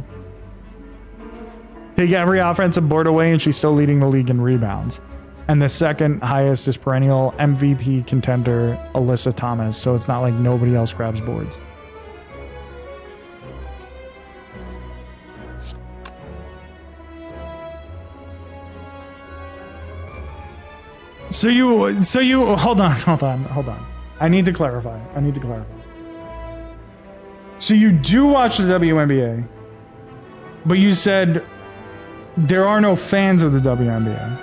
Take every offensive board away and she's still leading the league in rebounds. And the second highest is perennial MVP contender Alyssa Thomas, so it's not like nobody else grabs boards. So you hold on. I need to clarify. So you do watch the WNBA, but you said there are no fans of the WNBA.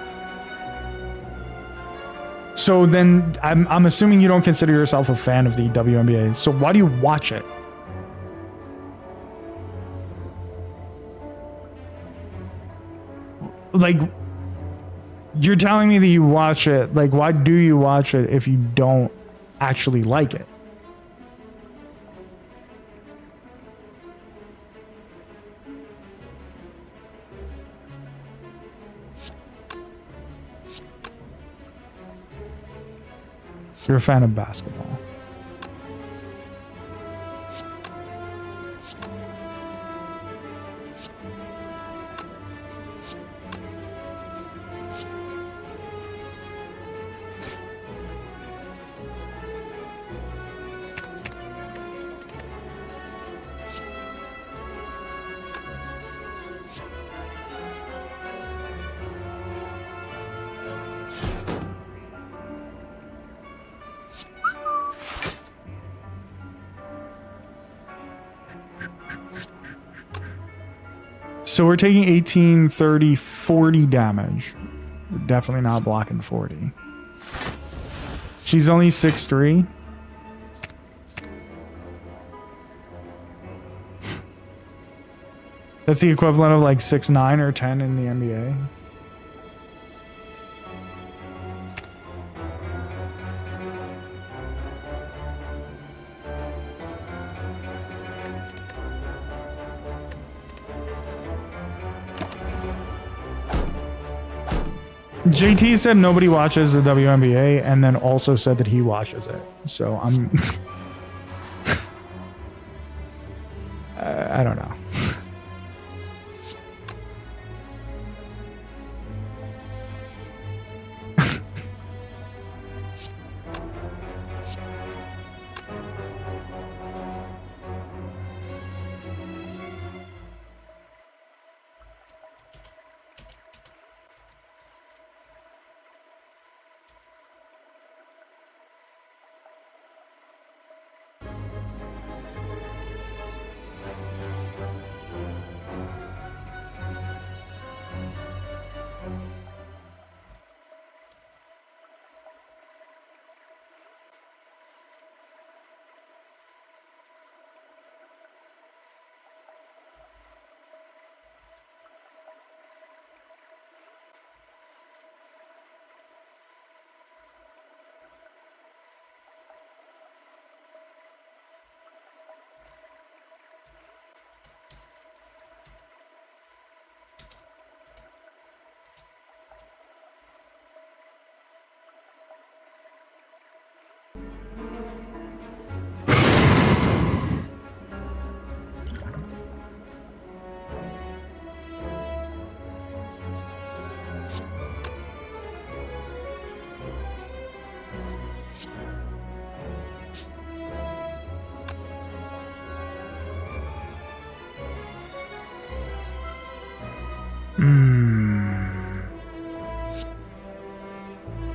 So then I'm assuming you don't consider yourself a fan of the WNBA. So why do you watch it? Like, you're telling me that you watch it. Like, why do you watch it if you don't actually like it? You're a fan of basketball. So we're taking 18, 30, 40 damage. We're definitely not blocking 40. She's only 6'3". That's the equivalent of like 6'9" or 10 in the NBA. JT said nobody watches the WNBA and then also said that he watches it. So I'm I don't know.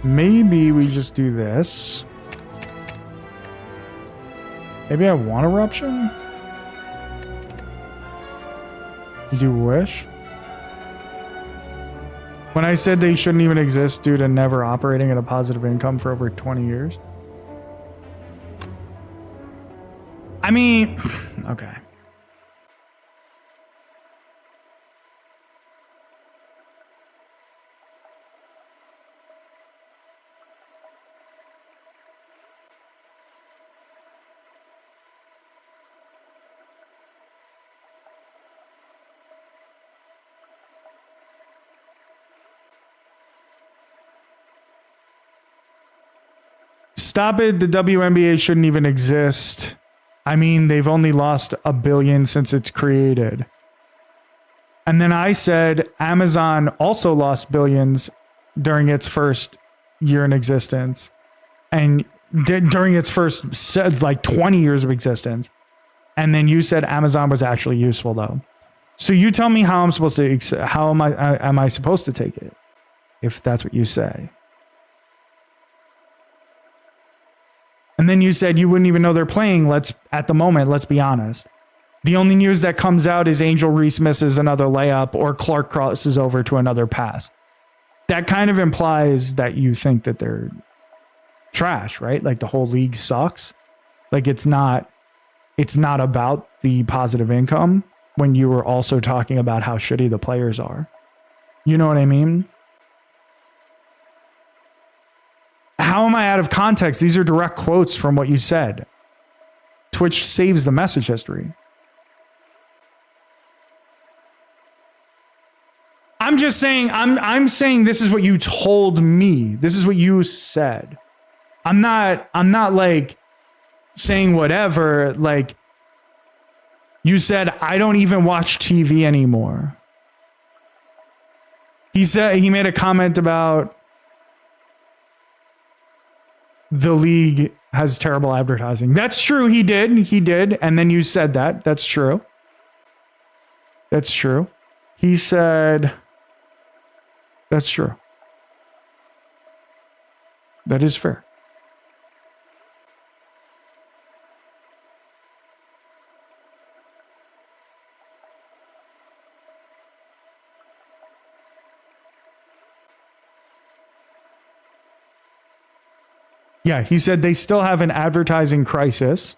Maybe we just do this. Maybe I want eruption? You do wish? When I said they shouldn't even exist due to never operating at a positive income for over 20 years. I mean, okay. Stop it. The WNBA shouldn't even exist. I mean, they've only lost $1 billion since it's created. And then I said Amazon also lost billions during its first year in existence. And during its first like 20 years of existence. And then you said Amazon was actually useful though. So you tell me how I'm supposed to, how am I supposed to take it? If that's what you say. And then you said you wouldn't even know they're playing. At the moment, let's be honest. The only news that comes out is Angel Reese misses another layup or Clark crosses over to another pass. That kind of implies that you think that they're trash, right? Like the whole league sucks. Like it's not about the positive income when you were also talking about how shitty the players are. You know what I mean? How am I out of context? These are direct quotes from what you said. Twitch saves the message history. I'm just saying, I'm saying this is what you told me. This is what you said. I'm not like saying whatever. Like you said, I don't even watch TV anymore. He made a comment about the league has terrible advertising. That's true. He did. And then you said that. That's true. That's true. He said, that's true. That is fair. Yeah, he said they still have an advertising crisis.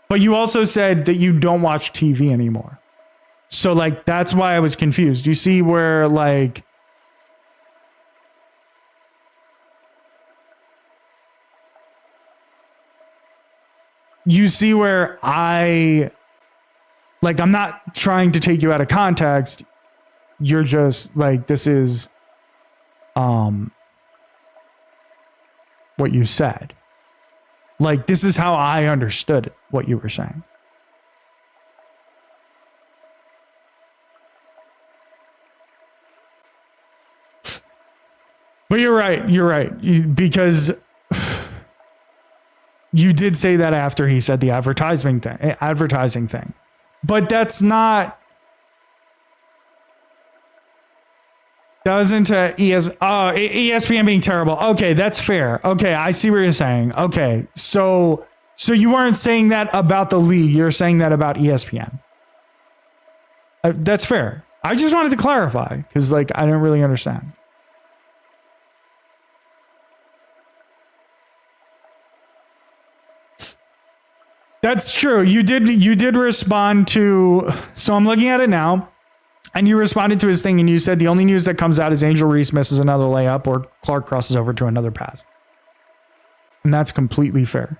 But you also said that you don't watch TV anymore. So like that's why I was confused. You see where like you see where I Like, I'm not trying to take you out of context. You're just like, this is what you said. Like, this is how I understood what you were saying. But you're right. Because you did say that after he said the advertising thing. But that's not... That was into ESPN being terrible. Okay, that's fair. Okay, I see what you're saying. Okay, so you weren't saying that about the league. You're saying that about ESPN. That's fair. I just wanted to clarify because, like, I didn't really understand. That's true. You did respond to. So I'm looking at it now. And you responded to his thing and you said the only news that comes out is Angel Reese misses another layup or Clark crosses over to another pass. And that's completely fair.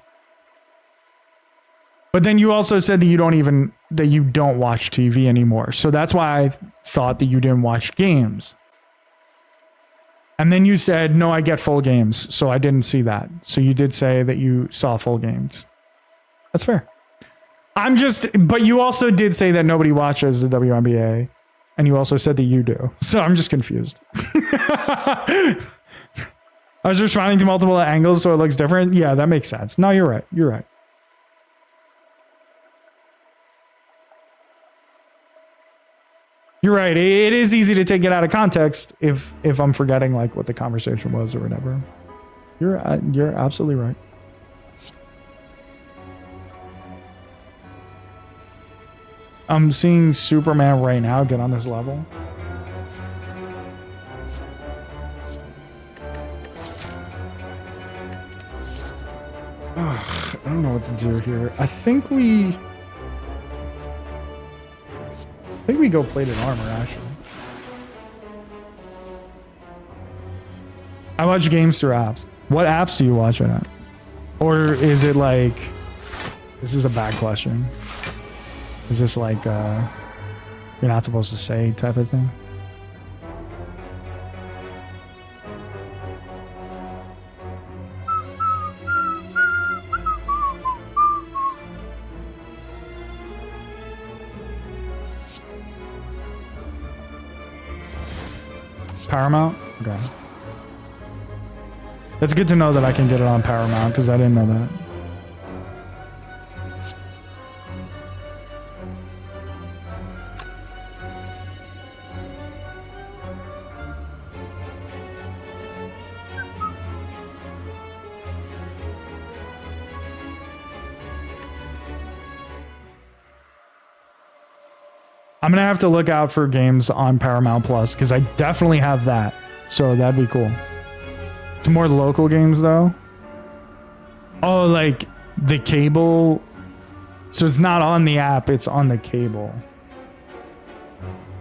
But then you also said that you don't watch TV anymore. So that's why I thought that you didn't watch games. And then you said, no, I get full games. So I didn't see that. So you did say that you saw full games. That's fair. But you also did say that nobody watches the WNBA. And you also said that you do. So I'm just confused. I was responding to multiple angles so it looks different. Yeah, that makes sense. No, you're right. You're right. You're right. It is easy to take it out of context if I'm forgetting like what the conversation was or whatever. You're absolutely right. I'm seeing Superman right now get on this level. Ugh, I don't know what to do here. I think we go plated armor, actually. I watch games through apps. What apps do you watch it at? Or is it like... This is a bad question. Is this like you're not supposed to say type of thing? Paramount? Okay. It's good to know that I can get it on Paramount because I didn't know that. I'm going to have to look out for games on Paramount Plus because I definitely have that. So that'd be cool. It's more local games though. Oh, like the cable. So it's not on the app, it's on the cable.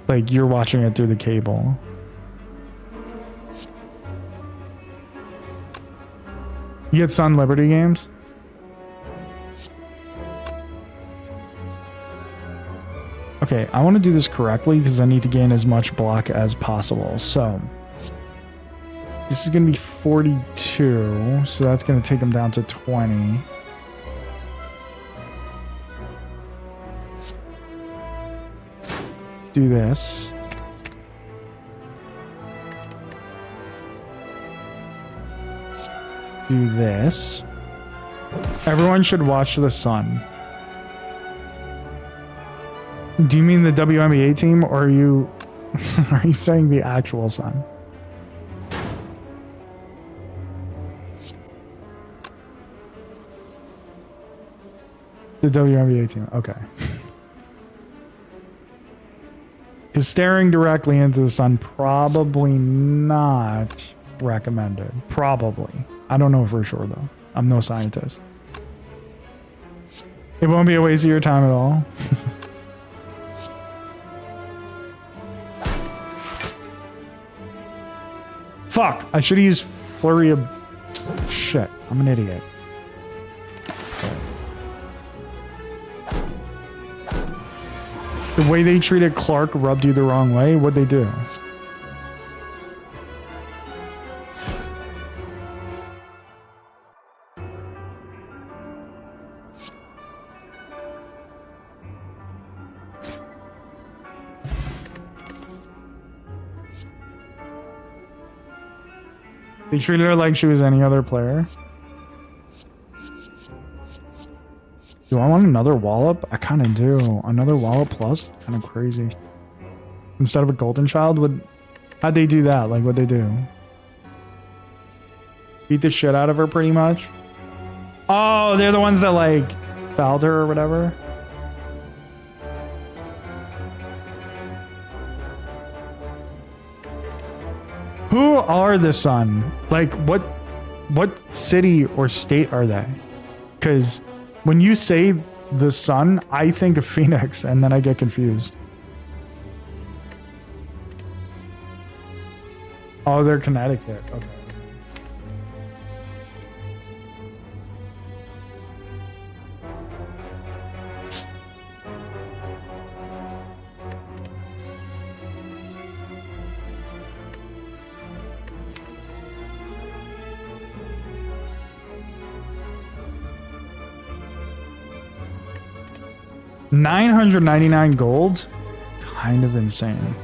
Like you're watching it through the cable. You get Sun Liberty games? Okay, I want to do this correctly because I need to gain as much block as possible. So this is going to be 42. So that's going to take him down to 20. Do this. Do this. Everyone should watch the Sun. Do you mean the WNBA team, or are you saying the actual Sun? The WNBA team. Okay. Is staring directly into the sun probably not recommended? Probably. I don't know for sure though. I'm no scientist. It won't be a waste of your time at all. Fuck! I should have used flurry of... Shit. I'm an idiot. The way they treated Clark rubbed you the wrong way? What'd they do? They treated her like she was any other player. Do I want another wallop? I kind of do. Another wallop plus? Kind of crazy. Instead of a golden child? How'd they do that? Like, what'd they do? Beat the shit out of her pretty much? Oh, they're the ones that like fouled her or whatever? Who are the Sun? Like, what city or state are they? Because when you say the Sun, I think of Phoenix, and then I get confused. Oh, they're Connecticut. Okay. $999 gold? Kind of insane.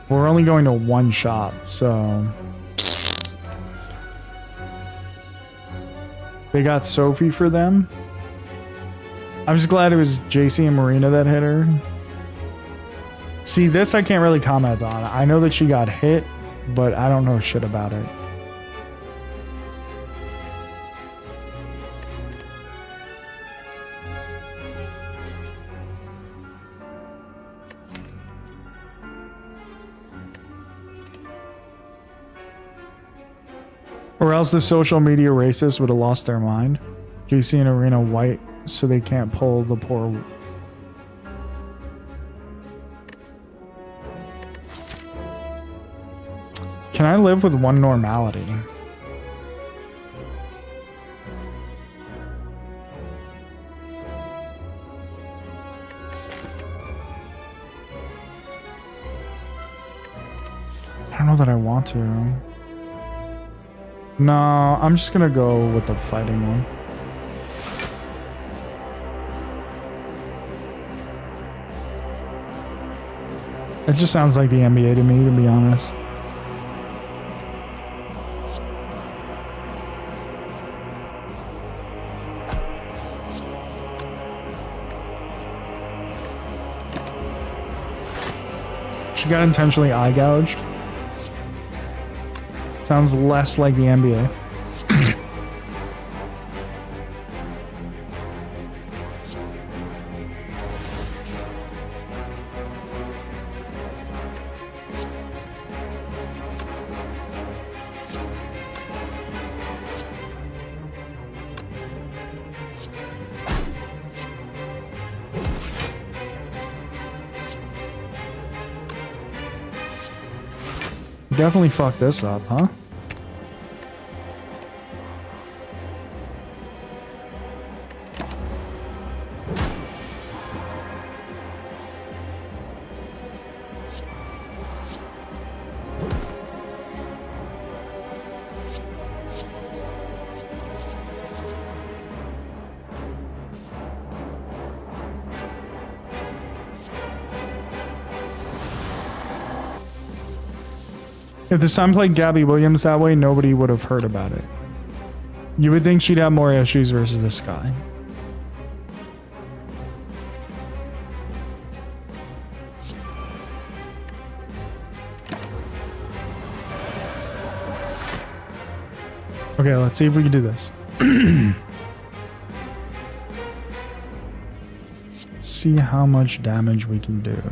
We're only going to one shop, so... They got Sophie for them. I'm just glad it was JC and Marina that hit her. See, this I can't really comment on. I know that she got hit, but I don't know shit about it. Or else the social media racists would have lost their mind. JC and Arena white, so they can't pull the poor. Can I live with one normality? I don't know that I want to. No, I'm just gonna go with the fighting one. It just sounds like the NBA to me, to be honest. She got intentionally eye gouged. Sounds less like the NBA. Definitely fucked this up, huh? If the Sun played Gabby Williams that way, nobody would have heard about it. You would think she'd have more issues versus this guy. Okay, let's see if we can do this. Let's see how much damage we can do.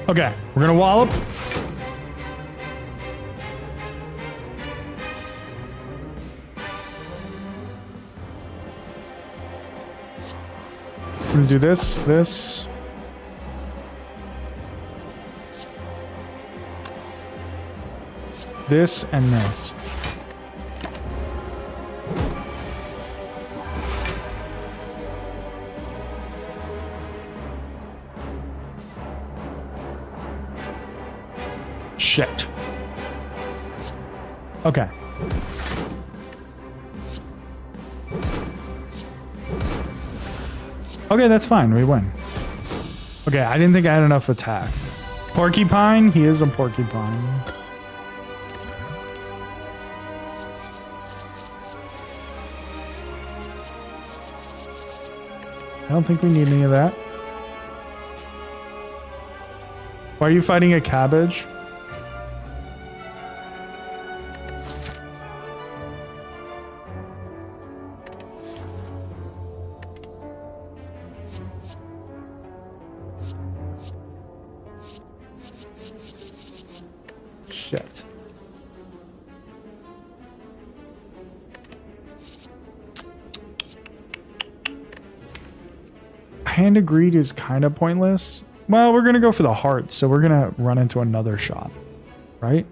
Okay, we're gonna wallop. We're gonna do this, and this. Shit. Okay. Okay, that's fine. We win. Okay, I didn't think I had enough attack. Porcupine? He is a porcupine. I don't think we need any of that. Why are you fighting a cabbage? Shit. Hand of Greed is kind of pointless. Well, we're going to go for the heart, so we're going to run into another shop, right?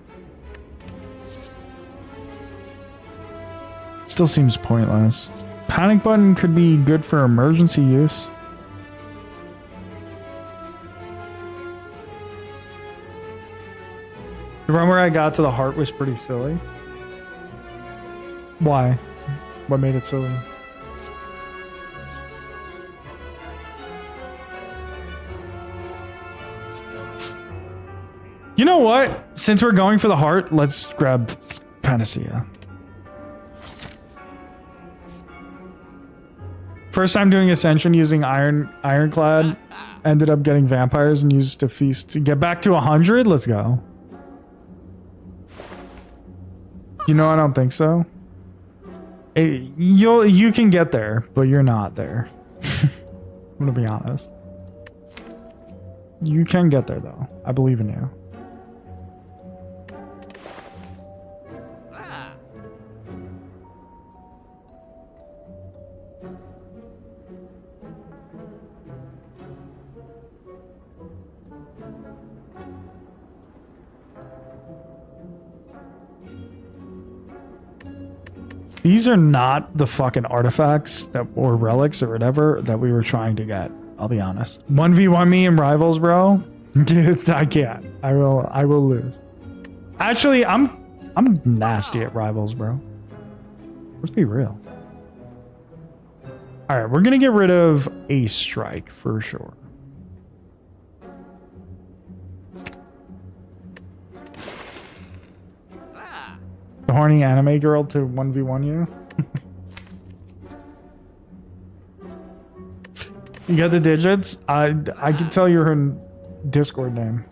Still seems pointless. Panic button could be good for emergency use. The run where I got to the heart was pretty silly. Why? What made it silly? You know what? Since we're going for the heart, let's grab Panacea. First time doing Ascension using Ironclad. Ended up getting vampires and used to feast to get back to 100. Let's go. You know, I don't think so. You can get there, but you're not there. I'm gonna be honest. You can get there though. I believe in you. These are not the fucking artifacts that or relics or whatever that we were trying to get. I'll be honest. 1v1 me in rivals, bro. Dude, I can't. I will lose. Actually, I'm nasty at rivals, bro. Let's be real. All right, we're gonna get rid of Ace Strike for sure. The horny anime girl to 1v1 you. You got the digits? I can tell you her Discord name.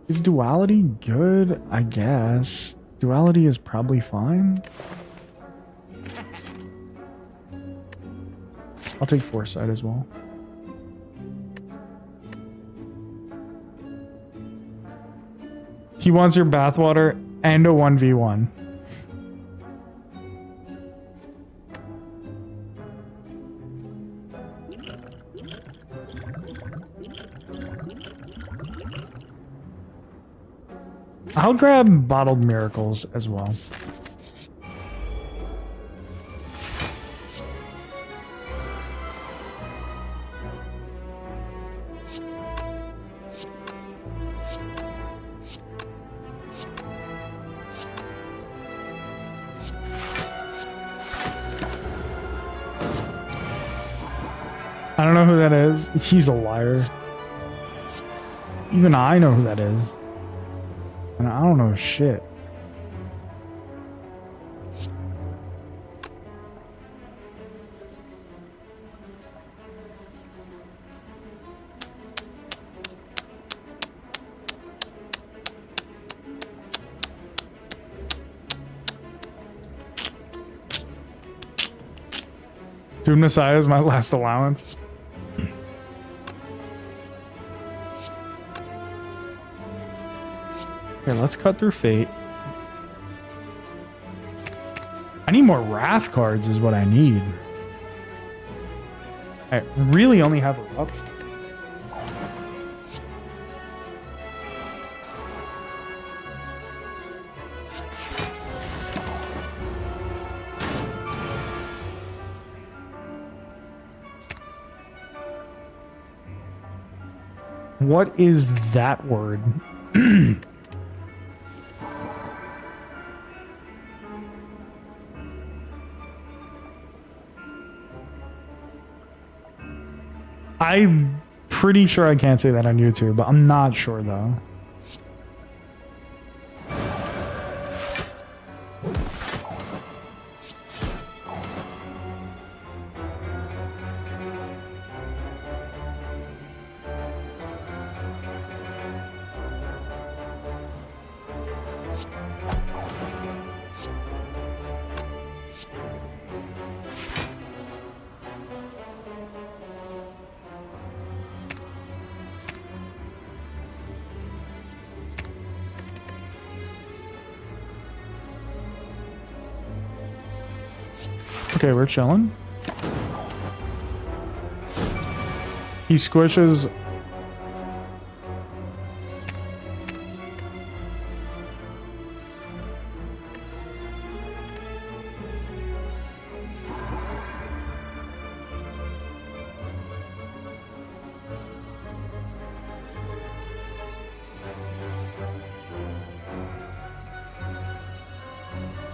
Is duality good? I guess. Duality is probably fine. I'll take Foresight as well. He wants your bathwater and a 1v1. I'll grab Bottled Miracles as well. I don't know who that is. He's a liar. Even I know who that is. And I don't know shit. Dude, Messiah is my last allowance. Here, let's cut through fate. I need more wrath cards is what I need. I really only have eruption. What is that word? I'm pretty sure I can't say that on YouTube, but I'm not sure though. Okay, we're chilling. He squishes.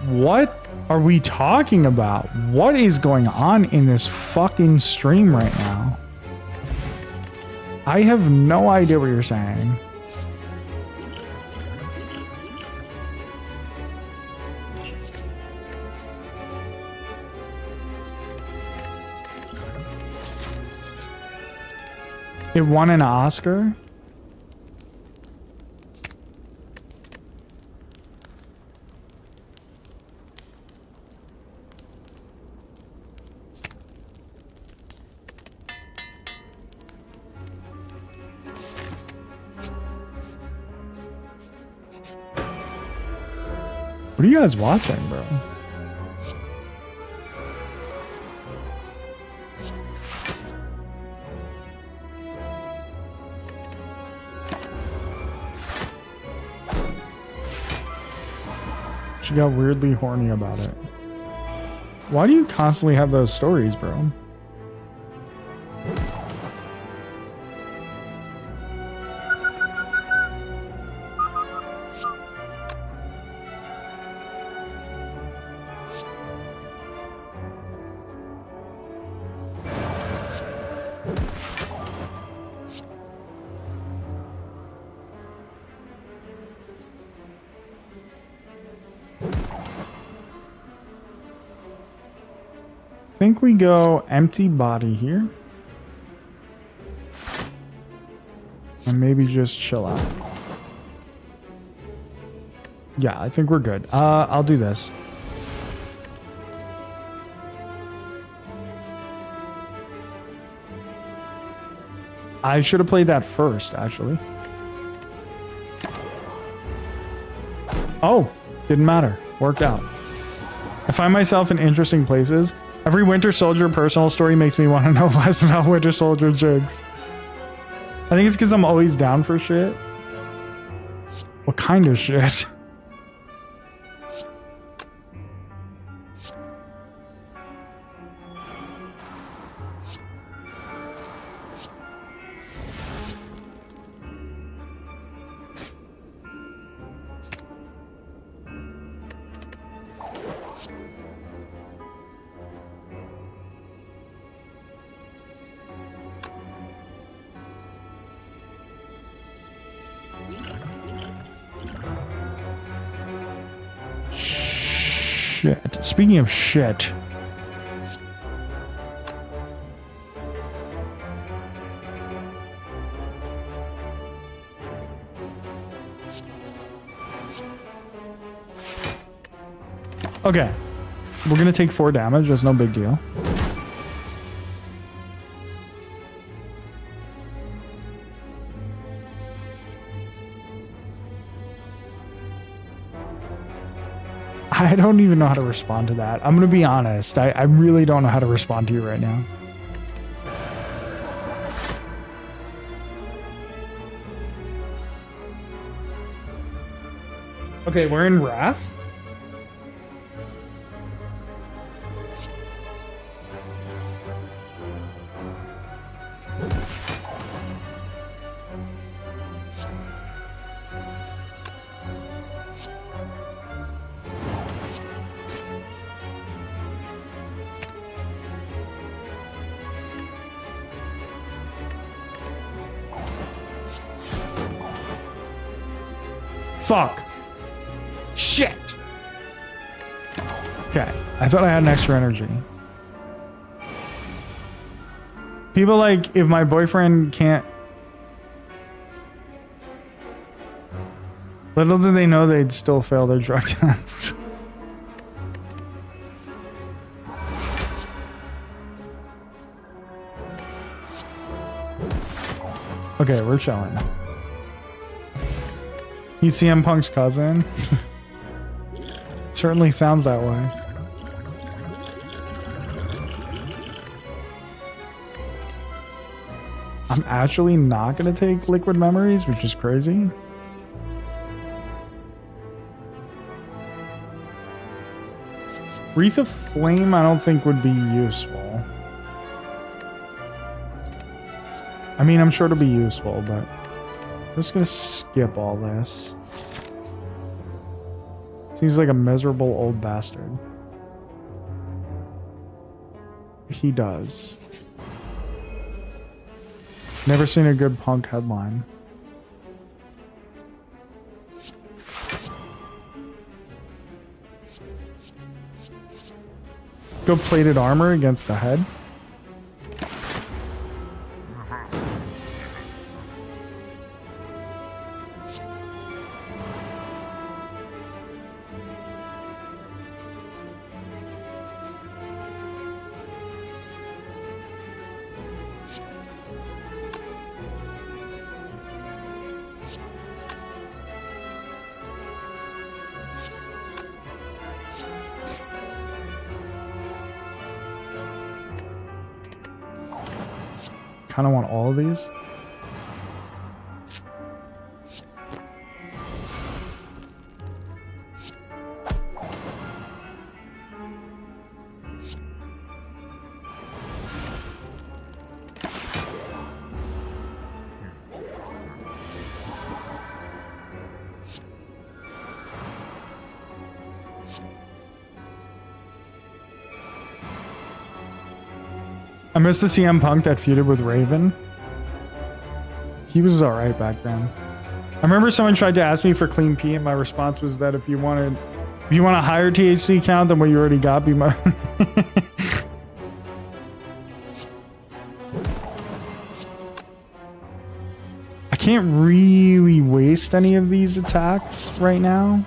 What are we talking about? What is going on in this fucking stream right now? I have no idea what you're saying. It won an Oscar? What are you guys watching, bro? She got weirdly horny about it. Why do you constantly have those stories, bro? I think we go empty body here. And maybe just chill out. Yeah, I think we're good. I'll do this. I should have played that first, actually. Oh, didn't matter. Worked out. I find myself in interesting places. Every Winter Soldier personal story makes me want to know less about Winter Soldier jigs. I think it's because I'm always down for shit. What kind of shit? Shit. Speaking of shit. Okay. We're gonna take 4 damage. That's no big deal. I don't even know how to respond to that. I'm gonna be honest. I really don't know how to respond to you right now. Okay, we're in Wrath. Fuck. Shit. Okay. I thought I had an extra energy. People like, if my boyfriend can't... Little do they know they'd still fail their drug test. Okay, we're chilling. He's CM Punk's cousin. Certainly sounds that way. I'm actually not gonna take liquid memories, which is crazy. Wreath of Flame I don't think would be useful. I mean, I'm sure it'll be useful, but I'm just gonna skip all this. Seems like a miserable old bastard. He does. Never seen a good Punk headline. Go plated armor against the head. Kind of want all of these. I miss the CM Punk that feuded with Raven. He was alright back then. I remember someone tried to ask me for clean P, and my response was that if you want a higher THC count than what you already got, be my. I can't really waste any of these attacks right now.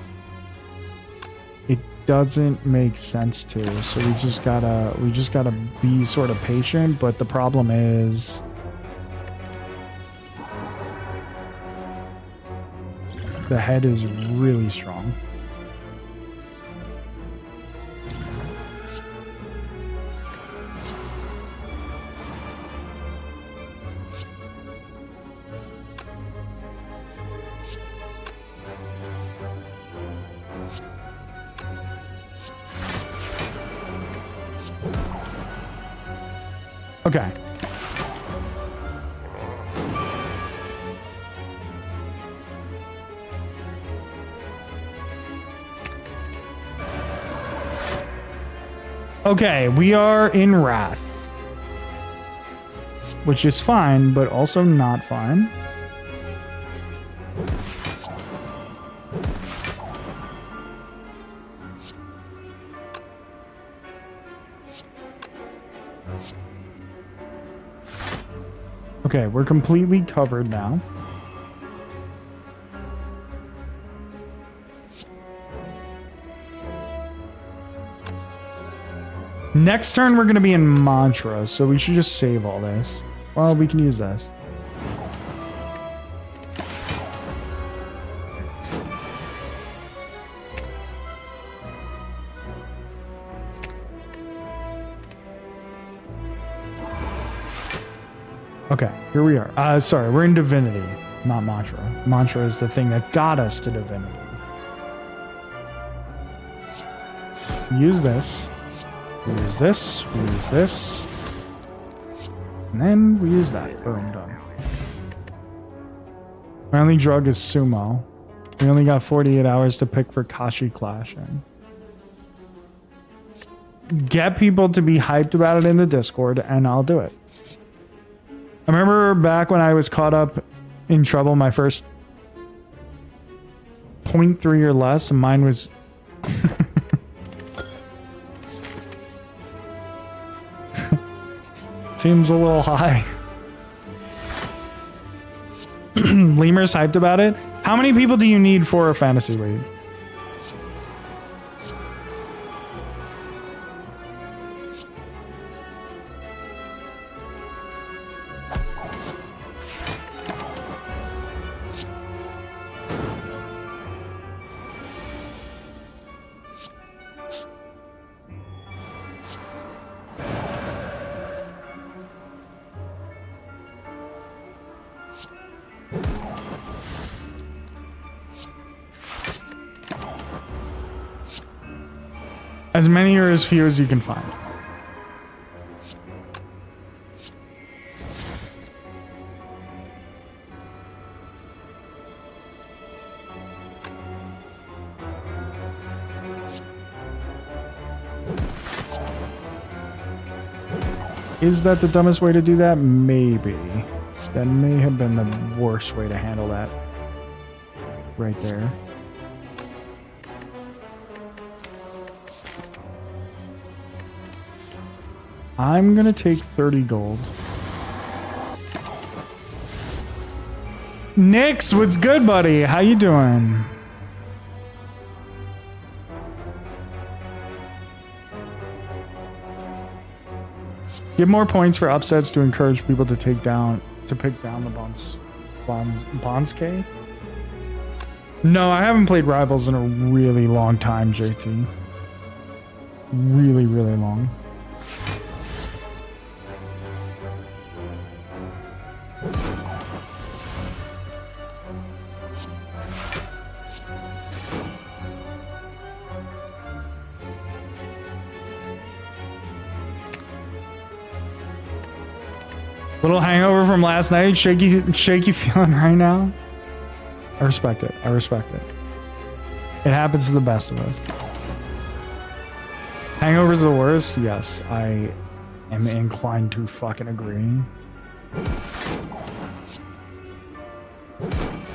It doesn't make sense to, so we just gotta be sort of patient, but the problem is the head is really strong. Okay. Okay, we are in Wrath. Which is fine, but also not fine. Okay, we're completely covered now. Next turn, we're going to be in Mantra, so we should just save all this. Well, we can use this. Okay, here we are. Sorry, we're in Divinity, not Mantra. Mantra is the thing that got us to Divinity. Use this. We use this. We use this. And then we use that. Boom, done. My only drug is Sumo. We only got 48 hours to pick for Kashi Clash in. Get people to be hyped about it in the Discord, and I'll do it. I remember back when I was caught up in trouble, my first 0.3 or less, and mine was... Seems a little high. Lemur's hyped about it. How many people do you need for a fantasy league? As many or as few as you can find. Is that the dumbest way to do that? Maybe. That may have been the worst way to handle that. Right there. I'm gonna take 30 gold. Nix, what's good, buddy? How you doing? Give more points for upsets to encourage people to pick down the Bonske. No, I haven't played Rivals in a really long time, JT. Really, really long. Little hangover from last night. Shaky feeling right now. I respect it. I respect it. It happens to the best of us. Hangovers are the worst? Yes, I am inclined to fucking agree.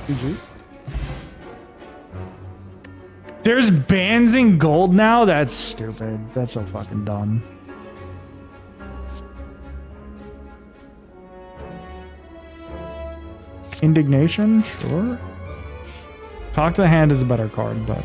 GG's. There's bans in gold now? That's stupid. That's so fucking dumb. Indignation? Sure. Talk to the Hand is a better card, but...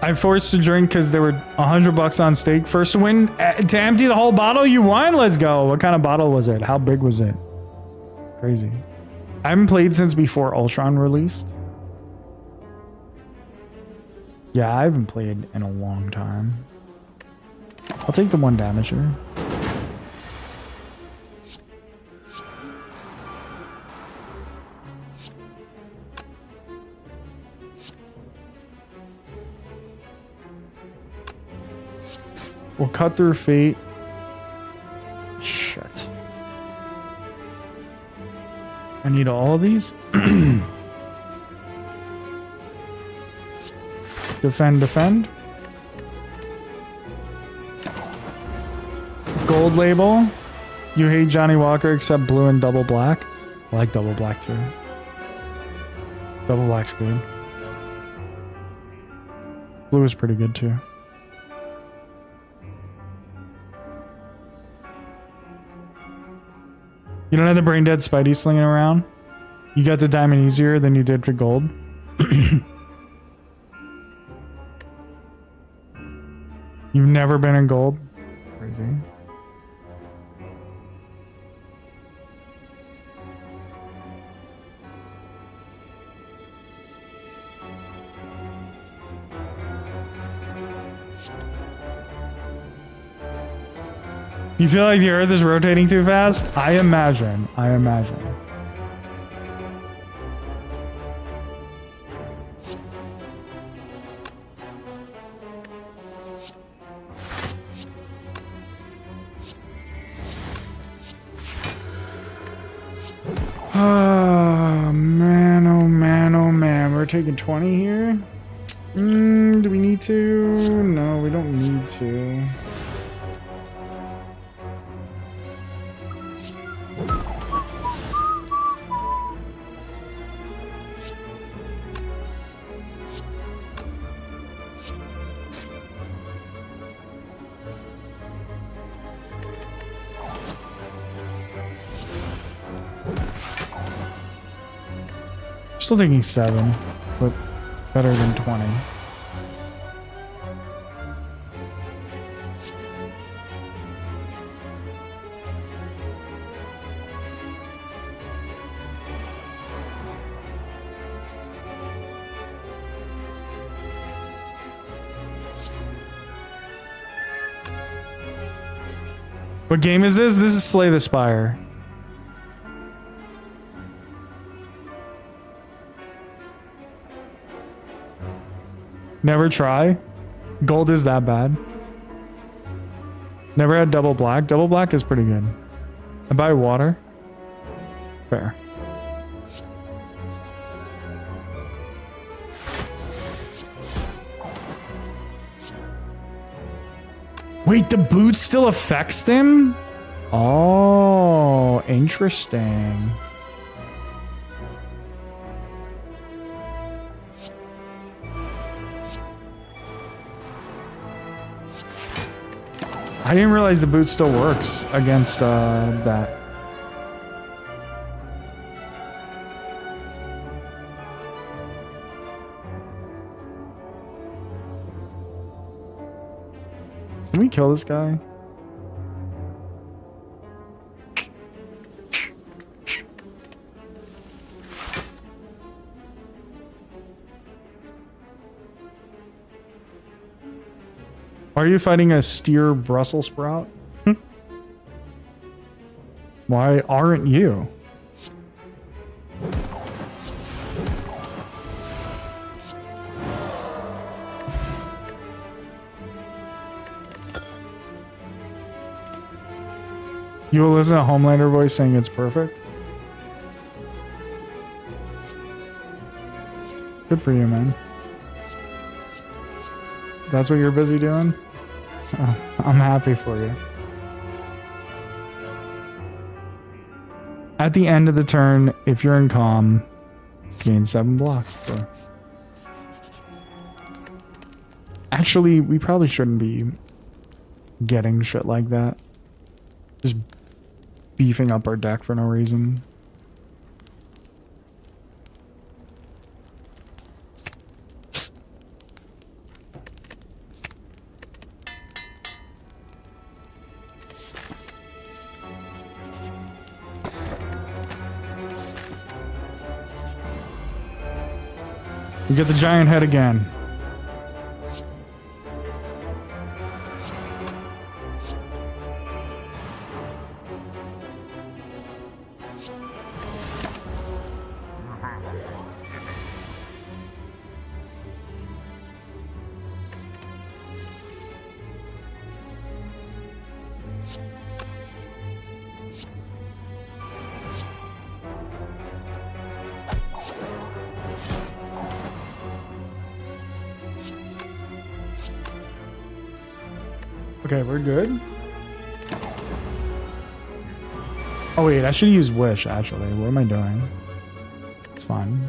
I forced to drink because there were $100 on stake. First to win to empty the whole bottle. You won. Let's go. What kind of bottle was it? How big was it? Crazy. I haven't played since before Ultron released. Yeah, I haven't played in a long time. I'll take the 1 damager. We'll cut through fate. Shit. I need all of these. Defend, defend. Gold label. You hate Johnny Walker except blue and double black. I like double black too. Double black's good. Blue is pretty good too. You don't have the brain dead Spidey slinging around? You got the diamond easier than you did for gold? You've never been in gold? Crazy. You feel like the Earth is rotating too fast? I imagine. Oh man, oh man, oh man. We're taking 20 here? Do we need to? No, we don't need to. Still taking 7, but it's better than 20. What game is this? This is Slay the Spire. Never try. Gold is that bad. Never had double black. Double black is pretty good. I buy water. Fair. Wait, the boot still affects them? Oh, interesting. I didn't realize the boot still works against that. Can we kill this guy? Are you fighting a steer Brussels sprout? Why aren't you? You will listen to Homelander voice saying it's perfect? Good for you, man. That's what you're busy doing? Oh, I'm happy for you. At the end of the turn, if you're in calm, gain 7 blocks. So. Actually, we probably shouldn't be getting shit like that. Just beefing up our deck for no reason. We get the giant head again. Okay, we're good. Oh wait, I should use Wish actually. What am I doing? It's fine.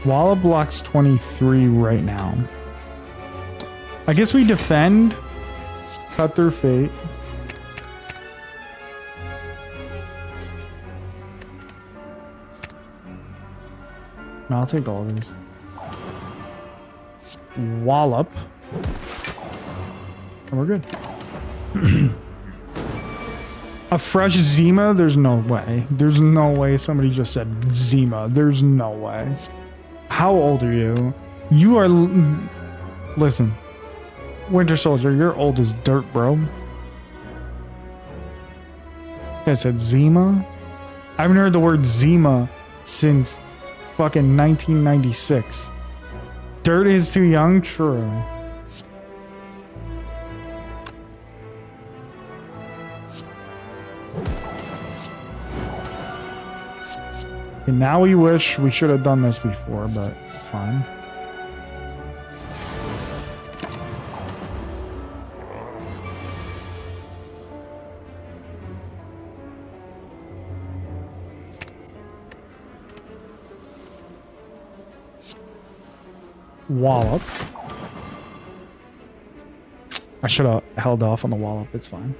Walla blocks 23 right now. I guess we defend. Cut through fate. No, I'll take all of these. Wallop. And we're good. A fresh Zima? There's no way. There's no way somebody just said Zima. There's no way. How old are you? You are... Listen. Winter Soldier, you're old as dirt, bro. I said Zima? I haven't heard the word Zima since fucking 1996. Dirt is too young? True. And now we wish we should have done this before, but it's fine. Wallop. I should have held off on the wallop. It's fine.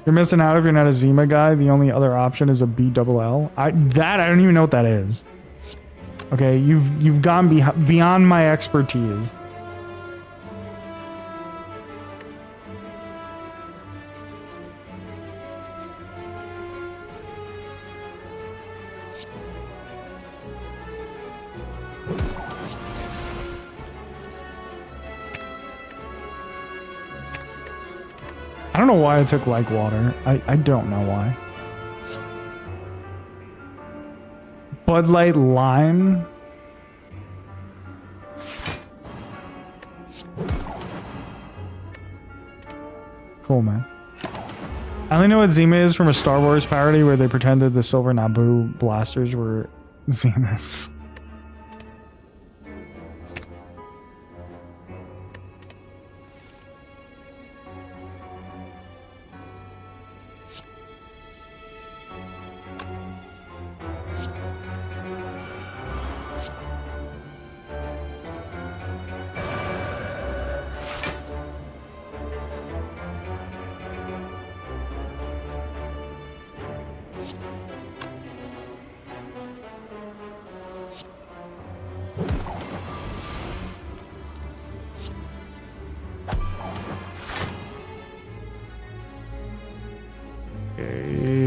You're missing out if you're not a Zima guy. The only other option is a BLL. I don't even know what that is. Okay, you've gone beyond my expertise. I don't know why I took like water. I don't know why. Bud Light Lime. Cool, man. I only know what Zima is from a Star Wars parody where they pretended the silver Naboo blasters were Zimas.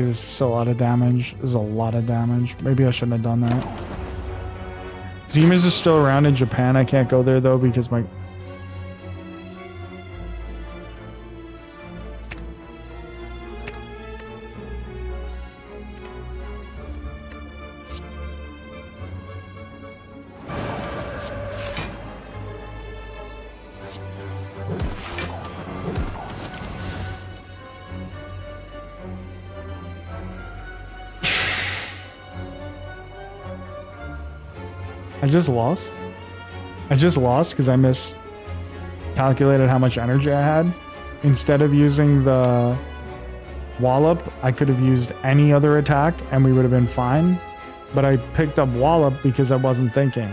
This is a lot of damage. This is a lot of damage. Maybe I shouldn't have done that. Zimas is still around in Japan. I can't go there though because my... I just lost. I just lost because I miscalculated how much energy I had. Instead of using the Wallop, I could have used any other attack and we would have been fine. But I picked up Wallop because I wasn't thinking.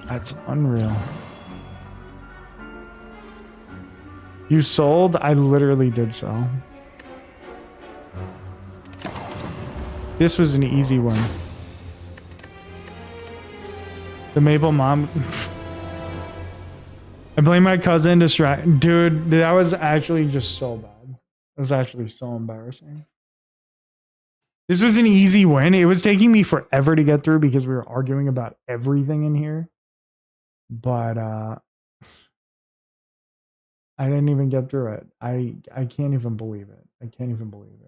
That's unreal. You sold? I literally did sell. This was an easy one. The Maple Mom. I blame my cousin. Dude, that was actually just so bad. It was actually so embarrassing. This was an easy win. It was taking me forever to get through because we were arguing about everything in here. But I didn't even get through it. I can't even believe it. I can't even believe it.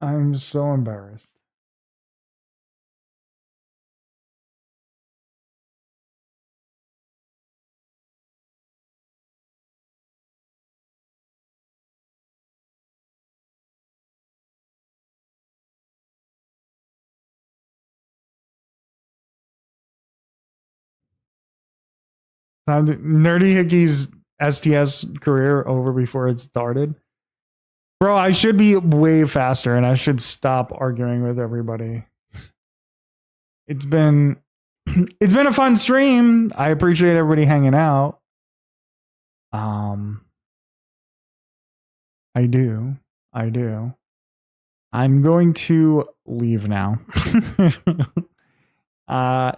I'm so embarrassed. Nerdy Hickey's STS career over before it started. Bro, I should be way faster and I should stop arguing with everybody. It's been a fun stream. I appreciate everybody hanging out. I do. I'm going to leave now.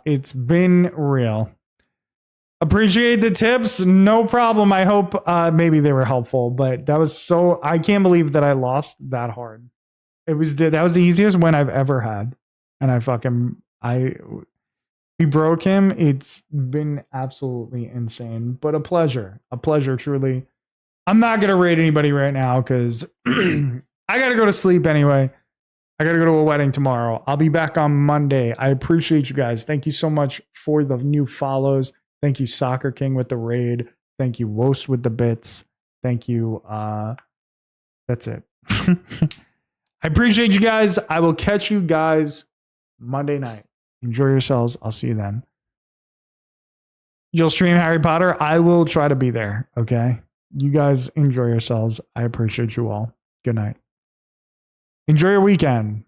It's been real. Appreciate the tips. No problem. I hope maybe they were helpful, but that was so, I can't believe that I lost that hard. That was the easiest win I've ever had. And we broke him. It's been absolutely insane, but a pleasure truly. I'm not going to raid anybody right now because I got to go to sleep anyway. I got to go to a wedding tomorrow. I'll be back on Monday. I appreciate you guys. Thank you so much for the new follows. Thank you, Soccer King, with the raid. Thank you, Wost, with the bits. Thank you. That's it. I appreciate you guys. I will catch you guys Monday night. Enjoy yourselves. I'll see you then. You'll stream Harry Potter. I will try to be there. Okay. You guys enjoy yourselves. I appreciate you all. Good night. Enjoy your weekend.